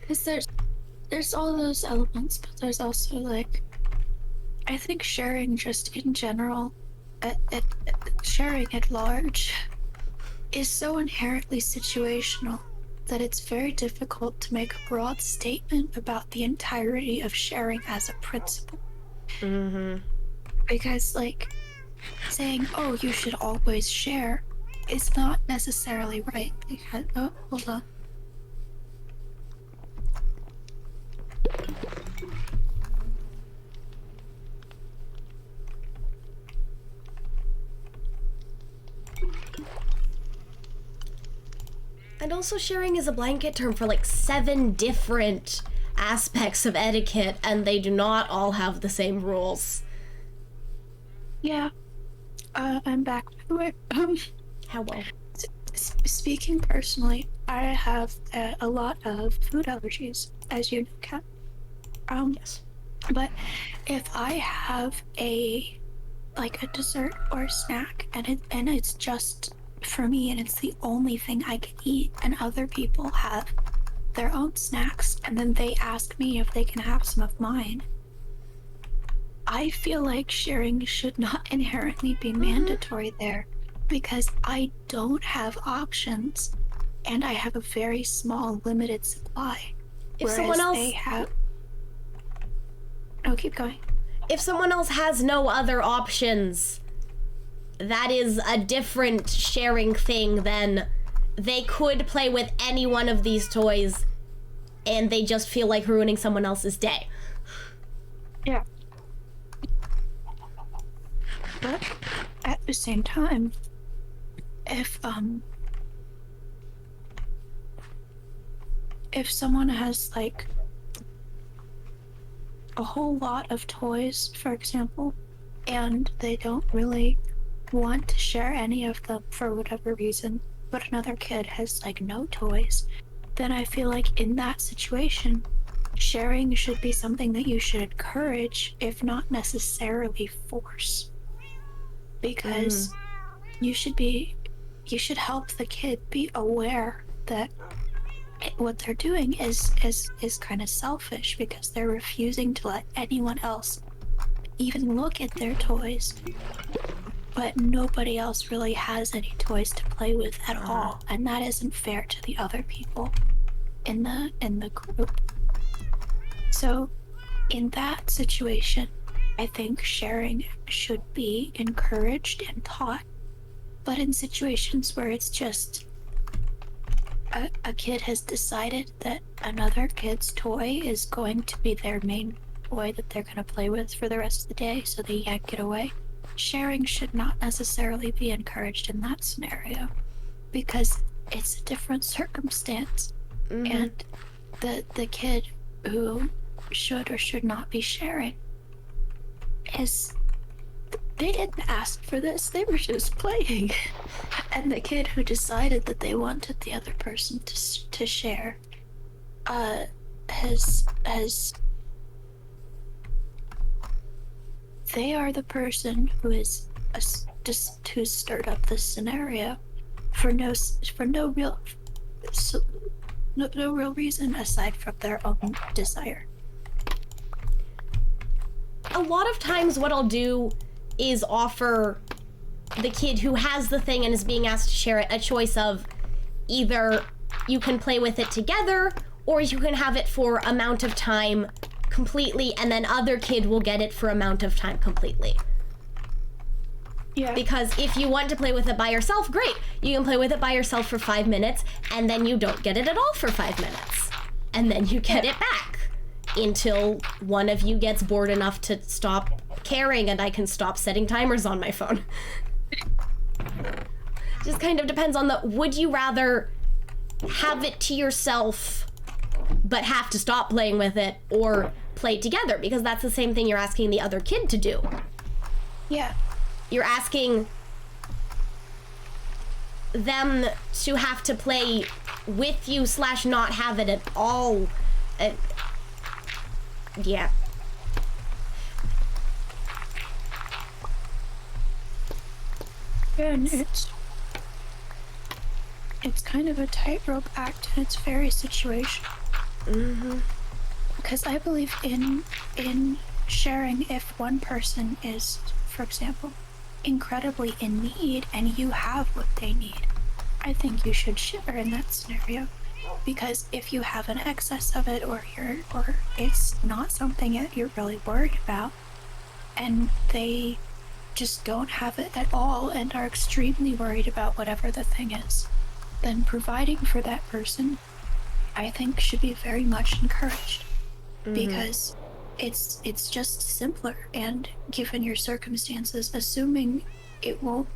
Because there's all those elements, but there's also, like, I think sharing just in general, sharing at large, is so inherently situational that it's very difficult to make a broad statement about the entirety of sharing as a principle. Because, like, saying, oh, you should always share is not necessarily right. Because, oh, hold on. And also, sharing is a blanket term for like 7 different aspects of etiquette, and they do not all have the same rules. Yeah. I'm back, by the way. How well? Speaking personally, I have a lot of food allergies, as you know, Kat. Yes. But if I have a dessert or a snack, and it's just for me, and it's the only thing I can eat, and other people have their own snacks, and then they ask me if they can have some of mine, I feel like sharing should not inherently be mandatory there, because I don't have options, and I have a very small, limited supply. If someone else... they have... Oh, keep going. If someone else has no other options, that is a different sharing thing than they could play with any one of these toys and they just feel like ruining someone else's day. Yeah. But at the same time, if someone has like a whole lot of toys, for example, and they don't really want to share any of them for whatever reason, but another kid has like no toys, then I feel like in that situation, sharing should be something that you should encourage, if not necessarily force. Because you should be you should help the kid be aware that what they're doing is kind of selfish, because they're refusing to let anyone else even look at their toys, but nobody else really has any toys to play with at all, and that isn't fair to the other people in the group. So in that situation, I think sharing should be encouraged and taught. But in situations where it's just a kid has decided that another kid's toy is going to be their main toy that they're going to play with for the rest of the day, so they yank it away, sharing should not necessarily be encouraged in that scenario, because it's a different circumstance. And the kid who should or should not be sharing they didn't ask for this, they were just playing. And the kid who decided that they wanted the other person to share has they are the person who is just who stirred up this scenario for no real no real reason aside from their own desire. A lot of times what I'll do is offer the kid who has the thing and is being asked to share it a choice of either you can play with it together or you can have it for amount of time completely, and then other kid will get it for amount of time completely. Yeah. Because if you want to play with it by yourself, great. You can play with it by yourself for 5 minutes, and then you don't get it at all for 5 minutes. And then you get it back until one of you gets bored enough to stop caring and I can stop setting timers on my phone. Just kind of depends on would you rather have it to yourself but have to stop playing with it, or play together? Because that's the same thing you're asking the other kid to do. Yeah. You're asking them to have to play with you / not have it at all. Yeah. And it's kind of a tightrope act, and it's very situational. Because I believe in sharing if one person is, for example, incredibly in need and you have what they need. I think you should share in that scenario, because if you have an excess of it, or it's not something that you're really worried about, and they just don't have it at all and are extremely worried about whatever the thing is, then providing for that person, I think, should be very much encouraged. Because it's just simpler, and given your circumstances, assuming it won't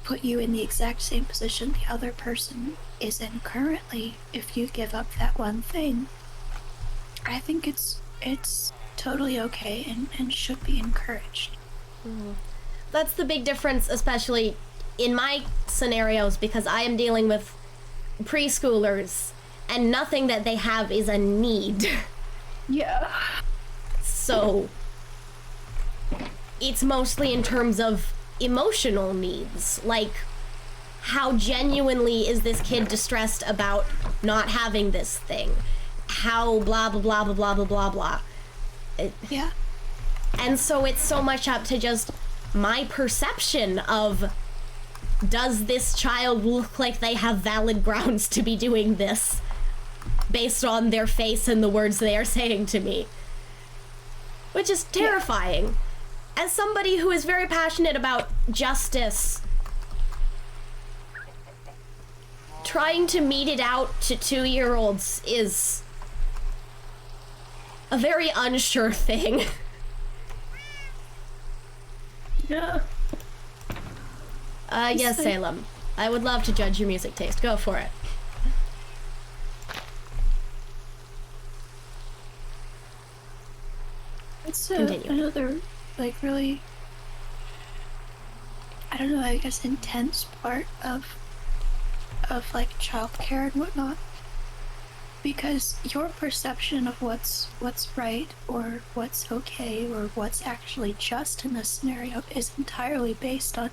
put you in the exact same position the other person is in currently if you give up that one thing, I think it's totally okay and should be encouraged. That's the big difference, especially in my scenarios, because I am dealing with preschoolers and nothing that they have is a need. Yeah. So it's mostly in terms of emotional needs, like how genuinely is this kid distressed about not having this thing, how blah blah blah blah blah blah blah blah. Yeah. And so it's so much up to just my perception of, does this child look like they have valid grounds to be doing this based on their face and the words they are saying to me, which is terrifying. Yeah. As somebody who is very passionate about justice, trying to mete it out to 2-year-olds is a very unsure thing. Yeah. Yes, Salem. I would love to judge your music taste. Go for it. It's another, really, I don't know, I guess intense part of childcare and whatnot. Because your perception of what's right, or what's okay, or what's actually just in this scenario is entirely based on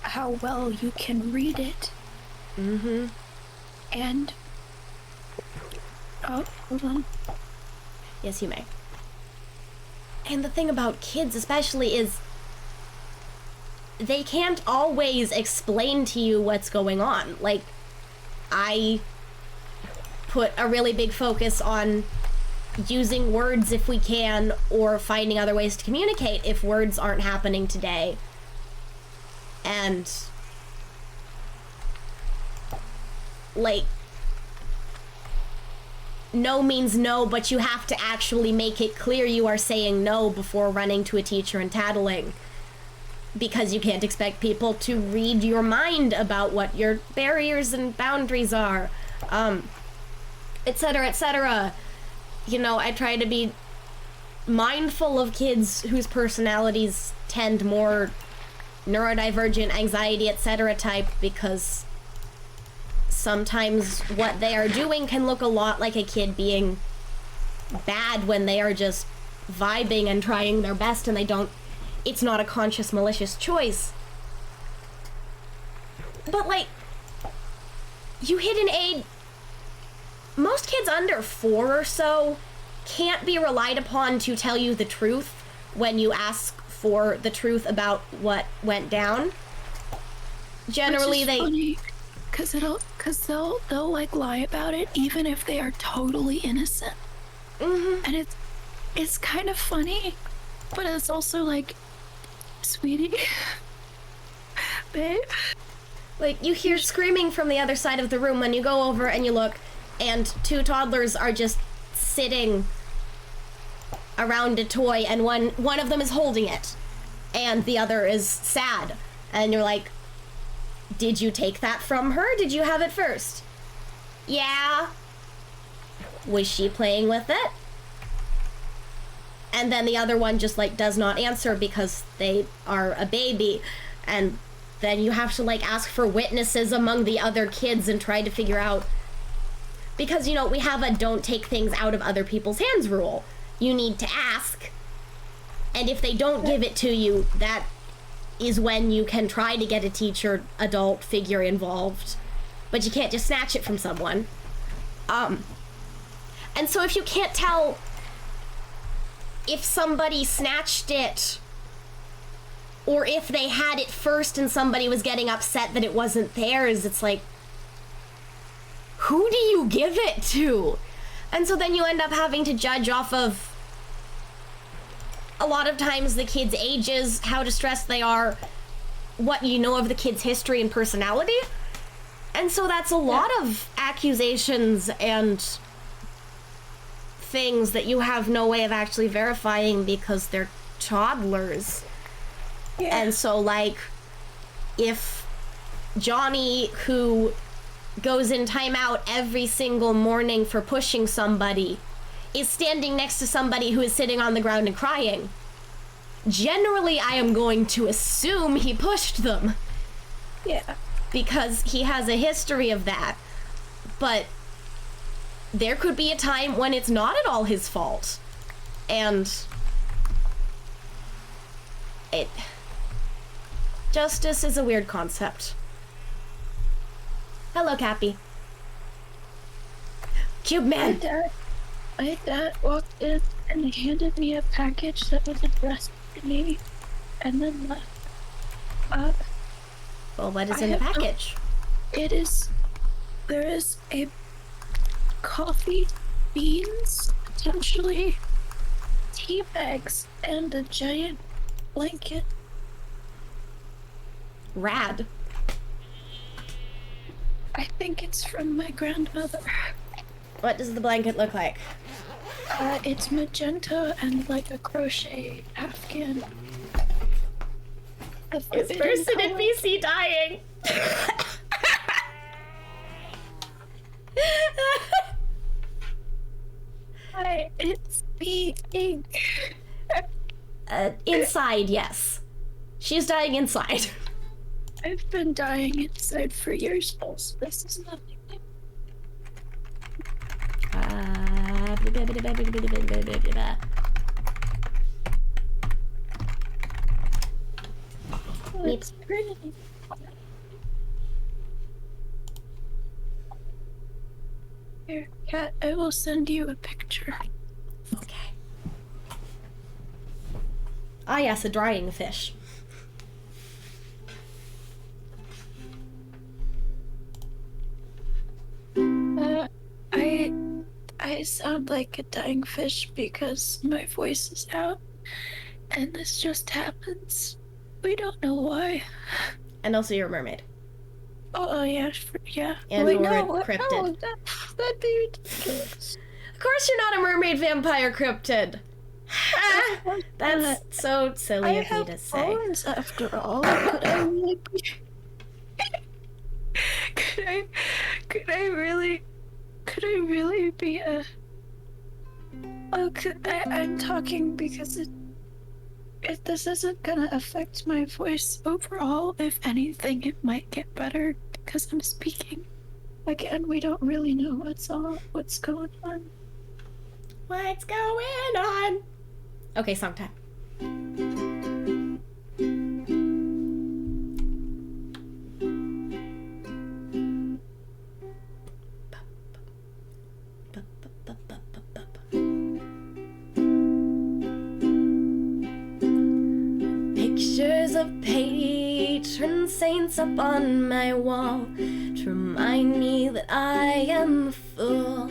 how well you can read it. Mm-hmm. And oh, hold on. Yes, you may. And the thing about kids especially is they can't always explain to you what's going on. Like, I put a really big focus on using words if we can, or finding other ways to communicate if words aren't happening today. And, like, no means no, but you have to actually make it clear you are saying no before running to a teacher and tattling. Because you can't expect people to read your mind about what your barriers and boundaries are, etc., etc. You know, I try to be mindful of kids whose personalities tend more neurodivergent, anxiety, etc. type, because sometimes what they are doing can look a lot like a kid being bad when they are just vibing and trying their best and it's not a conscious, malicious choice. But, like, you hit an age... Most kids under 4 or so can't be relied upon to tell you the truth when you ask for the truth about what went down. Generally, funny, cause they'll like lie about it even if they are totally innocent. Mm-hmm. And it's kind of funny, but it's also like, sweetie, babe. Like, you hear screaming from the other side of the room when you go over and you look, and 2 toddlers are just sitting around a toy, and one of them is holding it, and the other is sad. And you're like, did you take that from her? Did you have it first? Yeah. Was she playing with it? And then the other one just, like, does not answer because they are a baby. And then you have to, like, ask for witnesses among the other kids and try to figure out... Because, you know, we have a don't take things out of other people's hands rule. You need to ask. And if they don't give it to you, that is when you can try to get a teacher, adult figure involved. But you can't just snatch it from someone. And so if you can't tell if somebody snatched it, or if they had it first and somebody was getting upset that it wasn't theirs, it's like, who do you give it to? And so then you end up having to judge off of a lot of times the kids' ages, how distressed they are, what you know of the kid's history and personality. And so that's a lot of accusations and things that you have no way of actually verifying because they're toddlers. Yeah. And so, like, if Johnny, who goes in timeout every single morning for pushing somebody, is standing next to somebody who is sitting on the ground and crying, generally I am going to assume he pushed them. Yeah. Because he has a history of that. But there could be a time when it's not at all his fault. And justice is a weird concept. Hello, Cappy. Cube Man. My dad walked in and handed me a package that was addressed to me, and then left. Well, what is in the package? There is a coffee, beans, potentially tea bags, and a giant blanket. Rad. I think it's from my grandmother. What does the blanket look like? It's magenta and like a crochet afghan. Is person in BC dying? It's speaking. Inside, yes. She's dying inside. I've been dying inside for years, so this is nothing. It's pretty. Here, Cat, I will send you a picture. Okay. Ah, yes, a drying fish. I sound like a dying fish because my voice is out, and this just happens. We don't know why. And also you're a mermaid. Oh yeah, yeah. And Wait, you're no, a cryptid. no, that'd be ridiculous. Of course you're not a mermaid vampire cryptid. That's so silly of me to say. Bones after all. Could I really be... could I really be a... Oh, I'm talking because if this isn't gonna affect my voice overall, if anything, it might get better because I'm speaking. Again, we don't really know what's going on. What's going on? Okay, song time. Pictures of patron saints up on my wall to remind me that I am a fool.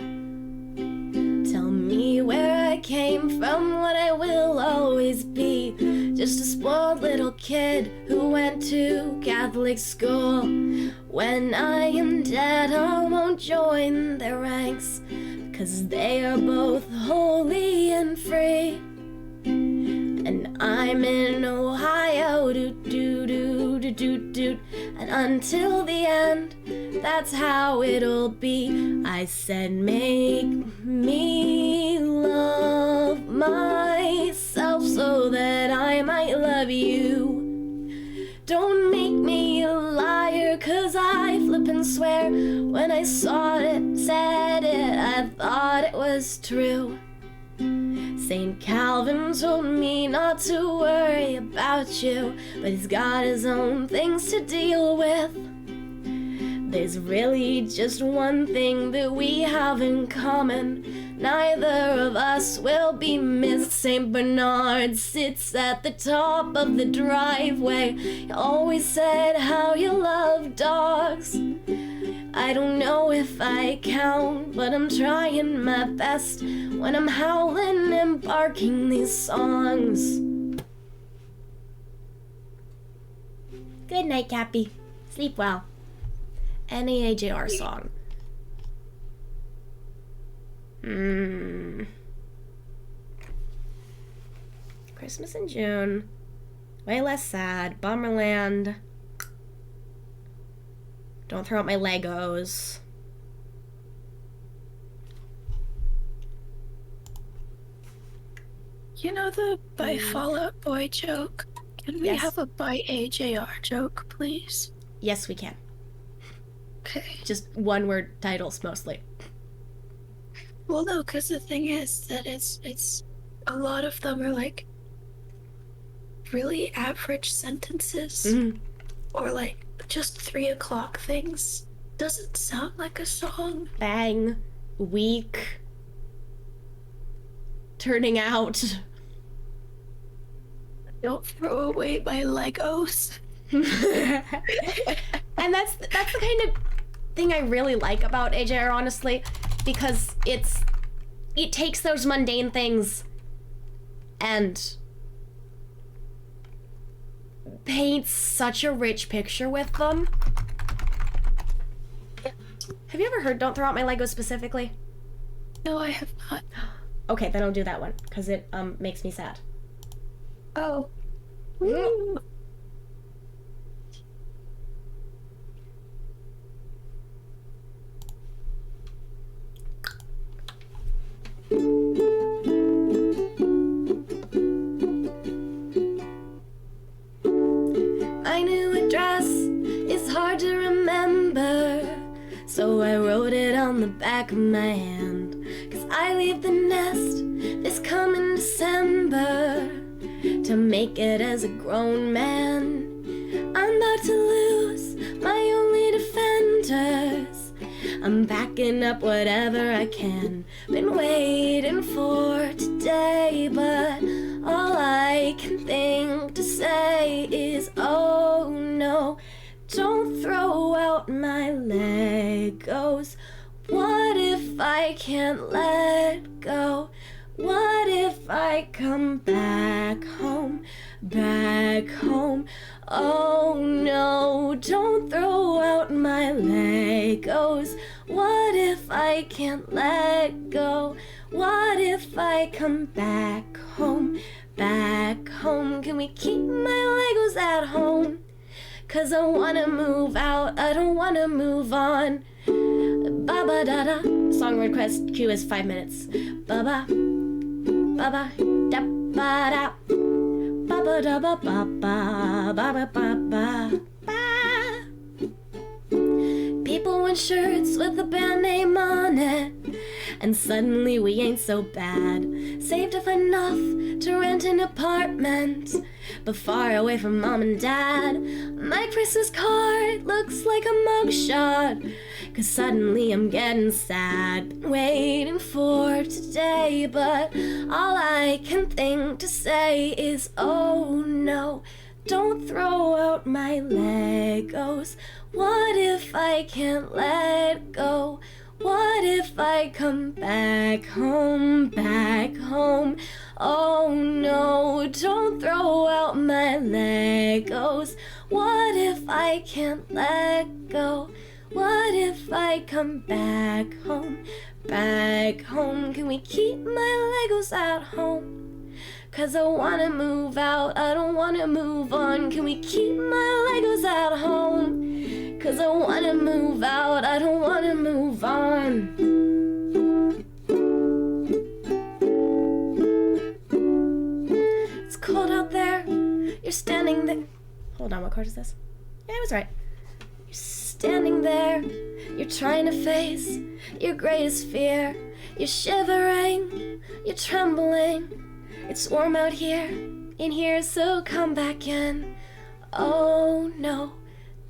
Tell me where I came from, what I will always be. Just a spoiled little kid who went to Catholic school. When I am dead, I won't join their ranks, 'cause they are both holy and free. And I'm in Ohio, doot. And until the end, that's how it'll be. I said, make me love myself so that I might love you. Don't make me a liar, 'cause I flip and swear. When I saw it, said it, I thought it was true. St. Calvin told me not to worry about you, but he's got his own things to deal with. There's really just one thing that we have in common. Neither of us will be missed. St. Bernard sits at the top of the driveway. He always said how you love dogs. I don't know if I count, but I'm trying my best when I'm howling and barking these songs. Good night, Cappy. Sleep well. NAAJR song. Christmas in June. Way less sad. Bummerland. Don't throw out my Legos. You know the by Fall Out Boy joke? Can we have a by AJR joke, please? Yes, we can. Okay. Just one word titles mostly. Well, no, because the thing is that it's a lot of them are like really average sentences, or like just 3 o'clock things. Doesn't sound like a song. Bang. Weak. Turning out. Don't throw away my Legos. And that's the kind of thing I really like about AJR, honestly, because it takes those mundane things and paints such a rich picture with them. Have you ever heard Don't Throw Out My Legos specifically? No, I have not. Okay, then I'll do that one, because it makes me sad. Oh. Woo. My new address is hard to remember, so I wrote it on the back of my hand. 'Cause I leave the nest this coming December to make it as a grown man. I'm about to lose my only defenders. I'm packing up whatever I can. Been waiting for today, but all I can think to say is, oh no, don't throw out my Legos. What if I can't let go? What if I come back home, back home? Oh no, don't throw out my Legos. What if I can't let go? What if I come back home, back home? Can we keep my Legos at home? 'Cause I wanna move out, I don't wanna move on. Ba-ba da da. Song request queue is 5 minutes. Ba-ba. Ba-ba. Da-ba-da. Ba-ba-da-ba-ba-ba. Ba-ba-ba-ba. Ba. People want shirts with a band name on it, and suddenly we ain't so bad. Saved up enough to rent an apartment, but far away from mom and dad. My Christmas card looks like a mugshot, 'cause suddenly I'm getting sad. Been waiting for today, but all I can think to say is, oh no, don't throw out my Legos. What if I can't let go? What if I come back home, back home? Oh no, don't throw out my Legos. What if I can't let go? What if I come back home, back home? Can we keep my Legos at home? 'Cause I wanna move out, I don't wanna move on. Can we keep my Legos at home? 'Cause I wanna move out, I don't wanna move on. It's cold out there, you're standing there. Hold on, what card is this? Yeah, I was right. You're standing there, you're trying to face your greatest fear. You're shivering, you're trembling. It's warm out here, in here, so come back in. Oh no,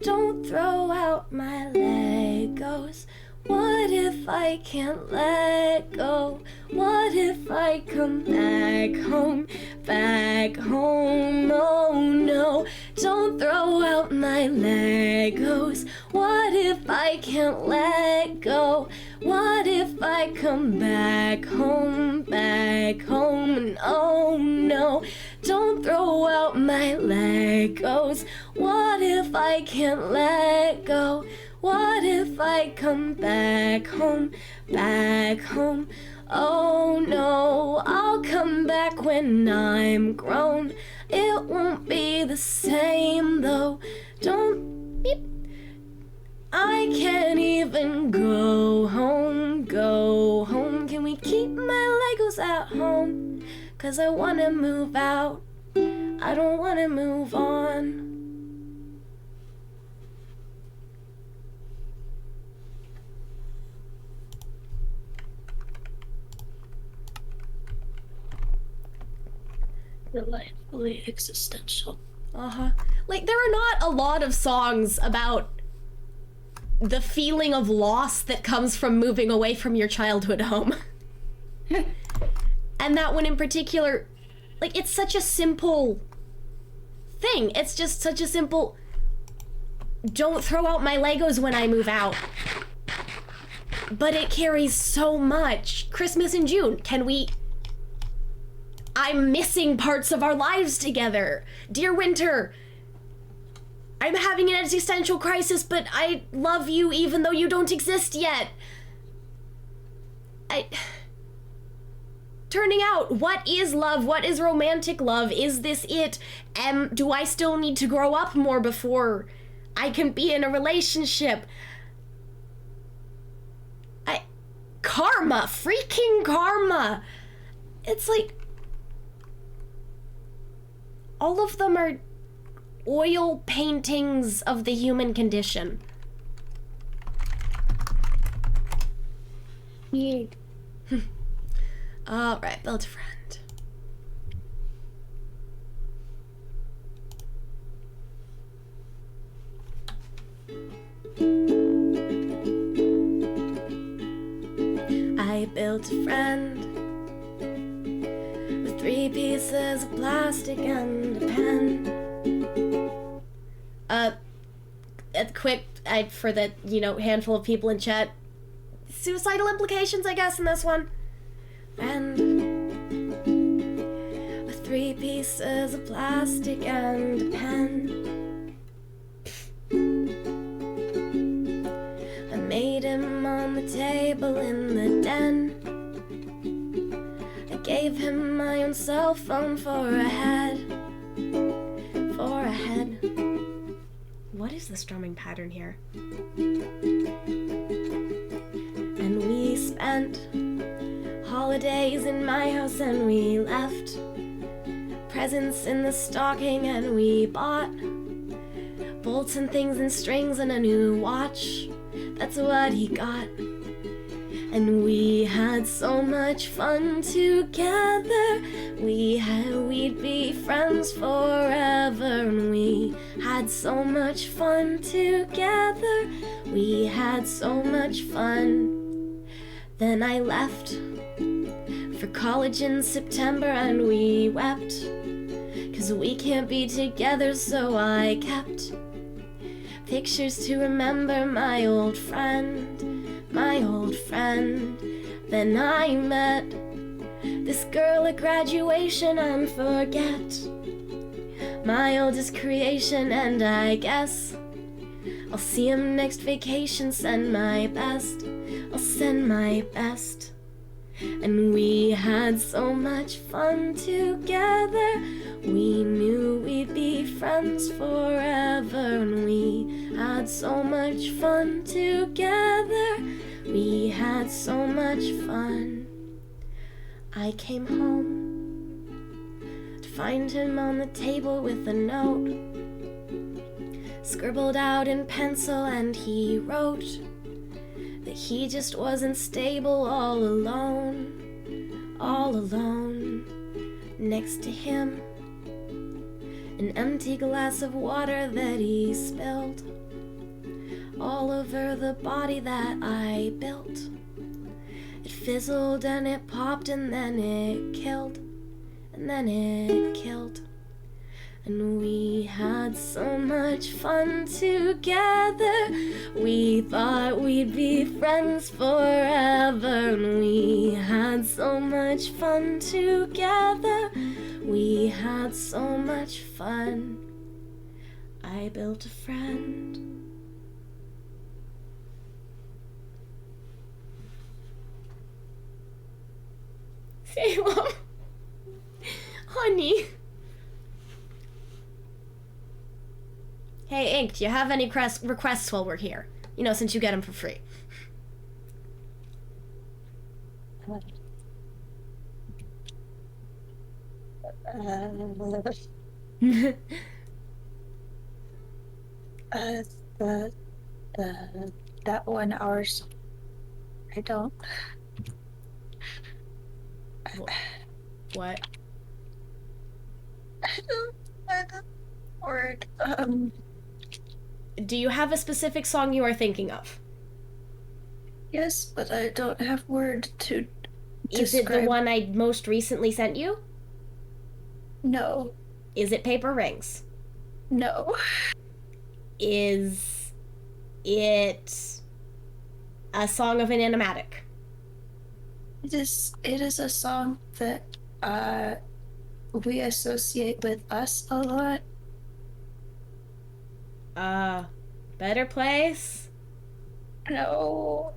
don't throw out my Legos. What if I can't let go? What if I come back home, back home? Oh no, don't throw out my Legos. What if I can't let go? What if I come back home, back home? And oh no, don't throw out my Legos. What if I can't let go? What if I come back home, back home? Oh no, I'll come back when I'm grown. It won't be the same though. Don't beep. I can't even go home, go home. Can we keep my Legos at home? 'Cause I wanna move out, I don't wanna move on. Delightfully existential. Like, there are not a lot of songs about the feeling of loss that comes from moving away from your childhood home. And that one in particular, like, it's such a simple thing. It's just such a simple, don't throw out my Legos when I move out. But it carries so much. Christmas in June, can we... I'm missing parts of our lives together. Dear Winter, I'm having an existential crisis, but I love you even though you don't exist yet. Turning out, what is love? What is romantic love? Is this it? Do I still need to grow up more before I can be in a relationship? Karma, freaking karma. It's like, all of them are oil paintings of the human condition. Yeah. All right, build a friend. I built a friend with 3 pieces of plastic and a pen. For the, handful of people in chat, suicidal implications, I guess, in this one. And with 3 pieces of plastic and a pen, I made him on the table in the den. I gave him my own cell phone for a head. What is the strumming pattern here? And we spent holidays in my house, and we left presents in the stocking, and we bought bolts and things and strings and a new watch. That's what he got. And we had so much fun together. We'd be friends forever. And we had so much fun together. We had so much fun. Then I left for college in September, and we wept, 'cause we can't be together, so I kept pictures to remember my old friend. Then I met this girl at graduation, and forget my oldest creation, and I guess I'll see him next vacation. Send my best, I'll send my best. And we had so much fun together. We knew we'd be friends forever. And we had so much fun together. We had so much fun. I came home to find him on the table with a note, scribbled out in pencil, and he wrote that he just wasn't stable, all alone. Next to him, an empty glass of water that he spilled all over the body that I built. It fizzled and it popped, and then it killed, And we had so much fun together. We thought we'd be friends forever. And we had so much fun together. We had so much fun. I built a friend. Salem. Honey. Hey, Ink, do you have any requests while we're here? Since you get them for free. That 1 hour. I don't. What? I don't word. Do you have a specific song you are thinking of? Yes, but I don't have word to Is it the one I most recently sent you? No. Is it Paper Rings? No. Is it a song of an animatic? It is a song that we associate with us a lot. Better Place? No.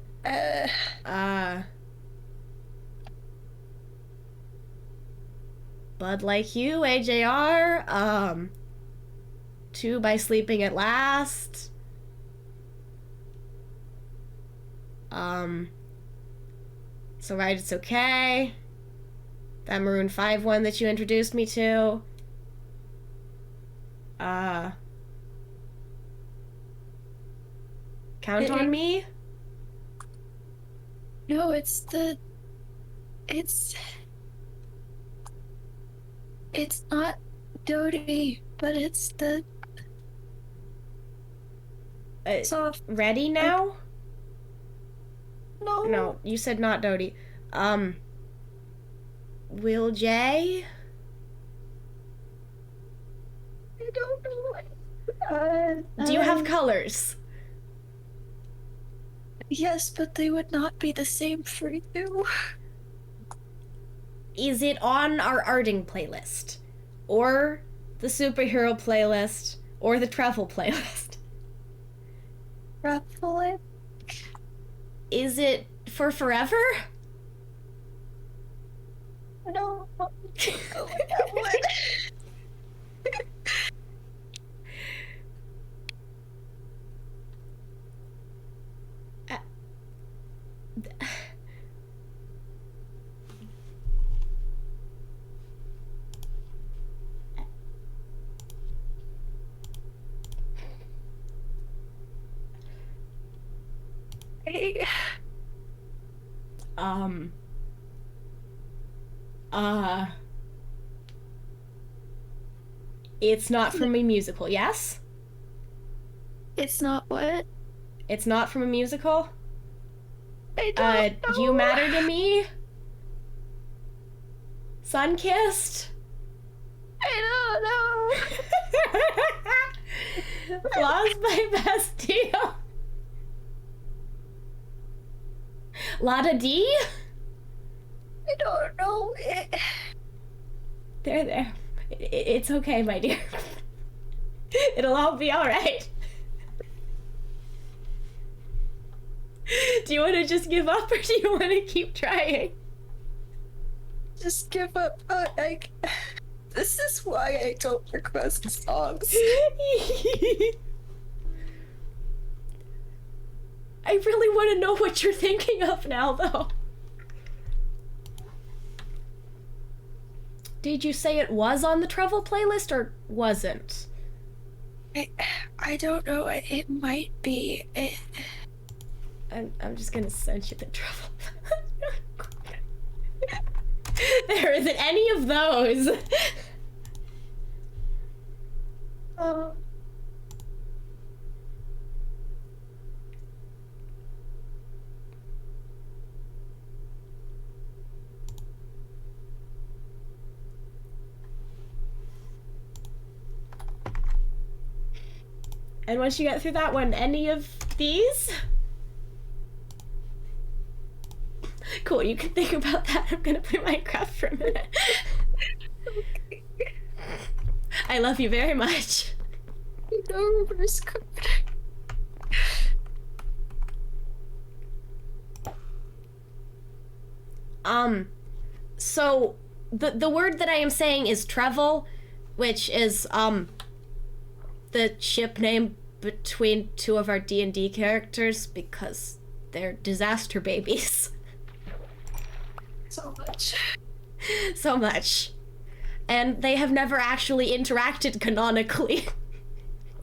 Bud Like You, AJR, 2 by Sleeping at Last, It's Alright, It's Okay, that Maroon 5 one that you introduced me to, Count on Me? No, it's not Dodie, but it's the Ready Now? No. No, you said not Dodie. Will J? I don't know. Do you have colors? Yes, but they would not be the same for you. Is it on our arting playlist? Or the superhero playlist? Or the travel playlist? Ruffle. Is it for forever? No. Oh, that one. Hey. It's not from a musical, yes? It's not what? It's not from a musical? I don't know. You Matter to Me? Sunkissed? I don't know. Lost by Bastille? Lada D? I don't know. There. It's okay, my dear. It'll all be alright. Do you want to just give up or do you want to keep trying? Just give up. This is why I don't request songs. I really want to know what you're thinking of now, though. Did you say it was on the travel playlist or wasn't? I don't know. It might be. I'm just gonna send you the travel. There isn't any of those. Oh. And once you get through that one, any of these? Cool, you can think about that. I'm gonna play Minecraft for a minute. Okay. I love you very much. No reverse card. So the word that I am saying is Trevel, which is the ship name between two of our D&D characters because they're disaster babies. So much. So much. And they have never actually interacted canonically.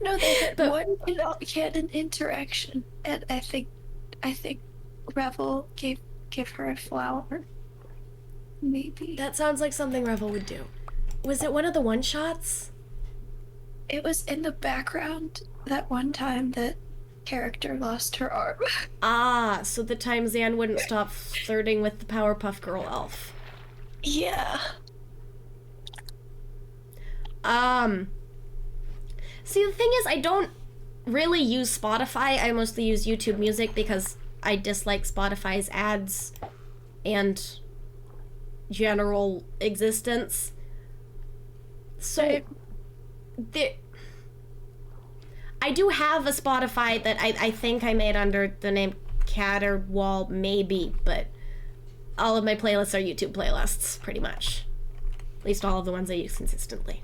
No, they had But- one canon interaction, and I think Revel gave her a flower. Maybe. That sounds like something Revel would do. Was it one of the one-shots? It was in the background that one time that character lost her arm. Ah, so the time Zan wouldn't stop flirting with the Powerpuff Girl elf. Yeah. See, the thing is, I don't really use Spotify. I mostly use YouTube Music because I dislike Spotify's ads and general existence. So, I do have a Spotify that I think I made under the name Caterwall, maybe, but all of my playlists are YouTube playlists, pretty much. At least all of the ones I use consistently.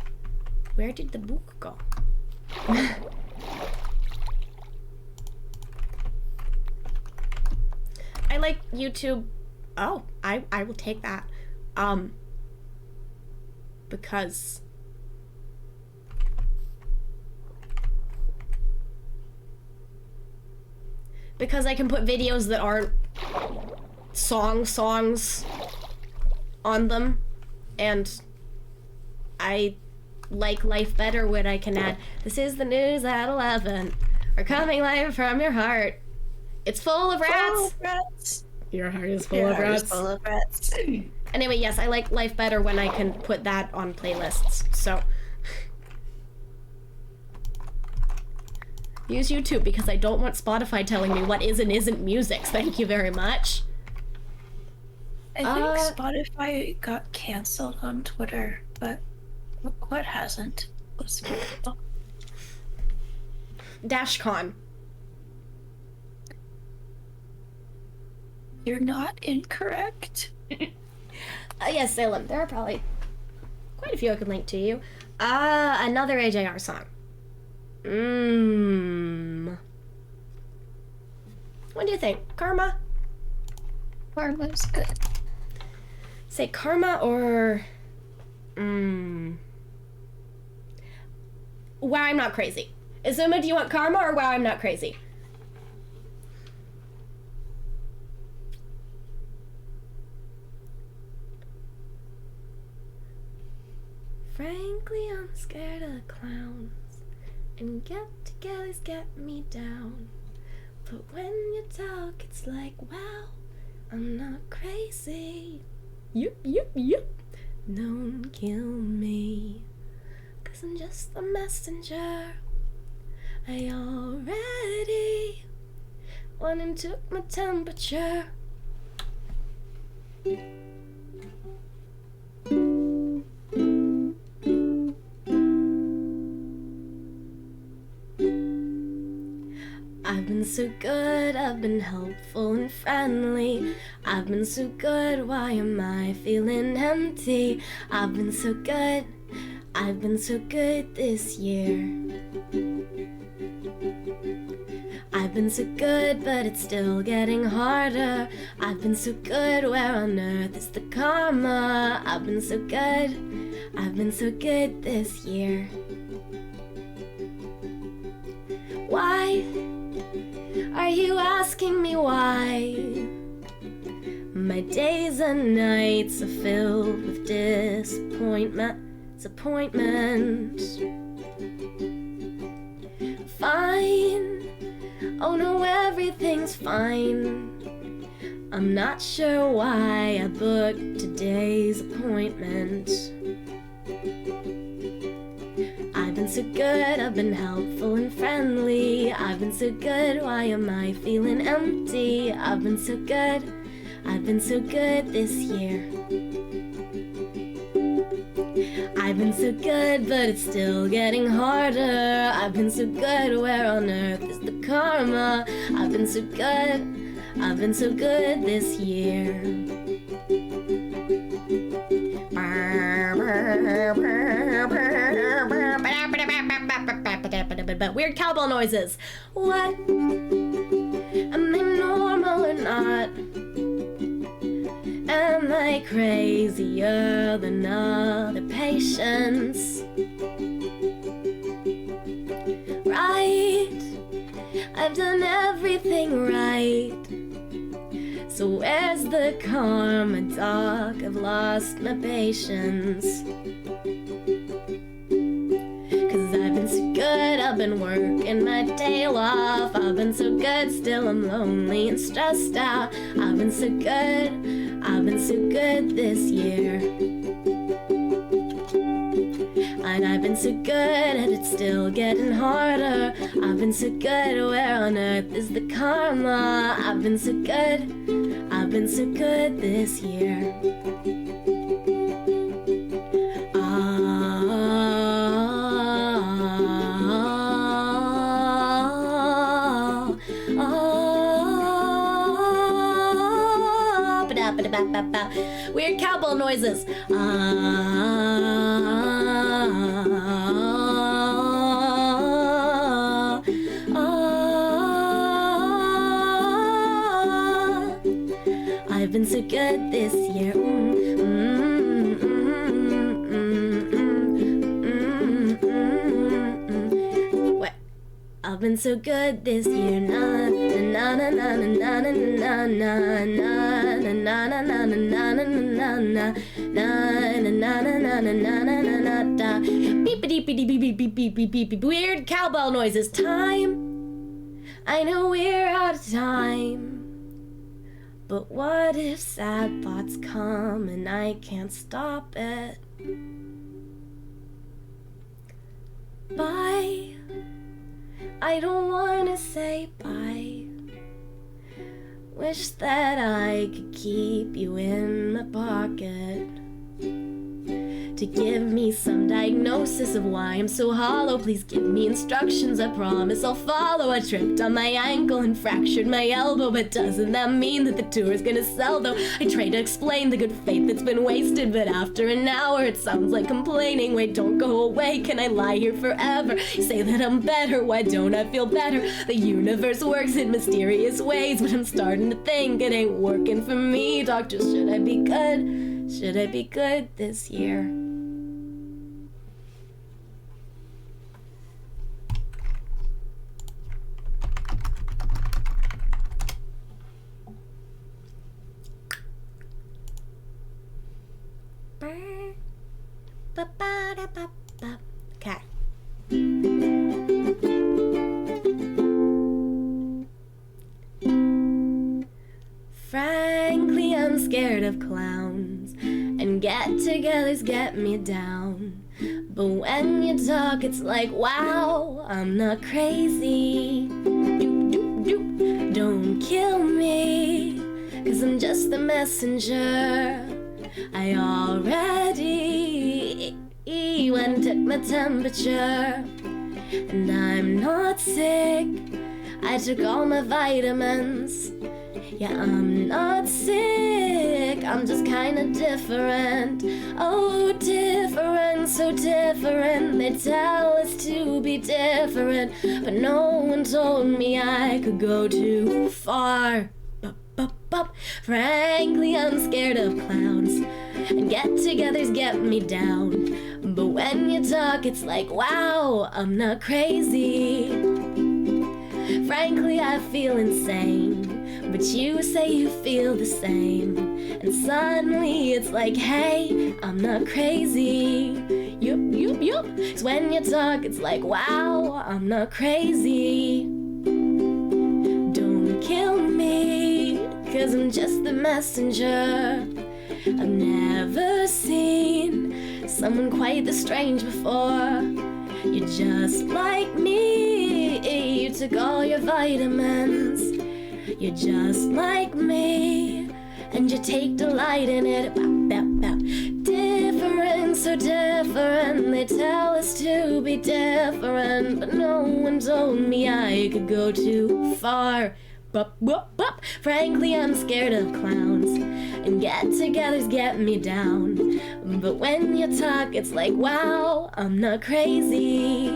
Where did the book go? I like YouTube. Oh, I will take that. Because I can put videos that aren't songs on them, and I like life better when I can add, "This is the news at 11. We're coming live from your heart. It's full of rats." Oh, rats. Your heart is full Your of heart is rats. full of rats. Anyway, yes, I like life better when I can put that on playlists. So use YouTube because I don't want Spotify telling me what is and isn't music. Thank you very much. I think Spotify got canceled on Twitter, but what hasn't? DashCon. You're not incorrect. Yes, Salem. There are probably quite a few I could link to you. Another AJR song. What do you think? Karma? Karma's good. Say Karma or... Wow, I'm Not Crazy. Izuma, do you want Karma or Wow, I'm Not Crazy? Frankly, I'm scared of clowns, and get-togethers get me down. But when you talk, it's like, wow, I'm not crazy. Yup. Don't kill me, 'cause I'm just a messenger. I already went and took my temperature. I've been so good, I've been helpful and friendly. I've been so good, why am I feeling empty? I've been so good this year. I've been so good, but it's still getting harder. I've been so good, where on earth is the karma? I've been so good this year. Why are you asking me why? My days and nights are filled with disappointment. Fine. Oh no, everything's fine. I'm not sure why I booked today's appointment. I've been so good, I've been helpful and friendly. I've been so good, why am I feeling empty? I've been so good this year. I've been so good, but it's still getting harder. I've been so good, where on earth is the karma? I've been so good this year. Weird cowbell noises. What? Am I normal or not? Am I crazier than other patients? Right, I've done everything right. So where's the karma, doc? I've lost my patience. 'Cause I've been so good, I've been working my tail off. I've been so good, still I'm lonely and stressed out. I've been so good this year. And I've been so good, and it's still getting harder. I've been so good, where on earth is the karma? I've been so good this year. Weird cowbell noises. I've been so good this year. What? I've been so good this year. Na na na na na na na na na na na na na na. Beep. Weird cowbell noises. Time. I know we're out of time. But what if sad thoughts come and I can't stop it? Bye. I don't wanna say bye. Wish that I could keep you in my pocket to give me some diagnosis of why I'm so hollow. Please give me instructions, I promise I'll follow. I tripped on my ankle and fractured my elbow, but doesn't that mean that the tour is gonna sell though? I try to explain the good faith that's been wasted, but after an hour it sounds like complaining. Wait, don't go away, can I lie here forever? You say that I'm better, why don't I feel better? The universe works in mysterious ways, but I'm starting to think it ain't working for me. Doctor, should I be good? Should I be good this year? Okay. Frankly, I'm scared of clowns, and get-togethers get me down. But when you talk, it's like, wow, I'm not crazy. Doop, doop, doop. Don't kill me, 'cause I'm just the messenger. I already went and took my temperature, and I'm not sick. I took all my vitamins. Yeah, I'm not sick, I'm just kinda different. Oh, different, so different. They tell us to be different, but no one told me I could go too far. Frankly, I'm scared of clowns, and get-togethers get me down. But when you talk, it's like, wow, I'm not crazy. Frankly, I feel insane, but you say you feel the same. And suddenly it's like, hey, I'm not crazy. Yup, yup, yup. 'Cause when you talk, it's like, wow, I'm not crazy. Don't kill me, 'cause I'm just the messenger. I've never seen someone quite this strange before. You're just like me, you took all your vitamins. You're just like me, and you take delight in it. Bop, bop, bop. Different, so different. They tell us to be different, but no one told me I could go too far. Bop, bop, bop. Frankly, I'm scared of clowns, and get-togethers get me down. But when you talk, it's like, wow, I'm not crazy.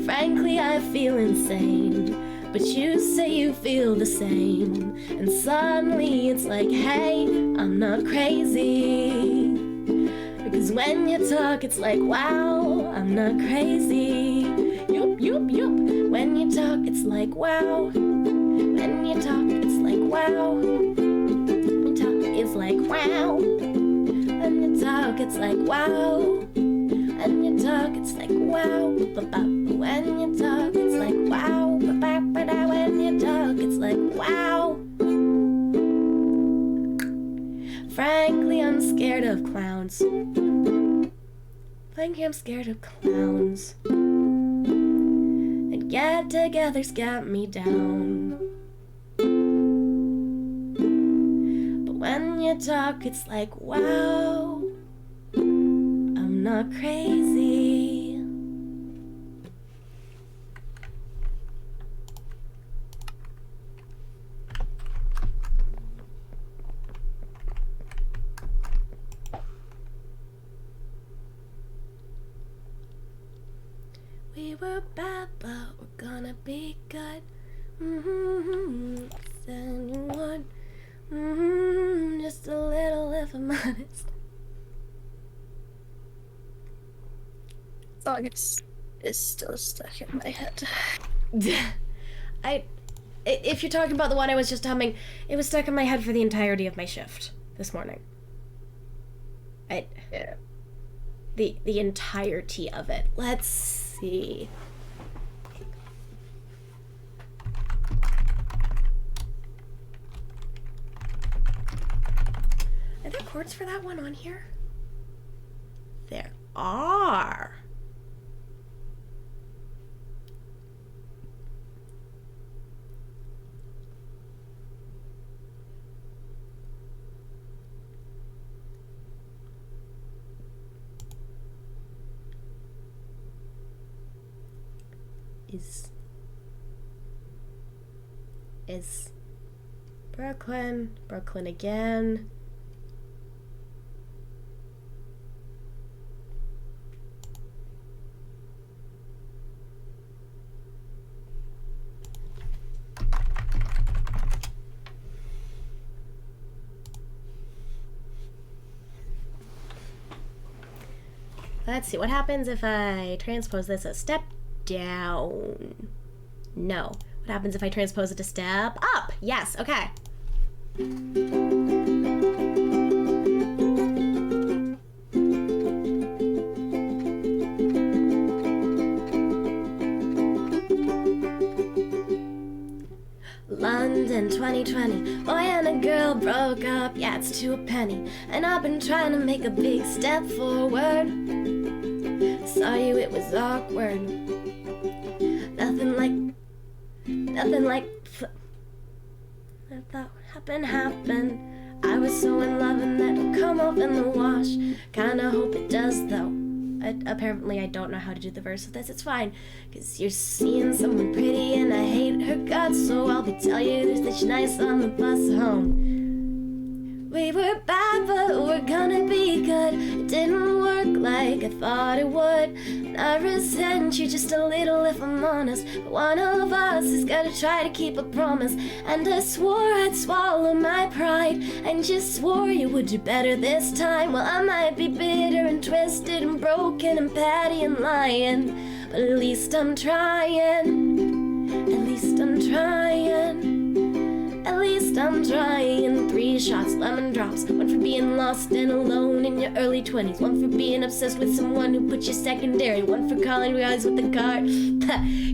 Frankly, I feel insane, but you say you feel the same. And suddenly it's like, hey, I'm not crazy. Because when you talk, it's like, wow, I'm not crazy. Yup, yup, yup. When you talk, it's like, wow. When you talk, it's like, wow. When you talk, it's like, wow. When you talk, it's like, wow. When you talk, it's like, wow. When you talk, it's like, wow. When you talk, it's like, wow. Frankly, I'm scared of clowns. Frankly, I'm scared of clowns. And get-togethers get me down. But when you talk, it's like, wow, I'm not crazy. We were bad, but we're gonna be good. Anyone? Just a little, if I'm honest. Song is still stuck in my head. If you're talking about the one I was just humming, it was stuck in my head for the entirety of my shift this morning. Yeah. The entirety of it. Let's see. there chords for that one on here? There are. Is Brooklyn again. Let's see, what happens if I transpose this a step down? No. What happens if I transpose it a step up? Yes, okay. London 2020, boy and a girl broke up, yeah, it's to a penny. And I've been trying to make a big step forward. Saw you, it was awkward. Nothing like I thought happened. I was so in love and that'll come off in the wash. Kinda hope it does though. Apparently I don't know how to do the verse of this. It's fine, cause you're seeing someone pretty and I hate her guts. So I'll be telling you there's this nice on the bus home. We were bad, but we're gonna be good. It didn't work like I thought it would. And I resent you just a little if I'm honest. But one of us has gotta try to keep a promise. And I swore I'd swallow my pride. And you swore you would do better this time. Well, I might be bitter and twisted and broken and petty and lying. But at least I'm trying. At least I'm trying. At least I'm trying. 3 shots, lemon drops. 1 for being lost and alone in your early 20s. 1 for being obsessed with someone who put you secondary. 1 for calling guys with the car.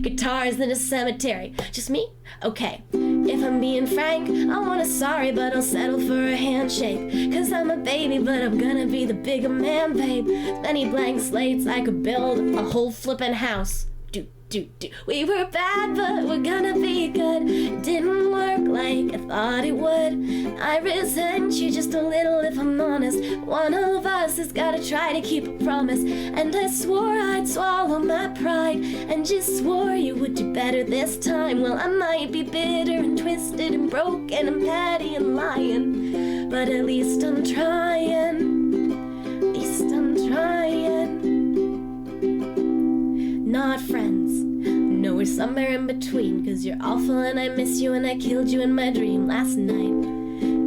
Guitars in a cemetery. Just me? Okay. If I'm being frank, I want a sorry, but I'll settle for a handshake. Cause I'm a baby, but I'm gonna be the bigger man, babe. Many blank slates, I could build a whole flippin' house. We were bad, but we're gonna be good. It didn't work like I thought it would. I resent you just a little if I'm honest. One of us has gotta try to keep a promise. And I swore I'd swallow my pride. And just swore you would do better this time. Well, I might be bitter and twisted and broken and petty and lying. But at least I'm trying. At least I'm trying. Not friends. No, we're somewhere in between. Cause you're awful and I miss you and I killed you in my dream last night.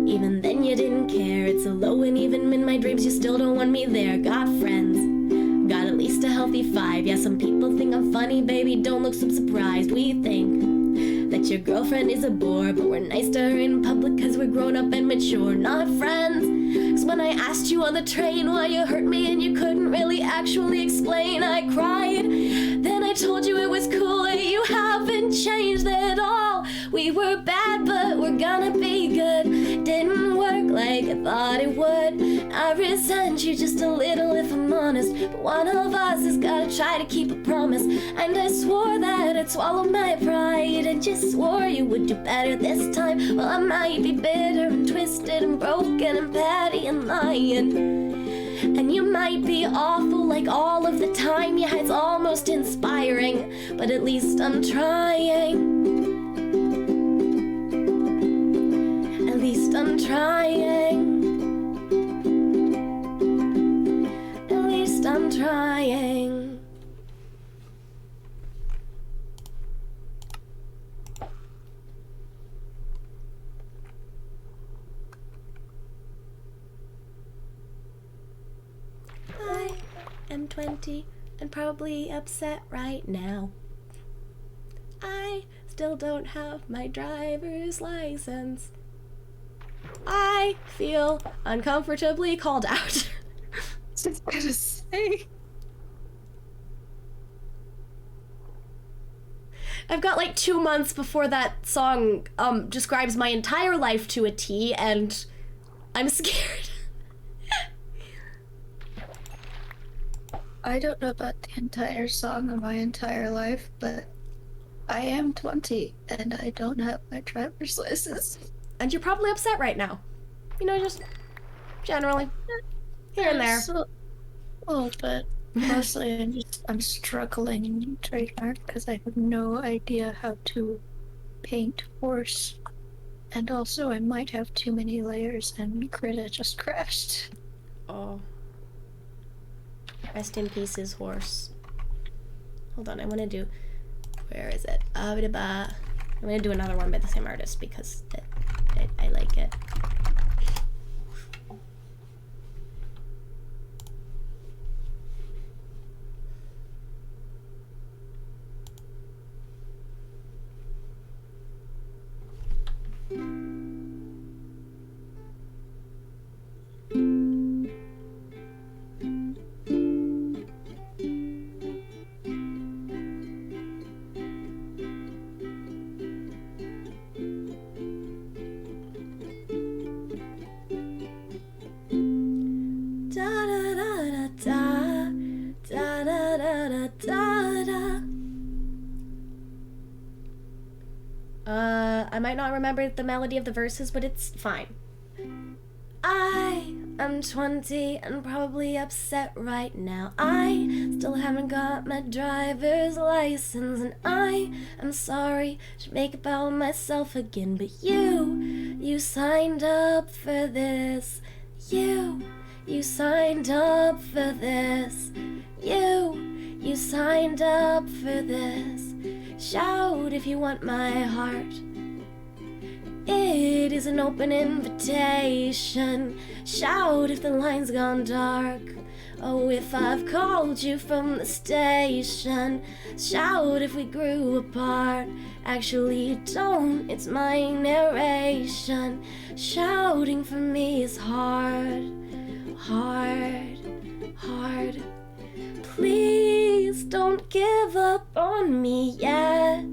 Even then you didn't care. It's a low and even in my dreams you still don't want me there. Got friends. Got at least a healthy 5. Yeah, some people think I'm funny, baby, don't look so surprised. We think that your girlfriend is a bore, but we're nice to her in public cause we're grown up and mature. Not friends. Cause when I asked you on the train why you hurt me and you couldn't really actually explain, I cried. Then I told you it was cool and you haven't changed at all. We were bad, but we're gonna be good. Didn't work like I thought it would. I resent you just a little if I'm honest. But one of us has gotta try to keep a promise. And I swore that I'd swallow my pride. And just swore you would do better this time. Well, I might be bitter and twisted and broken and petty and lying. And you might be awful like all of the time. Yeah, it's almost inspiring. But at least I'm trying. At least I'm trying. At least I'm trying. I am 20 and probably upset right now. I still don't have my driver's license. I feel uncomfortably called out. Just gonna say. I've got like 2 months before that song describes my entire life to a T, and I'm scared. I don't know about the entire song of my entire life, but I am 20 and I don't have my driver's license. And you're probably upset right now. You know, just generally. Here and there. So, a little bit. Mostly I'm struggling in trademark because I have no idea how to paint horse. And also I might have too many layers and Krita just crashed. Oh. Rest in peace, his horse. Hold on, I want to do... Where is it? I'm going to do another one by the same artist because I like it. I might not remember the melody of the verses, but it's fine. I am 20 and probably upset right now. I still haven't got my driver's license, and I am sorry to make about myself again. But you signed up for this. You signed up for this. You signed up for this. Shout if you want my heart. It is an open invitation. Shout if the line's gone dark. Oh, if I've called you from the station. Shout if we grew apart. Actually, don't, it's my narration. Shouting for me is hard. Hard. Please don't give up on me yet.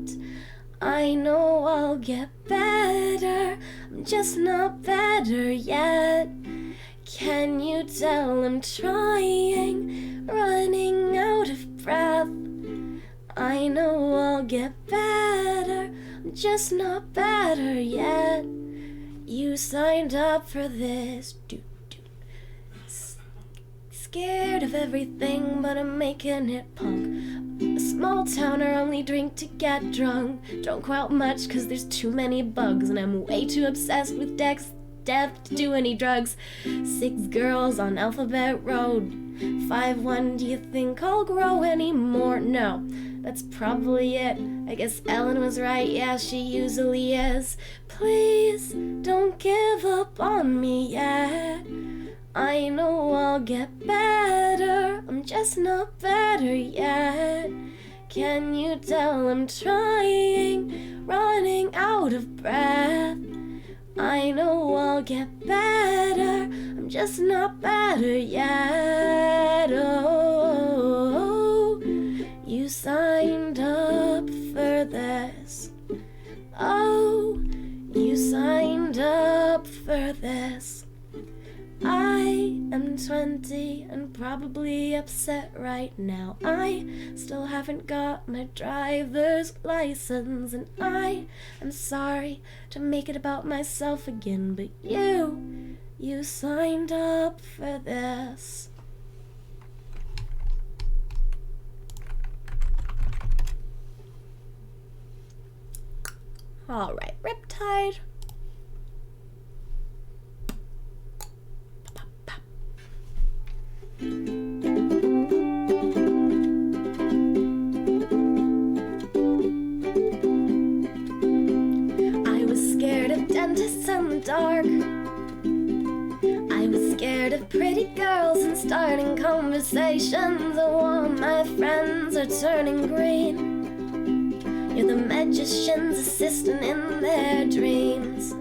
I know I'll get better, I'm just not better yet. Can you tell I'm trying, running out of breath? I know I'll get better, I'm just not better yet. You signed up for this. Scared of everything, but I'm making it punk. A small towner, only drink to get drunk. Don't go out much cause there's too many bugs, and I'm way too obsessed with death to do any drugs. 6 girls on Alphabet Road. 5'1", do you think I'll grow anymore? No, that's probably it. I guess Ellen was right, yeah, she usually is. Please don't give up on me yet. I know I'll get better, I'm just not better yet. Can you tell I'm trying, running out of breath? I know I'll get better, I'm just not better yet. Oh, you signed up for this. Oh, you signed up for this. I am 20 and probably upset right now. I still haven't got my driver's license, and I am sorry to make it about myself again. But you signed up for this. Alright, Riptide. I was scared of dentists in the dark. I was scared of pretty girls and starting conversations. Oh, all my friends are turning green. You're the magician's assistant in their dreams.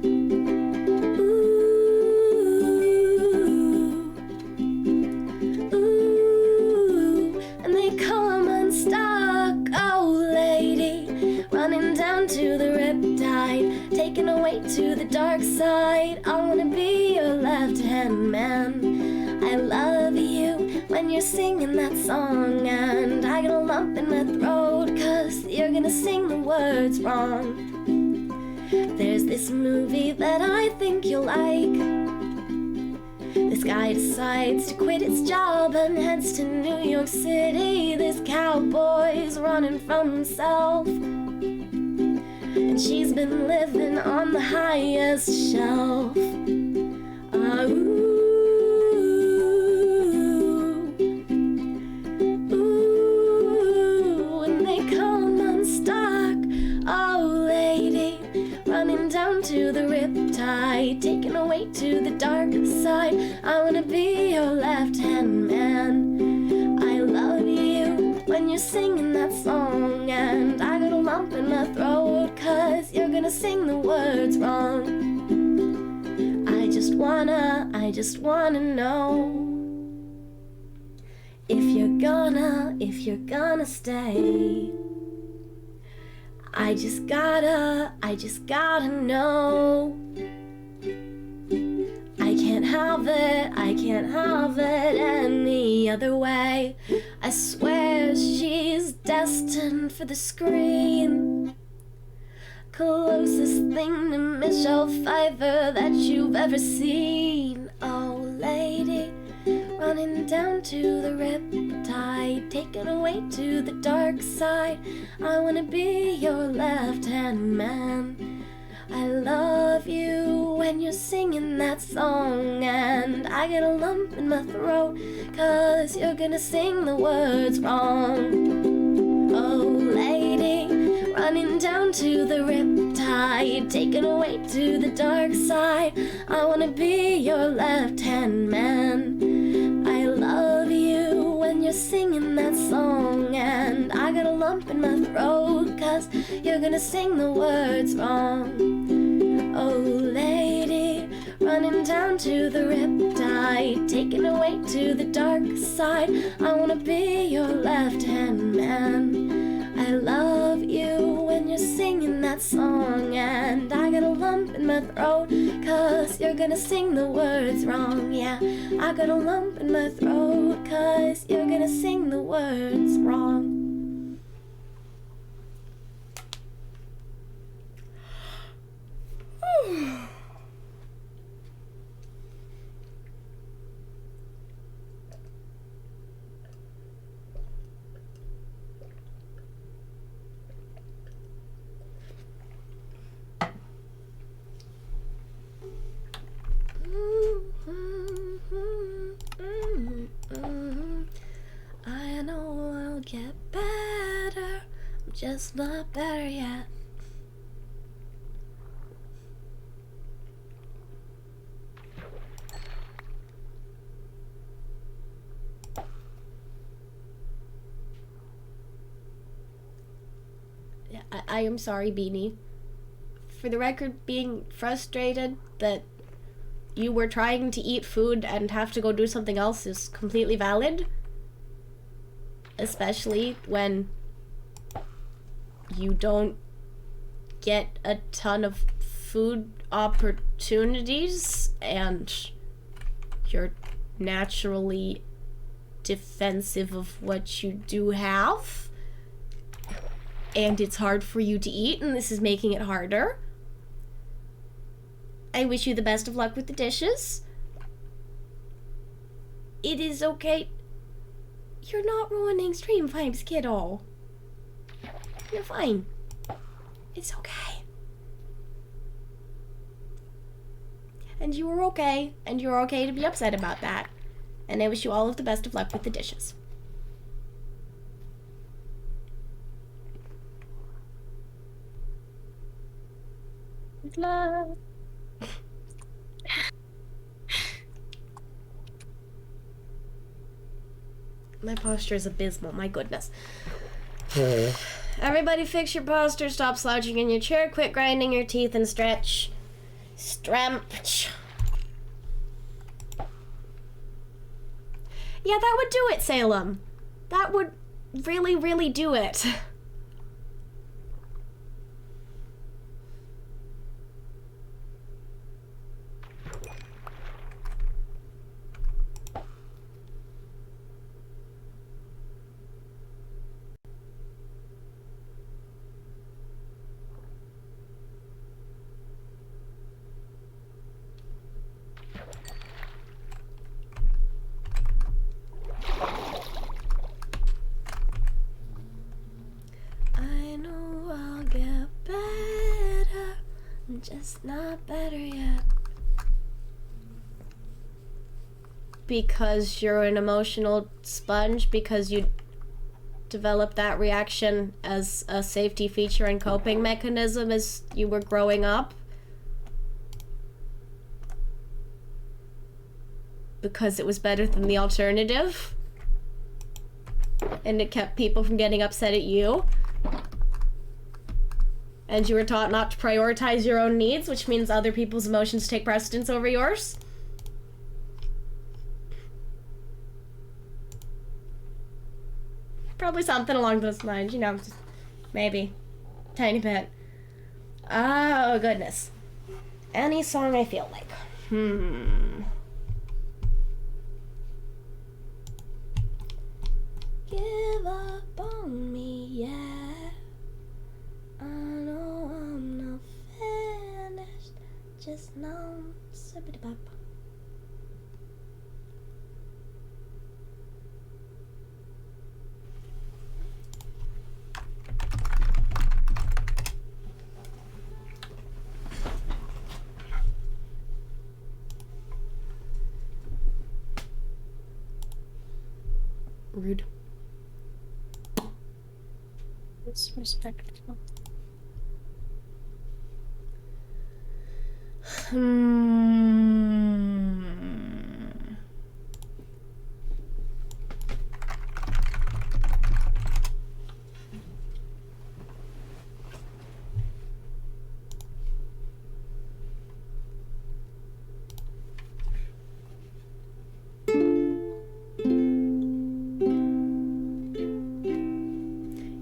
To the riptide, taken away to the dark side. I wanna be your left hand man. I love you when when you're singing that song, and I get a lump in my throat, 'cause you're gonna sing the words wrong. There's this movie that I think you'll like. This guy decides to quit his job and heads to New York City. This cowboy's running from himself, and she's been living on the highest shelf. Ooh, and they come unstuck. Oh, lady, running down to the riptide, taken away to the dark side. I wanna be your left-hand man. I love you when you're singing that song, and I got a lump in my throat, 'cause you're gonna sing the words wrong. I just wanna know if you're gonna stay. I just gotta know. I can't have it any other way. I swear she's destined for the screen. Closest thing to Michelle Pfeiffer that you've ever seen. Oh, lady, running down to the riptide, taken away to the dark side. I wanna be your left-hand man. I love you when you're singing that song, and I get a lump in my throat, 'cause you're gonna sing the words wrong. Oh, lady, running down to the riptide, taken away to the dark side. I wanna be your left-hand man. I love you when you're singing that song, and I got a lump in my throat, 'cause you're gonna sing the words wrong. Oh, lady, running down to the riptide, taken away to the dark side. I wanna be your left-hand man. I love you when you're singing that song, and I got a lump in my throat, 'cause you're gonna sing the words wrong. Yeah, I got a lump in my throat, 'cause you're gonna sing the words wrong. I know I'll get better, I'm just not better yet. I am sorry, Beanie. For the record, being frustrated that you were trying to eat food and have to go do something else is completely valid. Especially when you don't get a ton of food opportunities and you're naturally defensive of what you do have. And it's hard for you to eat, and this is making it harder. I wish you the best of luck with the dishes. It is okay. You're not ruining stream vibes, kiddo. You're fine. It's okay. And you were okay, and you're okay to be upset about that. And I wish you all of the best of luck with the dishes. Love. My posture is abysmal, my goodness. Everybody fix your posture, stop slouching in your chair, quit grinding your teeth, and stretch. Stretch. Yeah, that would do it, Salem. That would really, really do it. because you're an emotional sponge, because you developed that reaction as a safety feature and coping mechanism as you were growing up? Because it was better than the alternative? And it kept people from getting upset at you? And you were taught not to prioritize your own needs, which means other people's emotions take precedence over yours? Probably something along those lines, you know, just maybe. Tiny bit. Oh, goodness. Any song I feel like. Give up on me, yeah. I know I'm not finished. Just know, sippity-bop. Rude. Disrespectful.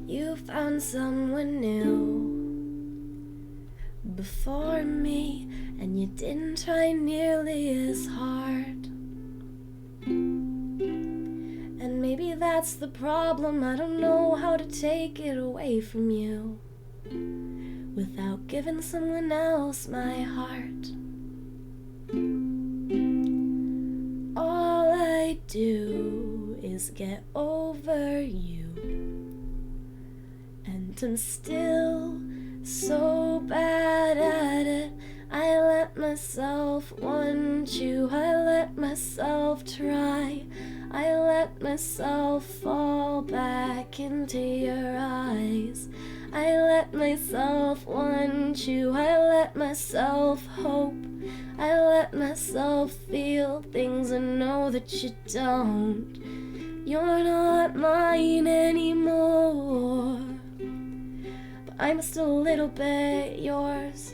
You found someone new before me, and you didn't try nearly as hard. And maybe that's the problem. I don't know how to take it away from you without giving someone else my heart. All I do is get over you, and I'm still so bad at it. I let myself want you, I let myself try, I let myself fall back into your eyes. I let myself want you, I let myself hope, I let myself feel things I know that you don't. You're not mine anymore, but I'm still a little bit yours.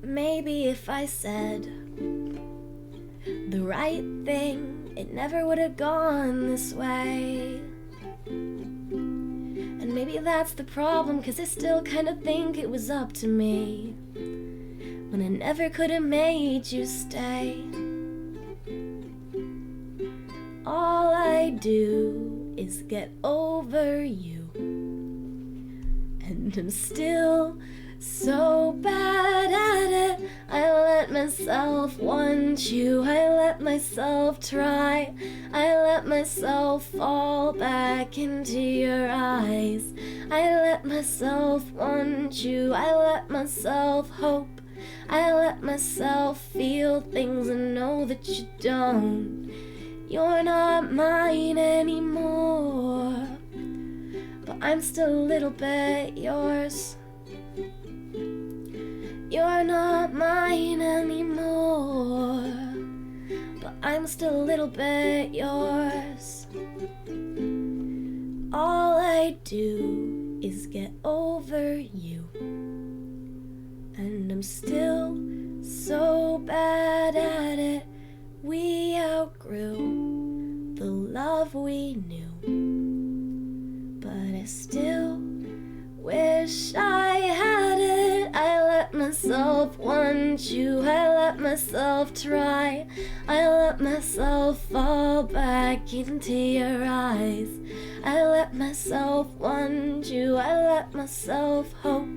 Maybe if I said the right thing, it never would have gone this way. And maybe that's the problem, 'cause I still kinda think it was up to me when I never could have made you stay. All I do is get over you, and I'm still so bad at it. I let myself want you, I let myself try, I let myself fall back into your eyes. I let myself want you, I let myself hope, I let myself feel things I know that you don't. You're not mine anymore, but I'm still a little bit yours. You're not mine anymore, but I'm still a little bit yours. All I do is get over you, and I'm still so bad at it. We outgrew the love we knew, but I still wish I had it. I let myself want you, I let myself try, I let myself fall back into your eyes. I let myself want you, I let myself hope,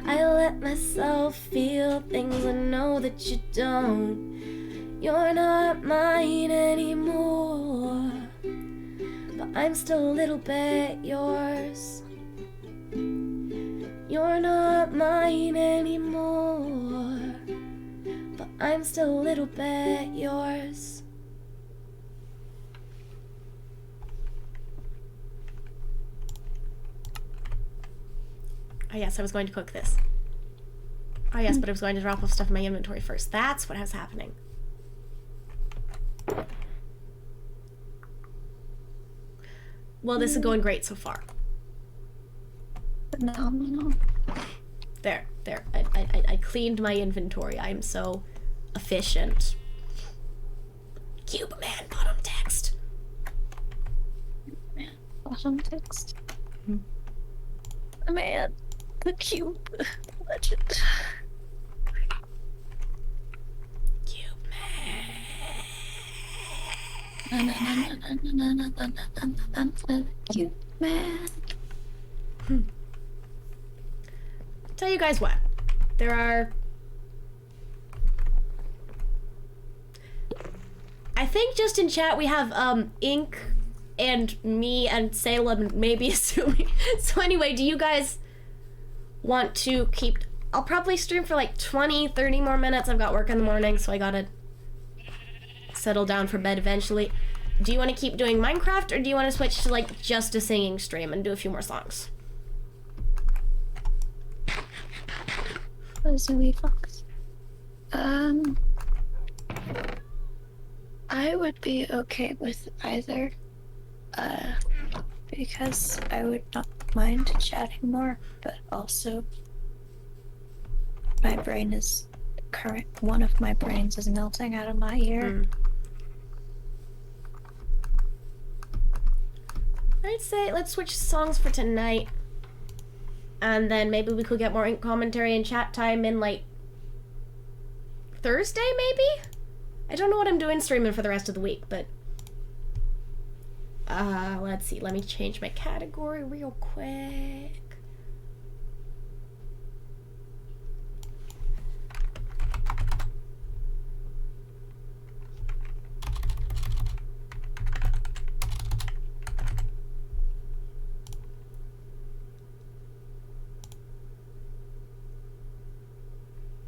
I let myself feel things I know that you don't. You're not mine anymore, but I'm still a little bit yours. You're not mine anymore, but I'm still a little bit yours. Oh yes, I was going to cook this. Oh yes, but I was going to drop off stuff in my inventory first. That's what was happening. Well, this is going great so far. Phenomenal. There. I cleaned my inventory. I am so efficient. Cube man, bottom text. Man, bottom text. Man, the cube legend. Cube man. Cube man. Tell you guys what. There are... I think just in chat we have Ink and me and Salem maybe assuming. So anyway, do you guys want to keep... I'll probably stream for like 20, 30 more minutes. I've got work in the morning, so I gotta settle down for bed eventually. Do you want to keep doing Minecraft, or do you want to switch to like just a singing stream and do a few more songs? Zoe Fox. I would be okay with either, because I would not mind chatting more, but also my brain is one of my brains is melting out of my ear. I'd say let's switch songs for tonight. And then maybe we could get more commentary and chat time in, like, Thursday, maybe? I don't know what I'm doing streaming for the rest of the week, but... let's see. Let me change my category real quick.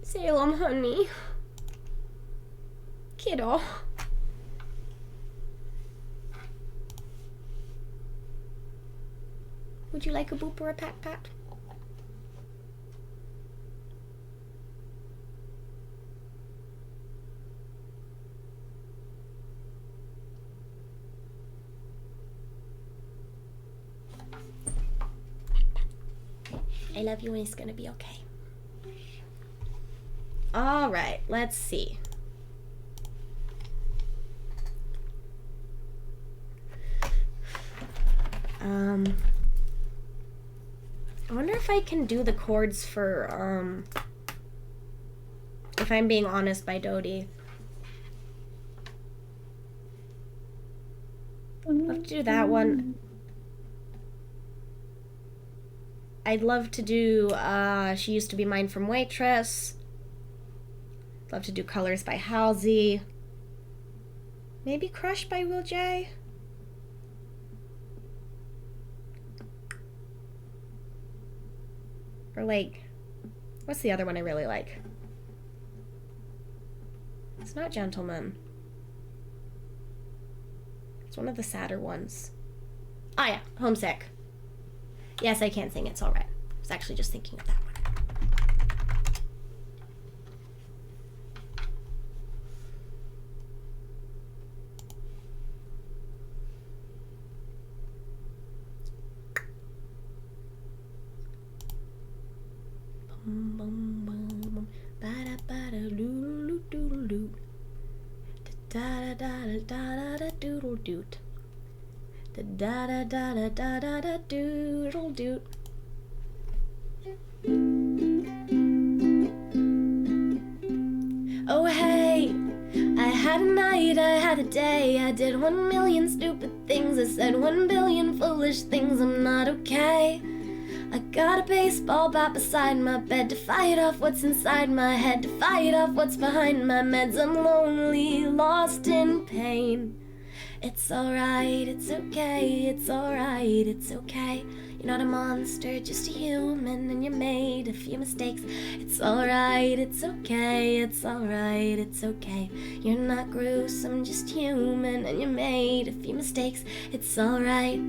Salem, honey. Kiddo. Would you like a boop or a pat pat? I love you and it's gonna be okay. All right, let's see. I wonder if I can do the chords for, If I'm Being Honest by Dodie. I'd love to do that one. I'd love to do, She Used to Be Mine from Waitress. Love to do Colors by Halsey. Maybe Crush by Will J. Or like, what's the other one I really like? It's not Gentleman. It's one of the sadder ones. Oh yeah, Homesick. Yes, I can sing, it's alright. I was actually just thinking of that one. Oh hey, I had a night, I had a day, I did 1,000,000 stupid things, I said 1,000,000,000 foolish things, I'm not okay. I got a baseball bat beside my bed to fight off what's inside my head, to fight off what's behind my meds. I'm lonely, lost in pain. It's alright, it's okay, it's alright, it's okay. You're not a monster, just a human, and you made a few mistakes. It's alright, it's okay, it's alright, it's okay. You're not gruesome, just human, and you made a few mistakes. It's alright.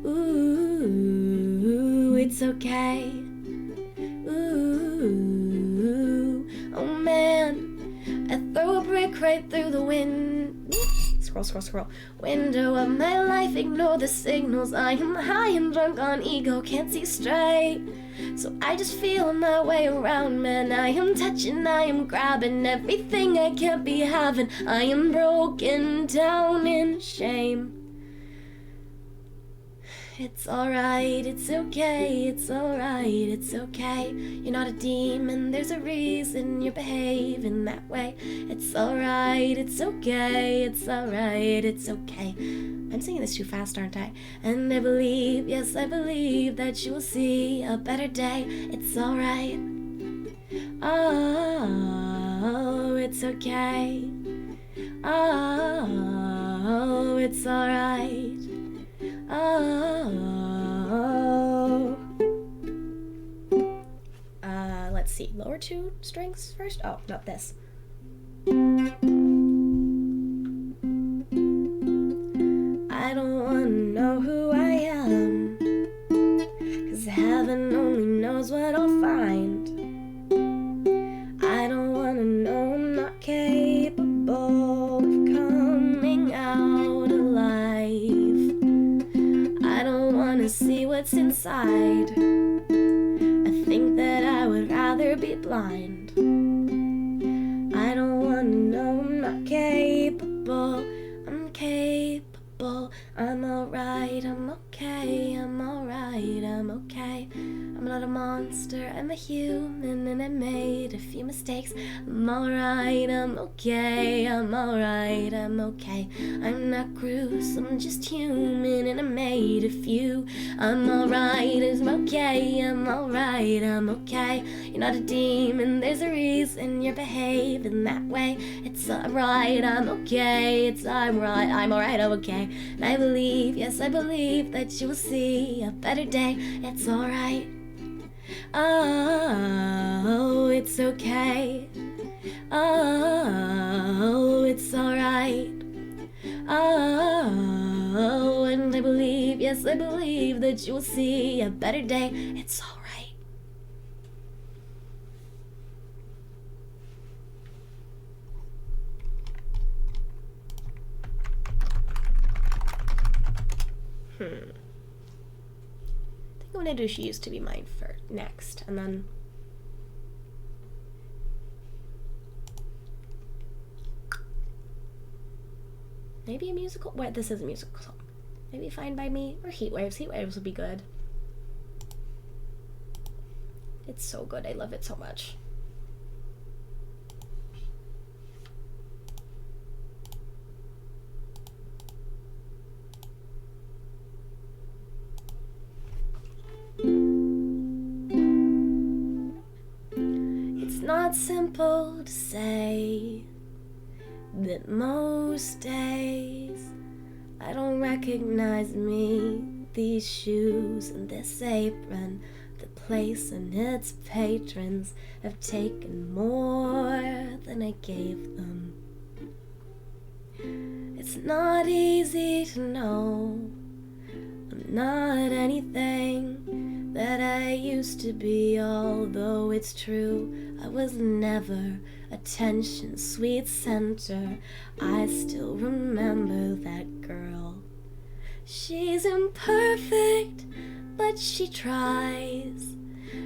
Ooh, it's okay. Ooh, oh man, I throw a brick right through the wind. Scroll. Window of my life, ignore the signals. I am high and drunk on ego, can't see straight. So I just feel my way around, man. I am touching, I am grabbing everything I can't be having. I am broken down in shame. It's alright, it's okay, it's alright, it's okay. You're not a demon, there's a reason you're behaving that way. It's alright, it's okay, it's alright, it's okay. I'm singing this too fast, aren't I? And I believe, yes, I believe that you will see a better day. It's alright. Oh, it's okay. Oh, it's alright. Oh. Let's see. Lower two strings first? Oh, not this. I don't wanna know who I am, 'cause heaven only knows what I'll find. I don't wanna know I'm not capable of coming out alive. I don't wanna see what's inside. I think that I would rather be blind. I don't wanna know I'm not capable. I'm capable. I'm alright, I'm okay, I'm alright, I'm okay. I'm not a monster, I'm a human, and I made a few mistakes. I'm alright, I'm okay, I'm alright, I'm okay. I'm not gruesome, I'm just human, and I made a few. I'm alright, I'm okay, I'm alright, I'm okay. You're not a demon, there's a reason you're behaving that way. It's alright, I'm okay, it's alright, I'm alright, I'm okay. And I believe, yes, I believe that you will see a better day. It's alright. Oh, it's okay. Oh, it's alright. Oh, and I believe, yes, I believe that you will see a better day. It's alright. I think I'm gonna do She Used to Be Mine for next, and then maybe a musical. Wait, this is a musical song. Maybe Fine by Me or Heat Waves. Heat Waves would be good. It's so good. I love it so much. It's not simple to say that most days I don't recognize me. These shoes and this apron, the place and its patrons have taken more than I gave them. It's not easy to know I'm not anything that I used to be, although it's true I was never attention sweet center. I still remember that girl. She's imperfect, but she tries.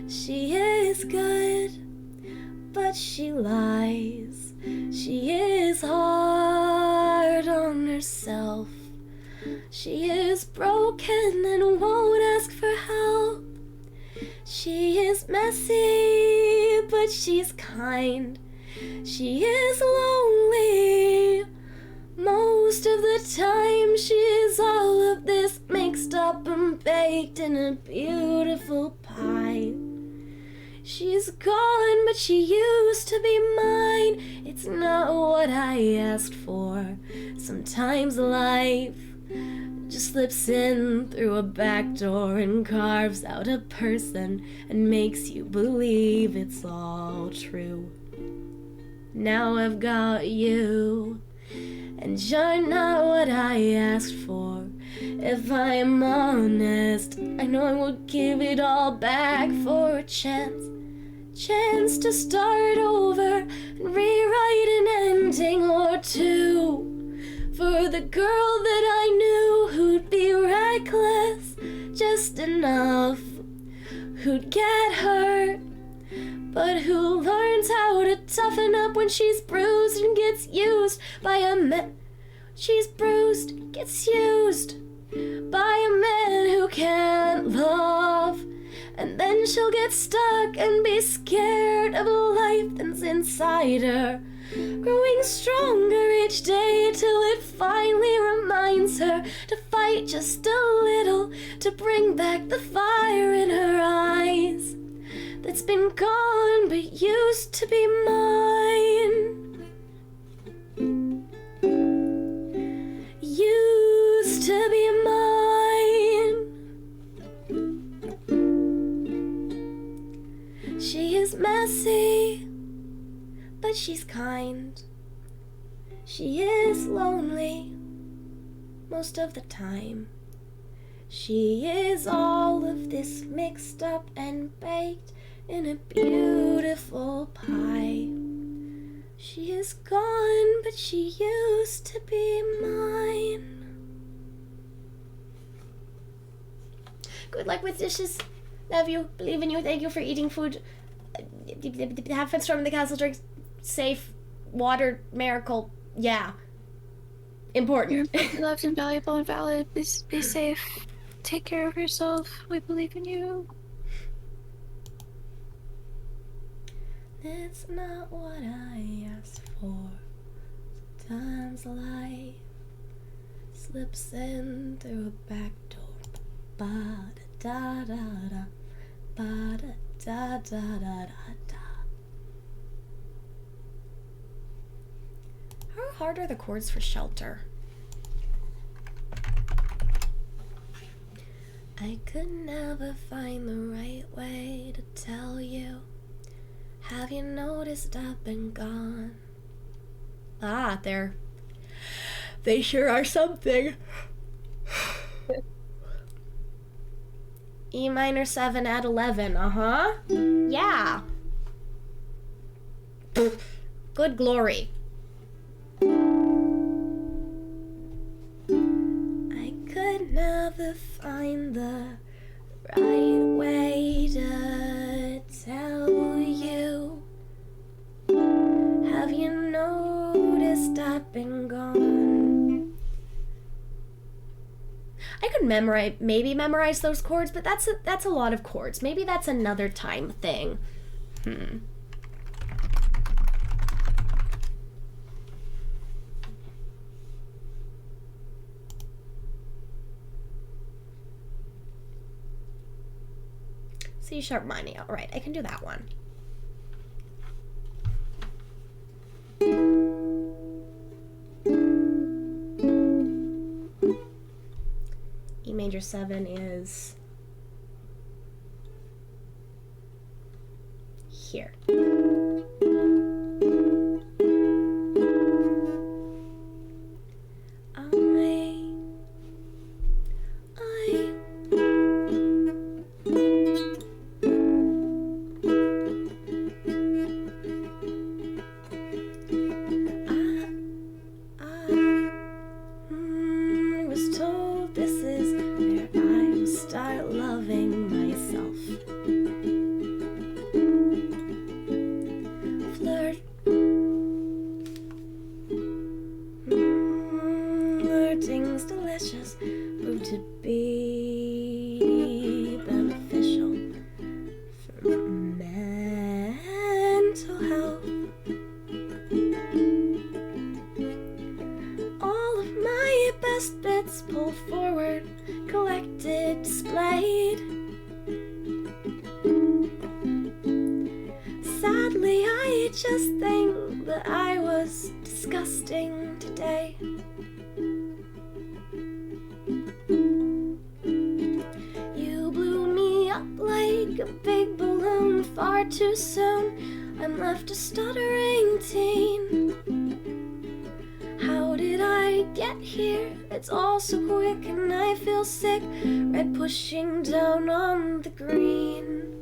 She is good, but she lies. She is hard on herself. She is broken and won't ask for help. She is messy, but she's kind. She is lonely most of the time. She's all of this mixed up and baked in a beautiful pie. She's gone, but she used to be mine. It's not what I asked for. Sometimes life just slips in through a back door and carves out a person and makes you believe it's all true. Now I've got you, and you're not what I asked for. If I am honest, I know I would give it all back for a chance to start over and rewrite an ending or two. For the girl that I knew who'd be reckless just enough, who'd get hurt, but who learns how to toughen up when she's bruised and gets used by a man. She's bruised, gets used by a man who can't love. And then she'll get stuck and be scared of a life that's inside her, growing stronger each day till it finally reminds her to fight just a little to bring back the fire in her eyes that's been gone but used to be mine. Used to be mine. She is messy, but she's kind. She is lonely most of the time. She is all of this mixed up and baked in a beautiful pie. She is gone, but she used to be mine. Good luck with dishes. Love you. Believe in you. Thank you for eating food. Have fun storming the castle. Drink safe water. Miracle. Yeah. Important. You're loved and valuable and valid. Be safe. Take care of yourself. We believe in you. It's not what I asked for. Sometimes life slips in through a back door. Ba da da da, ba da da da da da. How hard are the chords for Shelter? I could never find the right way to tell you. Have you noticed I've been gone? Ah, they sure are something. E minor 7 at 11, yeah. Good glory. I could never find the right way to tell you. Have you noticed I've been gone? I could maybe memorize those chords, but that's a lot of chords. Maybe that's another time thing. C sharp minor. All right, I can do that one. E major 7 is here. Disgusting today. far too soon. I'm left a stuttering teen. How did I get here? It's all so quick and I feel sick. Red pushing down on the green.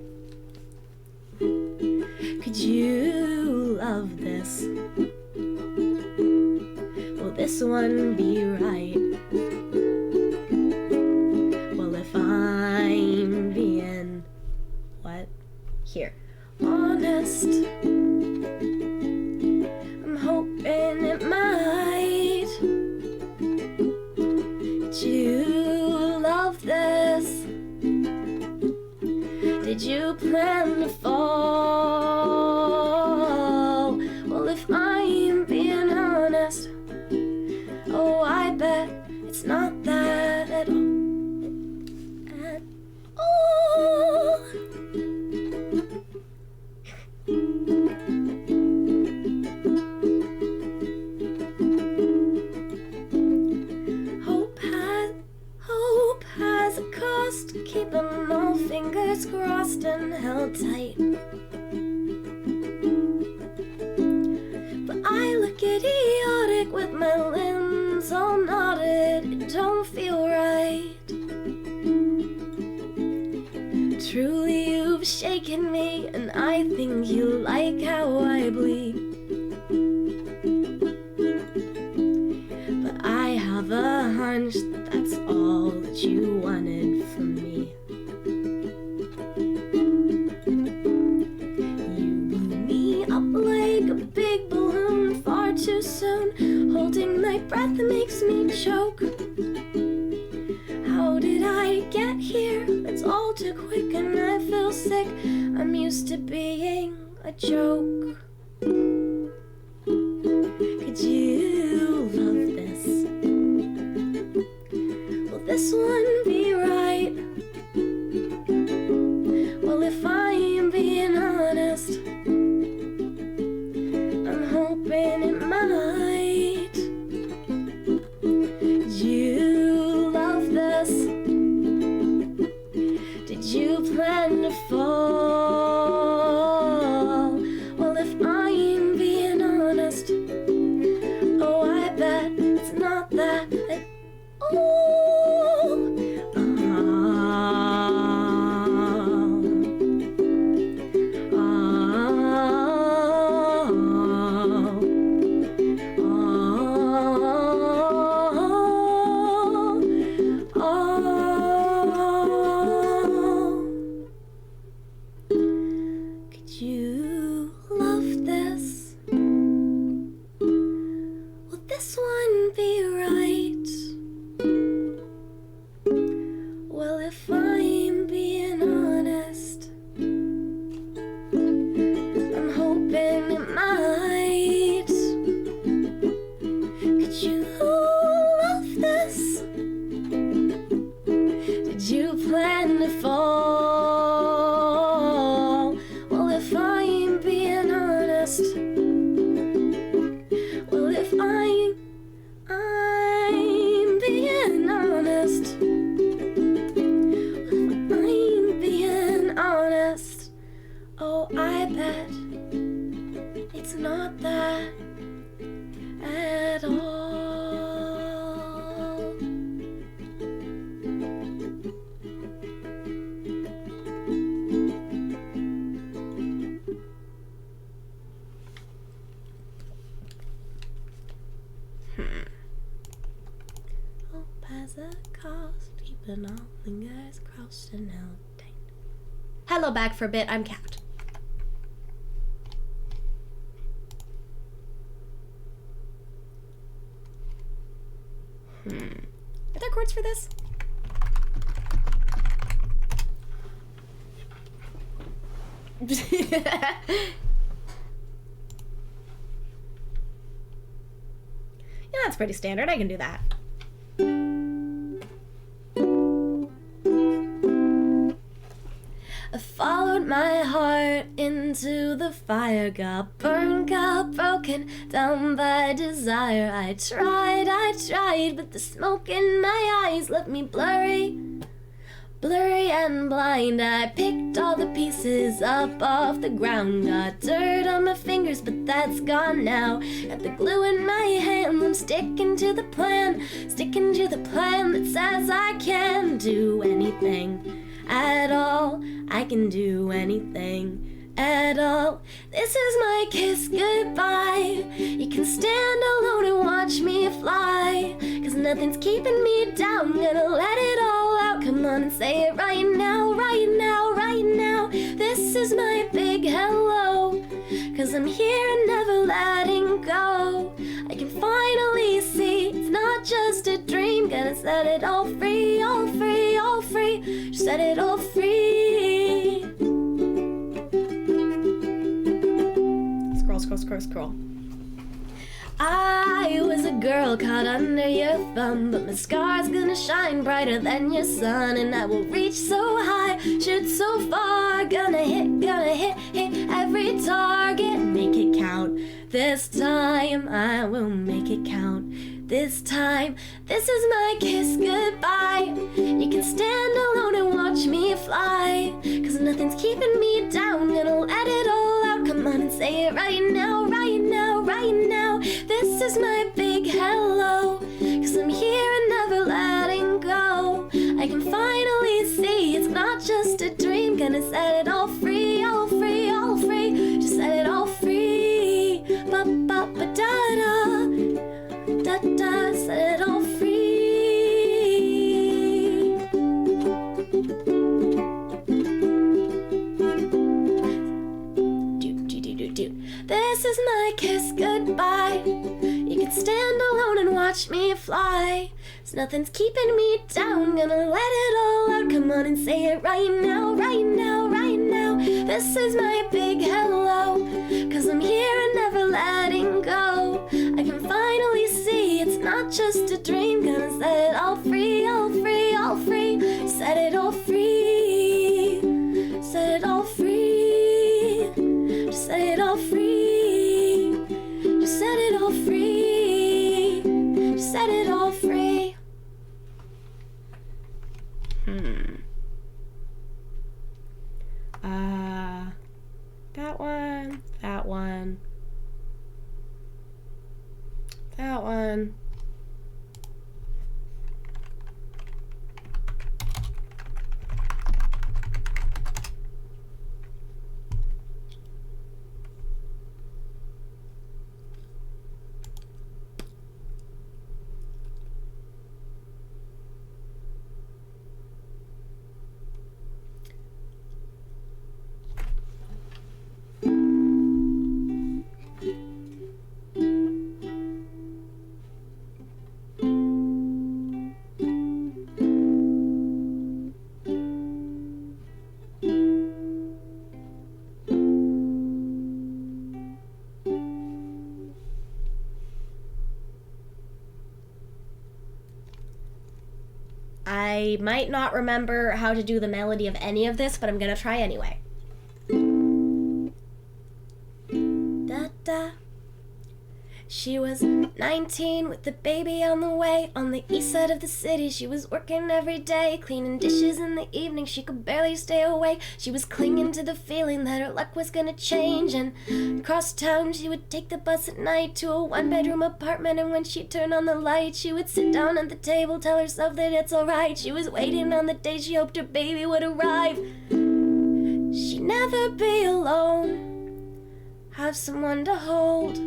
Could you love this? Will this one be right? Well, if I'm being what? Here. Honest, I'm hoping it might. Did you love this? Did you plan to fall? Well, if I'm being honest, oh, I bet it's not that at all. At all. Hope has a cost, keeping all fingers crossed and held tight. But I look idiotic with my limbs all knotted. It don't feel right. Truly, you've shaken me, and I think you like how I bleed. But I have a hunch that that's all that you wanted from me. You blew me up like a big balloon far too soon. Holding my breath makes me choke. How did I get here? It's all too quick and I feel sick. I'm used to being a joke. Could you love this? Will this one be right? Well, if I'm being honest, I'm hoping it might. Did you love this? Did you plan to fall? Well, if I'm being honest, oh, I bet it's not that at all. Could you love this? Will this one be right? Well, if I'm being honest, I'm hoping it might. Could you love this? Did you plan to fall? Well, if I'm being honest, well, if I'm being honest, well, if I'm being honest, oh, I bet it's not that at all. Hope has a cost, keeping all fingers crossed and held tight. Hello, back for a bit. I'm Kat. Are there chords for this? Yeah, that's pretty standard. I can do that. I followed my heart into the fire, got burned, got broken down by desire. I tried, but the smoke in my eyes left me blurry blurry and blind. I picked all the pieces up off the ground. Got dirt on my fingers, but that's gone now. Got the glue in my hand, I'm sticking to the plan that says I can do anything at all. I can do anything at all. This is my kiss goodbye. You can stand alone and watch me fly, 'cause nothing's keeping me down. Gonna let it all out. Come on and say it right now, right now, right now. This is my big hello, 'cause I'm here and never letting go. I can finally see it's not just a dream. Gonna set it all free, all free, all free. Just set it all free. Scroll. I was a girl caught under your thumb, but my scar's gonna shine brighter than your sun. And I will reach so high, shoot so far. Gonna hit every target. Make it count. This time I will make it count. This time, this is my kiss goodbye. You can stand alone and watch me fly, 'cause nothing's keeping me down. Gonna let it all out. Come on and say it right now, right now, right now. This is my big hello, 'cause I'm here and never letting go. I can finally see it's not just a dream. Gonna set it all free, all free, all free. Just set it all free. Ba ba ba da da. Da da, set it all free. Do. This is my kiss goodbye. You can stand alone and watch me fly. So nothing's keeping me down. Gonna let it all out. Come on and say it right now, right now, right now. This is my big hello, 'cause I'm here and never letting go. I can finally see it's not just a dream. Gonna set it all free, all free, all free. Set it all free. Set it all free. Just set it all free. Just set it all free. Just set it all free. That one. That one. That one. I might not remember how to do the melody of any of this, but I'm gonna try anyway. Da da. She was 19 with the baby on the way. On the east side of the city, she was working every day, cleaning dishes in the evening, she could barely stay awake. She was clinging to the feeling that her luck was gonna change. And across town, she would take the bus at night to a one-bedroom apartment. And when she'd turn on the light, she would sit down at the table, tell herself that it's alright. She was waiting on the day she hoped her baby would arrive. She'd never be alone, have someone to hold.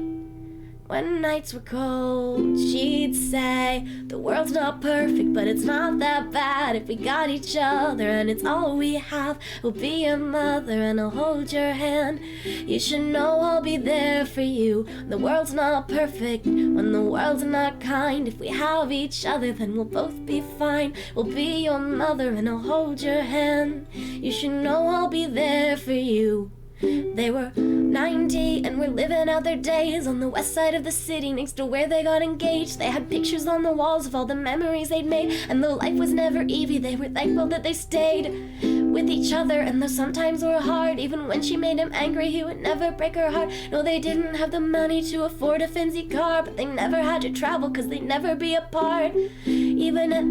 When nights were cold, she'd say, the world's not perfect, but it's not that bad. If we got each other and it's all we have, we'll be your mother and I'll hold your hand. You should know I'll be there for you. The world's not perfect, when the world's not kind. If we have each other, then we'll both be fine. We'll be your mother and I'll hold your hand. You should know I'll be there for you. They were 90 and were living out their days on the west side of the city, next to where they got engaged. They had pictures on the walls of all the memories they'd made, and though life was never easy, they were thankful that they stayed with each other. And though sometimes were hard, even when she made him angry, he would never break her heart. No, they didn't have the money to afford a fancy car, but they never had to travel 'cause they'd never be apart. Even at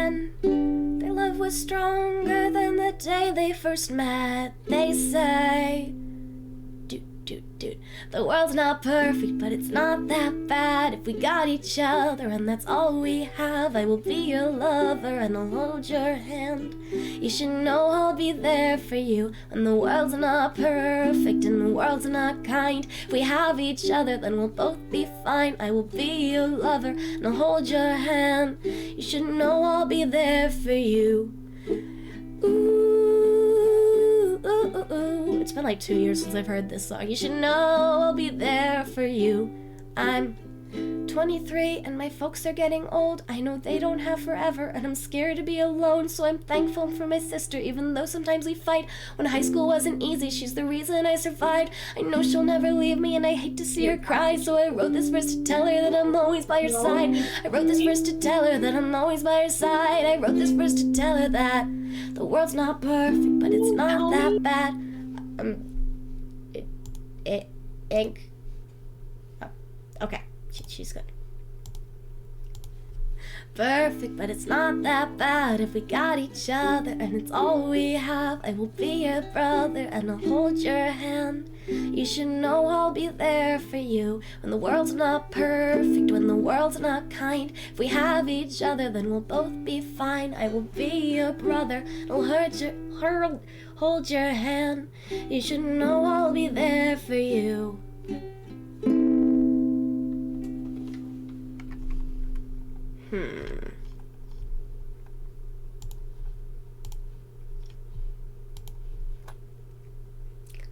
then their love was stronger than the day they first met. They say, dude, the world's not perfect, but it's not that bad if we got each other and that's all we have. I will be your lover and I'll hold your hand. You should know I'll be there for you when the world's not perfect and the world's not kind. If we have each other, then we'll both be fine. I will be your lover and I'll hold your hand. You should know I'll be there for you. It's been like 2 years since I've heard this song. You should know I'll be there for you. I'm 23 and my folks are getting old. I know they don't have forever and I'm scared to be alone, so I'm thankful for my sister, even though sometimes we fight. When high school wasn't easy, she's the reason I survived. I know she'll never leave me and I hate to see her cry, so I wrote this verse to tell her that I'm always by her side. I wrote this verse to tell her that I'm always by her side. I wrote this verse to tell her that the world's not perfect, but it's not that bad. Ink. Oh, okay, she's good. Perfect, but it's not that bad if we got each other and it's all we have. I will be your brother and I'll hold your hand. You should know I'll be there for you when the world's not perfect, when the world's not kind. If we have each other, then we'll both be fine. I will be your brother, I'll hold your hand. You should know I'll be there for you.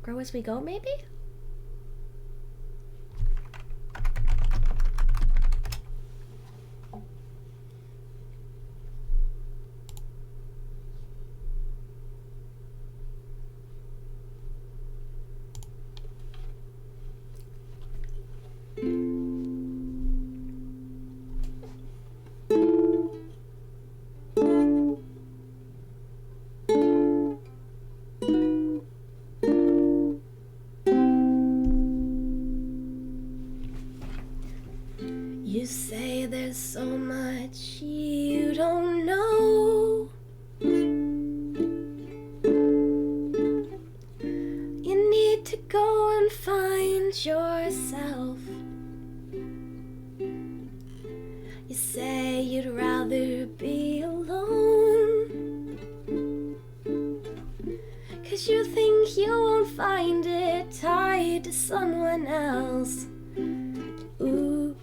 Grow as we go, maybe? You say there's so much you don't know. You need to go and find yourself. You say you'd rather be alone, 'cause you think you won't find it tied to someone else. Ooh.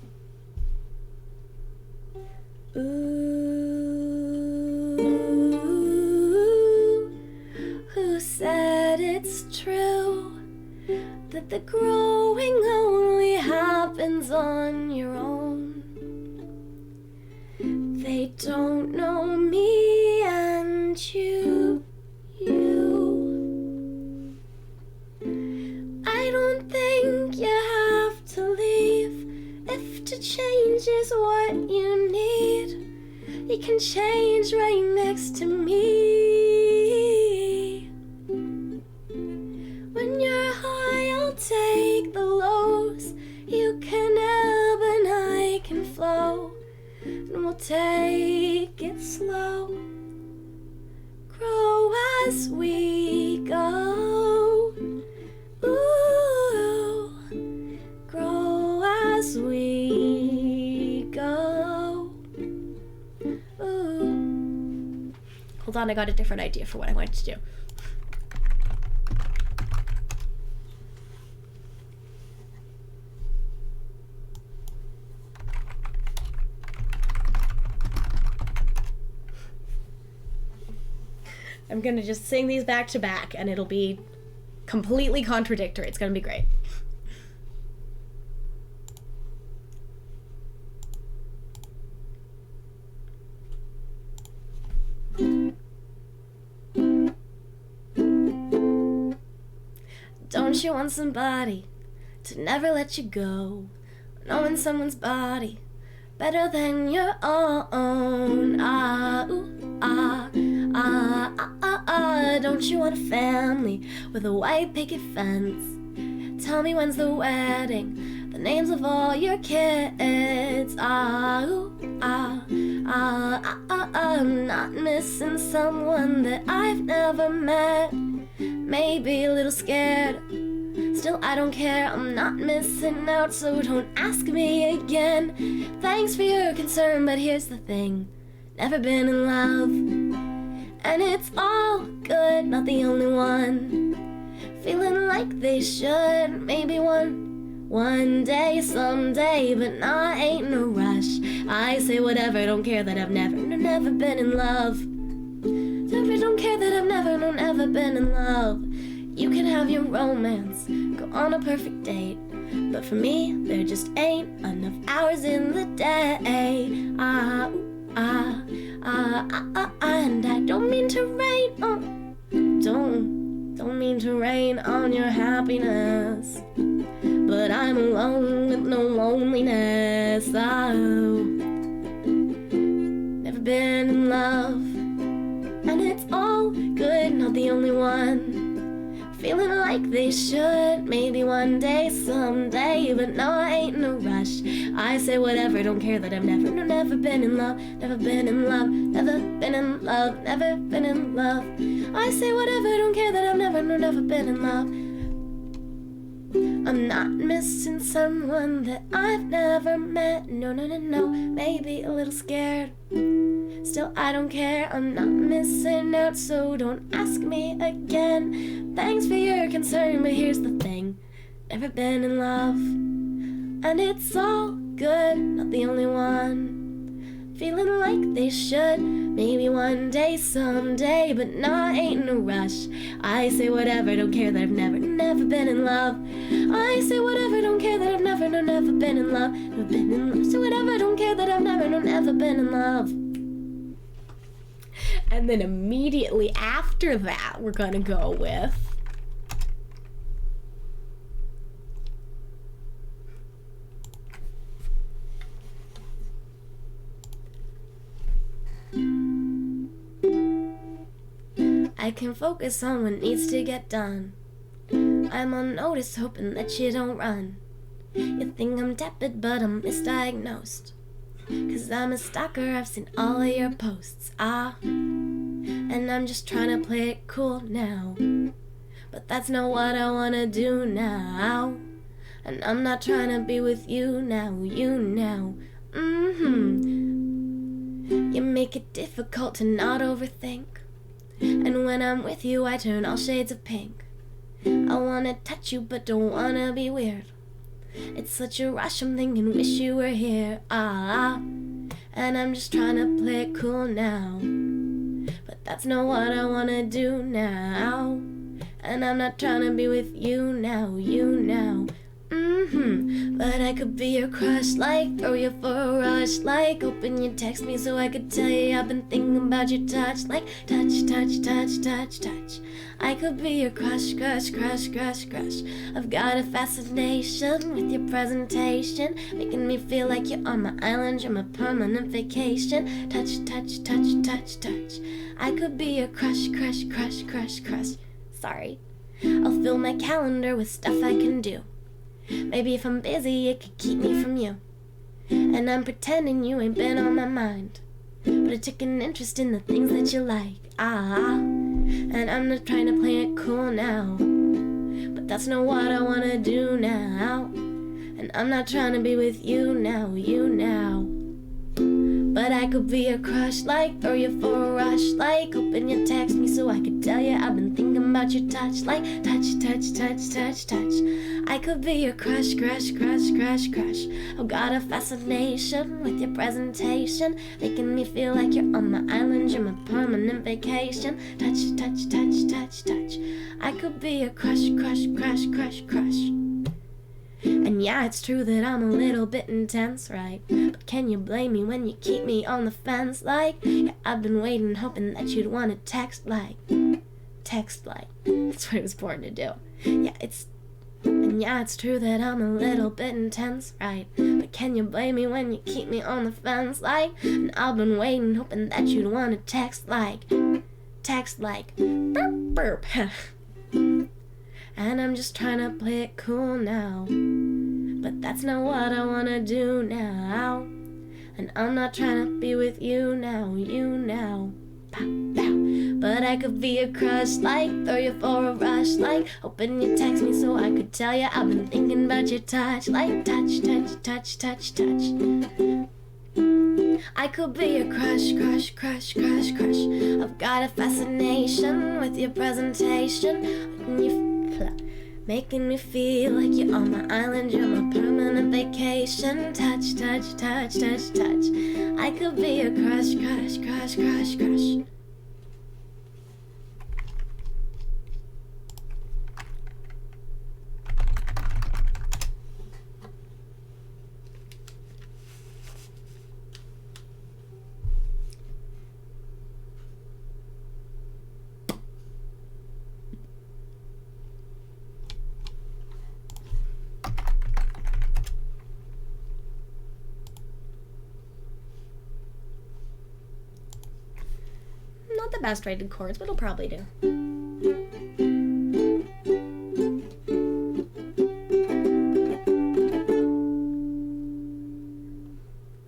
Who said it's true that the growing only happens on your own? They don't know me and you. I don't think you have to leave if to change is what you need. You can change right next to me. When you're high, I'll take the lows. You can ebb and I can flow, and we'll take it slow. Grow as we go. Ooh, grow as we go. Ooh. Hold on, I got a different idea for what I wanted to do. I'm gonna just sing these back to back and it'll be completely contradictory. It's gonna be great. Don't you want somebody to never let you go, knowing someone's body better than your own? Ah, ooh, ah, ah, ah, ah, ah. Don't you want a family with a white picket fence? Tell me when's the wedding, the names of all your kids. I'm not missing someone that I've never met. Maybe a little scared, still I don't care. I'm not missing out, so don't ask me again. Thanks for your concern, but here's the thing: never been in love, and it's all good, not the only one. Feeling like they should, maybe one day, someday, but nah, ain't no rush. I say whatever, don't care that I've never been in love. Don't care that I've never been in love. You can have your romance, go on a perfect date, but for me, there just ain't enough hours in the day. And I don't mean to rain on, don't mean to rain on your happiness, but I'm alone with no loneliness. Oh, never been in love, and it's all good, not the only one. Feeling like they should, maybe one day, someday, but no, I ain't no rush. I say whatever, don't care that I've never been in love, never been in love, never been in love, never been in love. I say whatever, don't care that I've never been in love. I'm not missing someone that I've never met. No, maybe a little scared, still I don't care. I'm not missing out, so don't ask me again. Thanks for your concern, but here's the thing: never been in love, and it's all good, not the only one. Feeling like they should, maybe one day, someday, but nah, ain't no rush. I say whatever, don't care that I've never been in love. I say whatever, don't care that I've never been in love. Never been in love. So whatever, don't care that I've never been in love. And then immediately after that, we're gonna go with I can focus on what needs to get done. I'm on notice, hoping that you don't run. You think I'm tepid, but I'm misdiagnosed, 'cause I'm a stalker, I've seen all of your posts. And I'm just trying to play it cool now, but that's not what I wanna do now. And I'm not trying to be with you now, you now. You make it difficult to not overthink, and when I'm with you I turn all shades of pink. I wanna touch you but don't wanna be weird. It's such a rush, I'm thinking wish you were here. And I'm just trying to play it cool now, but that's not what I wanna do now. And I'm not trying to be with you now, you now. But I could be your crush, like throw you for a rush, like hoping you text me so I could tell you I've been thinking about your touch, like touch, touch, touch, touch, touch. I could be your crush, crush, crush, crush, crush. I've got a fascination with your presentation, making me feel like you're on my island, you're my permanent vacation. Touch, touch, touch, touch, touch. I could be your crush, crush, crush, crush, crush. Sorry. I'll fill my calendar with stuff I can do. Maybe if I'm busy, it could keep me from you. And I'm pretending you ain't been on my mind, but I took an interest in the things that you like. And I'm not trying to play it cool now, but that's not what I wanna do now. And I'm not trying to be with you now, you now. But I could be a crush, like throw you for a rush, like hoping you text me so I could tell you I've been thinking about your touch, like touch, touch, touch, touch, touch. I could be your crush, crush, crush, crush, crush. I've got a fascination with your presentation, making me feel like you're on my island, you're my permanent vacation. Touch, touch, touch, touch, touch. I could be your crush, crush, crush, crush, crush. And yeah, it's true that I'm a little bit intense, right? But can you blame me when you keep me on the fence? Like, yeah, I've been waiting, hoping that you'd want to text like. That's what I was born to do. And yeah, it's true that I'm a little bit intense, right? But can you blame me when you keep me on the fence? Like, and I've been waiting, hoping that you'd want to text like. Burp, burp. And I'm just trying to play it cool now, but that's not what I wanna do now. And I'm not trying to be with you now, Pow, pow. But I could be a crush, like throw you for a rush, like hoping you text me so I could tell you I've been thinking about your touch, like touch, touch, touch, touch, touch. I could be a crush, crush, crush, crush, crush. I've got a fascination with your presentation. Making me feel like you're on my island, you're my permanent vacation. Touch, touch, touch, touch, touch. I could be a crush, crush, crush, crush, crush. Not the best rated chords, but it'll probably do.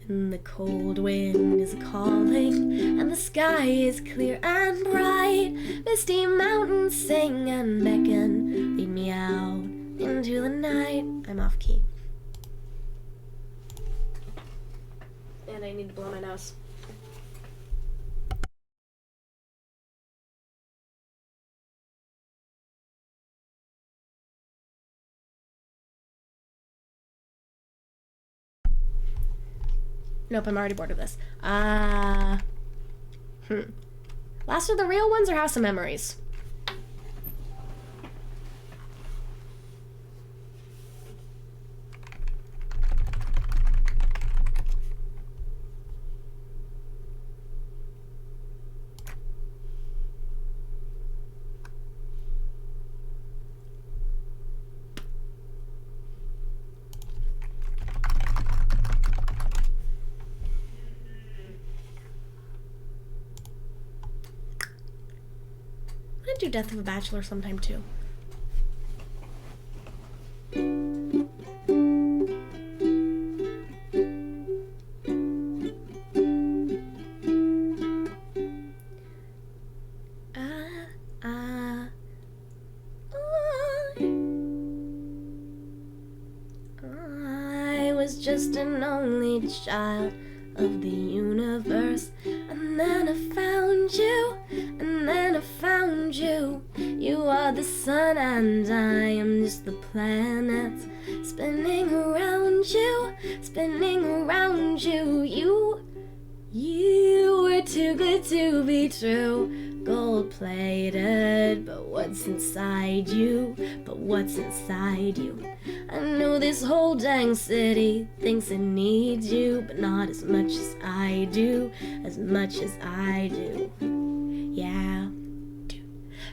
And the cold wind is calling, and the sky is clear and bright. Misty mountains sing and beckon, lead me out into the night. I'm off key. And I need to blow my nose. Nope, I'm already bored of this. Last of the Real Ones or House of Memories? I'm gonna do Death of a Bachelor sometime too. I was just an only child of the universe, and then I found you, and then I found you. You are the sun and I am just the planet spinning around you, spinning around you. You were too good to be true, gold-plated, but what's inside you, but what's inside you? I know this whole dang city thinks it needs you, but not as much as I do, as much as I do. Yeah.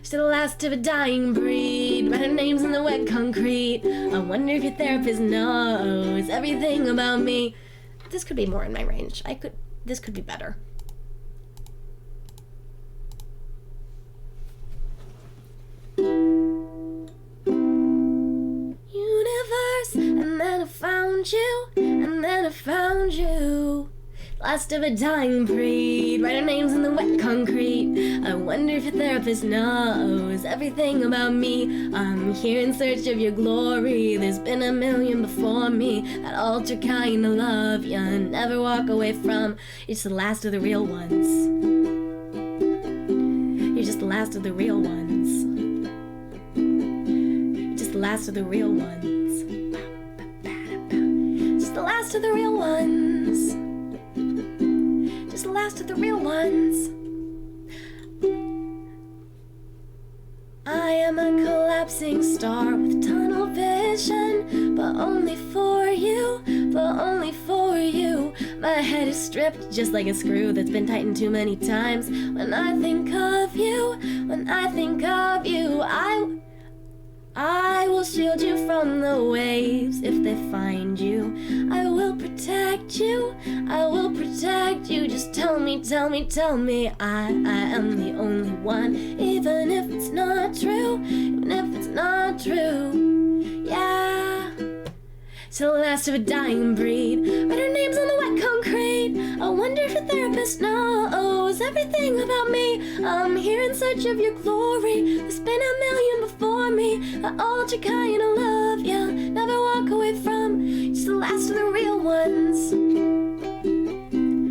Still the last of a dying breed, write our names in the wet concrete. I wonder if your therapist knows everything about me. This could be more in my range. This could be better. Universe, and then I found you, and then I found you. Last of a dying breed, write our names in the wet concrete. I wonder if your therapist knows everything about me. I'm here in search of your glory. There's been a million before me. That altar kind of love you never walk away from. You're just the last of the real ones. You're just the last of the real ones. You're just the last of the real ones. Just the last of the real ones. Just the last of the real ones. I am a collapsing star with tunnel vision, but only for you, but only for you. My head is stripped just like a screw that's been tightened too many times. When I think of you, when I think of you, I will shield you from the waves if they find you. I will protect you, I will protect you. Just tell me, tell me, tell me I am the only one. Even if it's not true, even if it's not true. Yeah, Still the last of a dying breed. Write our names on the wet concrete. I wonder if a therapist knows everything about me. I'm here in search of your glory. There's been a million before me. I all to kind of love you, never walk away from. You're just the last of the real ones.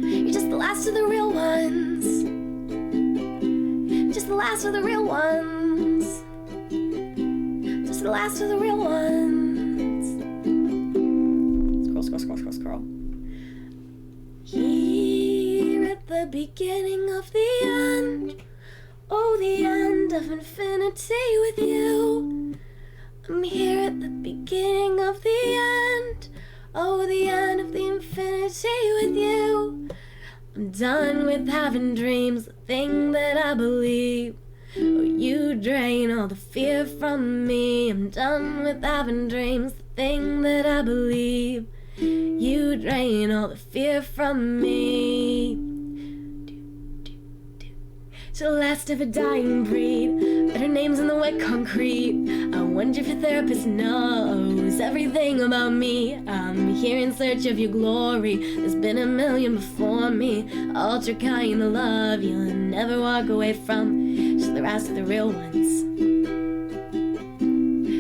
You're just the last of the real ones. Just the last of the real ones. Just the last of the real ones. Scroll. Here at the beginning of the end. Oh, the end of infinity with you. I'm here at the beginning of the end. Oh, the end of the infinity with you. I'm done with having dreams, the thing that I believe. Oh, you drain all the fear from me. I'm done with having dreams, the thing that I believe. You drain all the fear from me. To the last of a dying breed, but her name's in the wet concrete. I wonder if your therapist knows everything about me. I'm here in search of your glory. There's been a million before me. Ultra kind of love you'll never walk away from. Just the last of the real ones.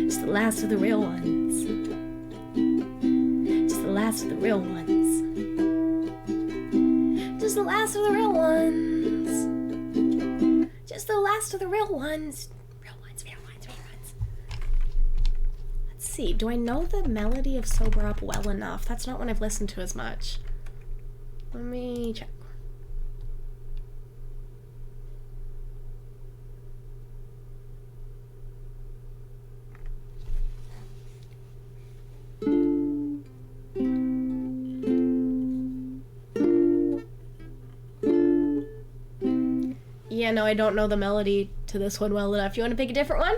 Just the last of the real ones. Just the last of the real ones. Just the last of the real ones. Just the last of the real ones. Real ones. Let's see. Do I know the melody of Sober Up well enough? That's not one I've listened to as much. Let me check. Yeah, no, I don't know the melody to this one well enough. You want to pick a different one?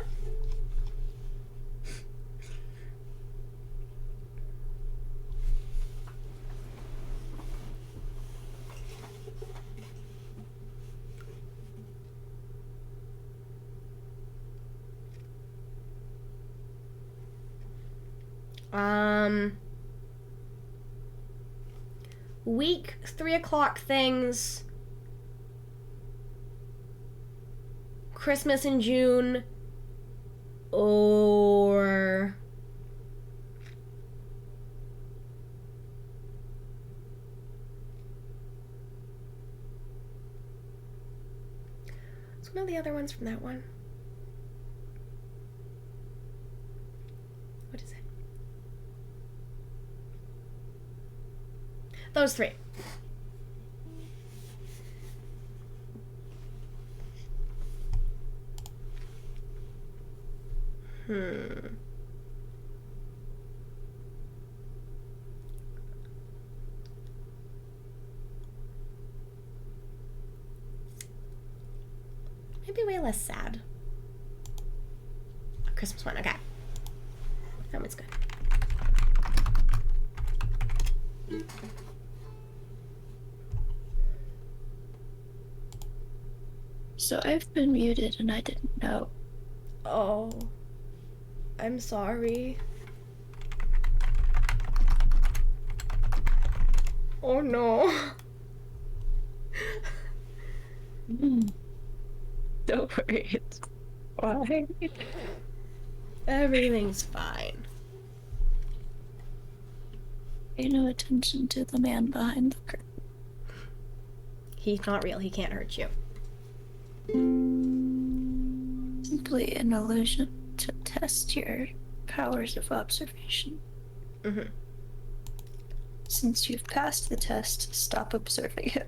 Week 3 o'clock things. Christmas in June, or what's one of the other ones from that one? What is it? Those three. Maybe way less sad. A Christmas one, okay. That one's good. So I've been muted and I didn't know. Oh. I'm sorry. Oh no. Don't worry, it's fine. Everything's fine. Pay no attention to the man behind the curtain. He's not real, he can't hurt you. Simply an illusion to test your powers of observation. Mm-hmm. Since you've passed the test, stop observing him.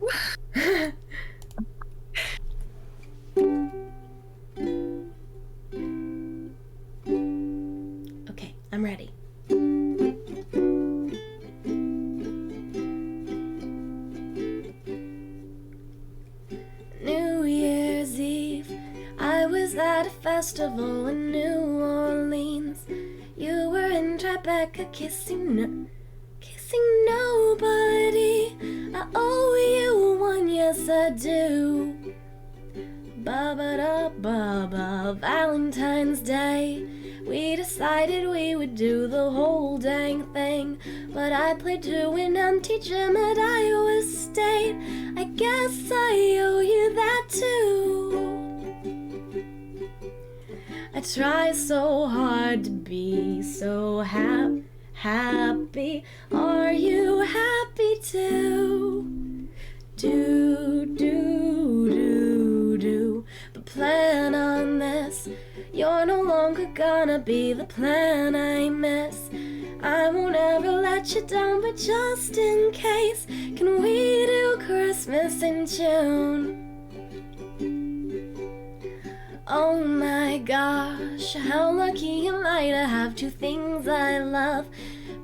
Okay, I'm ready. New Year's Eve, I was at a festival in New Orleans. You were in Tribeca kissing nobody. I owe you one, yes I do. Ba-ba-da-ba-ba, Valentine's Day. We decided we would do the whole dang thing, but I played to an empty gym at Iowa State. I guess I owe you that too. I try so hard to be so happy. Are you happy too? Do. But plan on this. You're no longer gonna be the plan I miss. I won't ever let you down, but just in case, can we do Christmas in June? Oh my gosh, how lucky am I to have two things I love.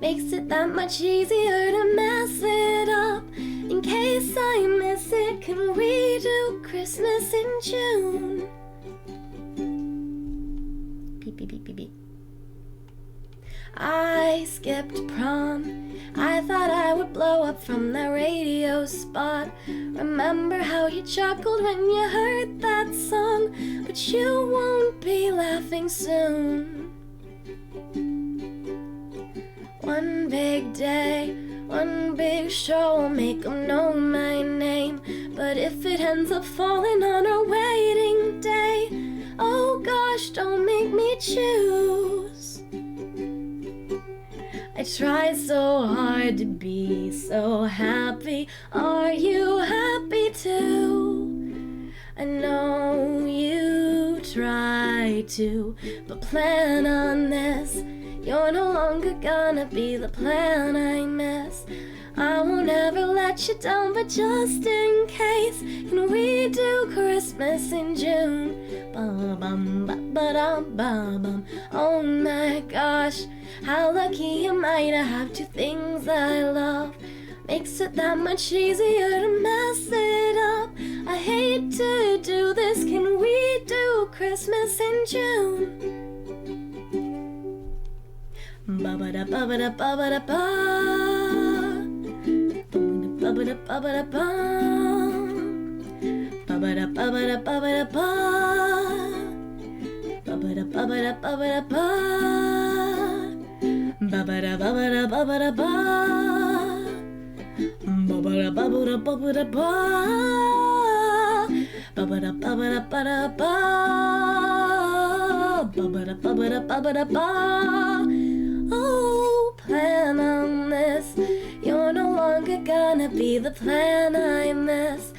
Makes it that much easier to mess it up. In case I miss it, can we do Christmas in June? Beep, beep, beep, beep, beep. I skipped prom. I thought I would blow up from that radio spot. Remember how you chuckled when you heard that song? But you won't be laughing soon. One big day, one big show, make 'em know my name. But if it ends up falling on our wedding day, oh gosh, don't make me choose. I try so hard to be so happy. Are you happy too? I know you try to, but plan on this. You're no longer gonna be the plan I miss. I won't ever let you down, but just in case, can we do Christmas in June? Ba-bum-ba-ba-dum-ba-bum. Oh my gosh, how lucky am I to have two things I love. Makes it that much easier to mess it up. I hate to do this, can we do Christmas in June? Ba-ba-da-ba-ba-da-ba-ba-da-ba. Ba-ba-da-ba-ba-da-ba-ba-da-ba. Ba-ba-da-ba-ba-da-ba-ba-da-ba. Ba-ba-da-ba-ba-da-ba-ba-da-ba. Ba-ba-da-ba-ba-da-ba-ba-da-ba. Ba-ba-da-ba-ba-da-ba-ba-da-ba. Ba-ba-da-ba-ba-da-ba-da-ba. Ba-ba-da-ba-ba-da-ba-ba-da-ba. Oh, plan on this. You're no longer gonna be the plan I miss.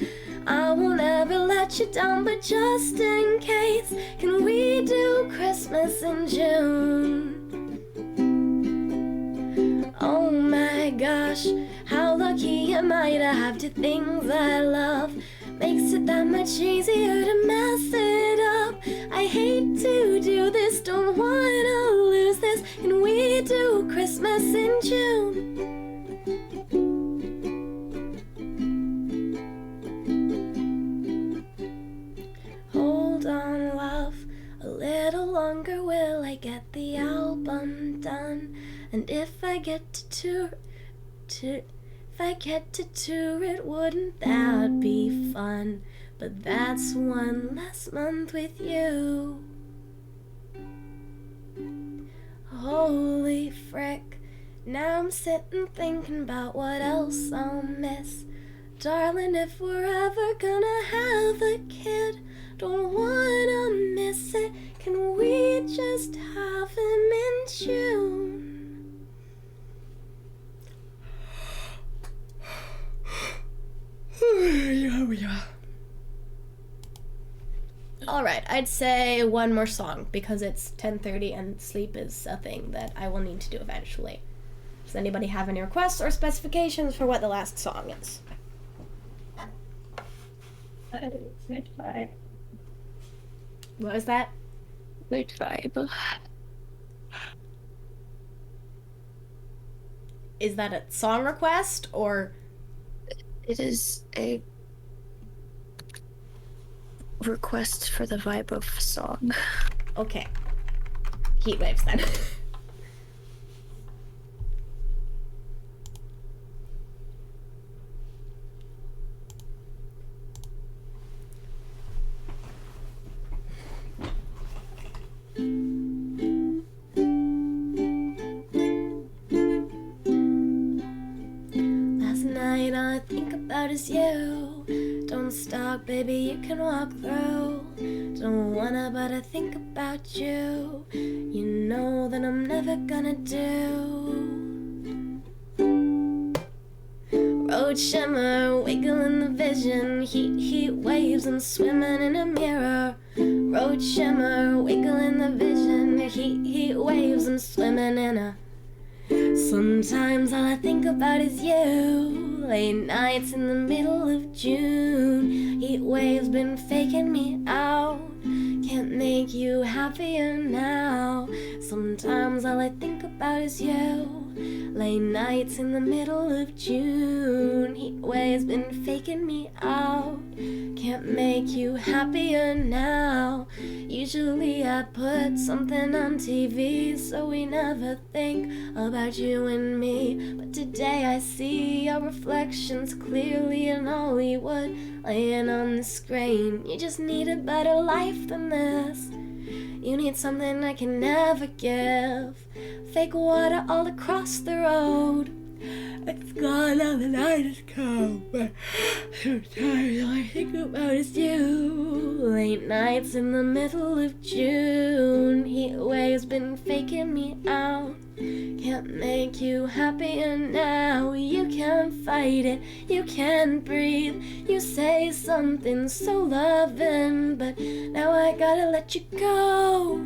I won't ever let you down, but just in case, can we do Christmas in June? Oh my gosh, how lucky am I to have two things I love. Makes it that much easier to mess it up. I hate to do this, don't wanna lose this. Can we do Christmas in June? Hold on, love, a little longer will I get the album done. And if I get to tour it, wouldn't that be fun? But that's one less month with you. Holy frick, now I'm sitting thinking about what else I'll miss. Darling, if we're ever gonna have a kid, don't wanna miss it. Can we just have him in June? Alright, I'd say one more song because it's 10:30 and sleep is a thing that I will need to do eventually. Does anybody have any requests or specifications for what the last song is? Good vibe. What was that? Good vibe. Is that a song request or? It is a request for the vibe of song. Okay. Heat waves then. is you. Don't stop, baby, you can walk through. Don't wanna, but I think about you. You know that I'm never gonna do. Road shimmer, wiggle in the vision. Heat waves, I'm swimming in a mirror. Road shimmer, wiggle in the vision. Heat waves, I'm swimming in a. Sometimes all I think about is you. Late nights in the middle of June. Heat waves been faking me out. Can't make you happier now. Sometimes all I think about is you. Late nights in the middle of June. Heat waves been faking me out. Can't make you happier now. Usually I put something on TV so we never think about you and me. But today I see your reflections clearly in Hollywood laying on the screen. You just need a better life than this. You need something I can never give. Fake water all across the road. It's gone now, the night has come. But sometimes all I think about is you. Late nights in the middle of June. Heat waves been faking me out. Can't make you happier now. You can't fight it, you can't breathe. You say something so loving, but now I gotta let you go.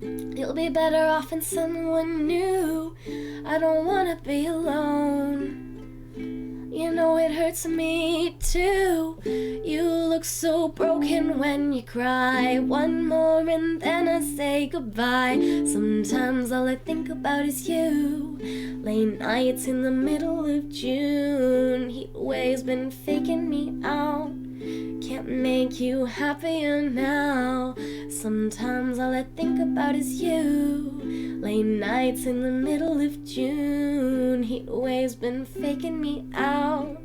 You'll be better off in someone new. I don't wanna be alone. You know it hurts me too. You look so broken when you cry. One more and then I say goodbye. Sometimes all I think about is you. Late nights in the middle of June. Heat waves been faking me out. Can't make you happier now. Sometimes all I think about is you. Late nights in the middle of June. Heat waves been faking me out.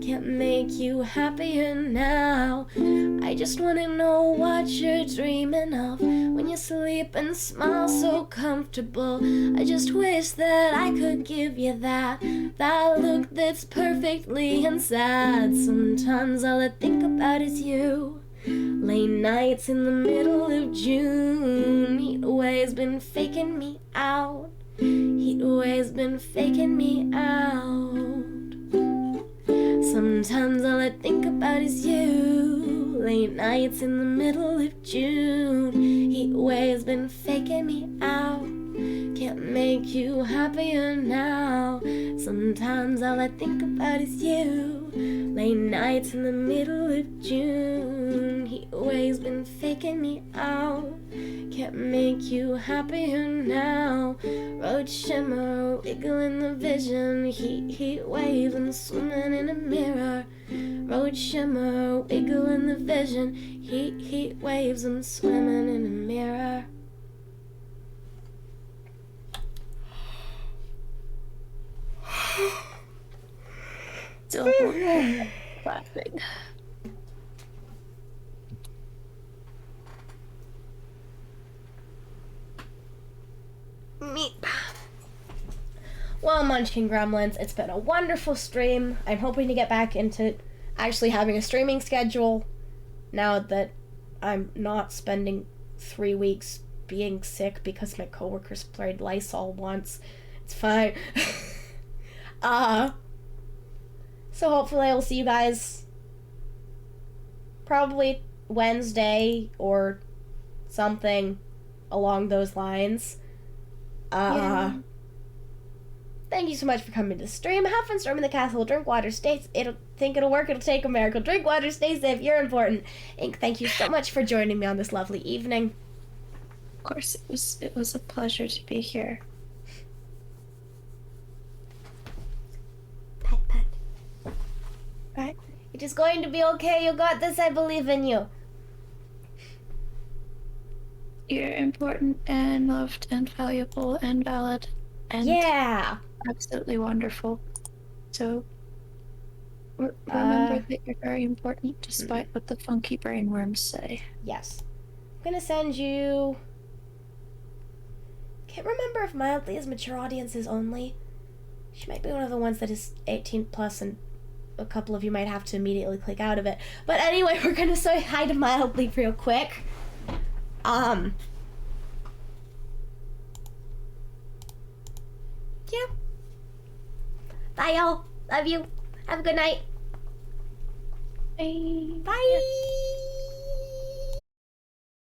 Can't make you happier now. I just wanna know what you're dreaming of when you sleep and smile so comfortable. I just wish that I could give you that look that's perfectly sad. Sometimes all I think about is you. Late nights in the middle of June. Heat waves been faking me out. Heat waves been faking me out. Sometimes all I think about is you. Late nights in the middle of June. Heat waves been faking me out. Can't make you happier now. Sometimes all I think about is you. Late nights in the middle of June. Heat waves been faking me out. Can't make you happier now. Road shimmer, wiggle in the vision. Heat waves, I'm swimming in a mirror. Road shimmer, wiggle in the vision. Heat waves, I'm swimming in a mirror. Still laughing. Meep. Well, Munchkin Gremlins, it's been a wonderful stream. I'm hoping to get back into actually having a streaming schedule now that I'm not spending 3 weeks being sick because my coworkers sprayed Lysol once. It's fine. So hopefully I will see you guys probably Wednesday or something along those lines. Yeah. Thank you so much for coming to the stream. Have fun storming the castle. Drink water. It'll work. It'll take a miracle. Drink water. Stay safe. You're important. Ink, thank you so much for joining me on this lovely evening. Of course, it was a pleasure to be here. Pat, pat. Right? It is going to be okay. You got this. I believe in you. You're important and loved and valuable and valid and Yeah. absolutely wonderful. So remember that you're very important despite what the funky brainworms say. Yes. I'm gonna send you... Can't remember if Mildly is mature audiences only. She might be one of the ones that is 18 plus and a couple of you might have to immediately click out of it. But anyway, we're gonna say hi to Mildly real quick. Yeah. Bye, y'all. Love you. Have a good night. Bye. Bye.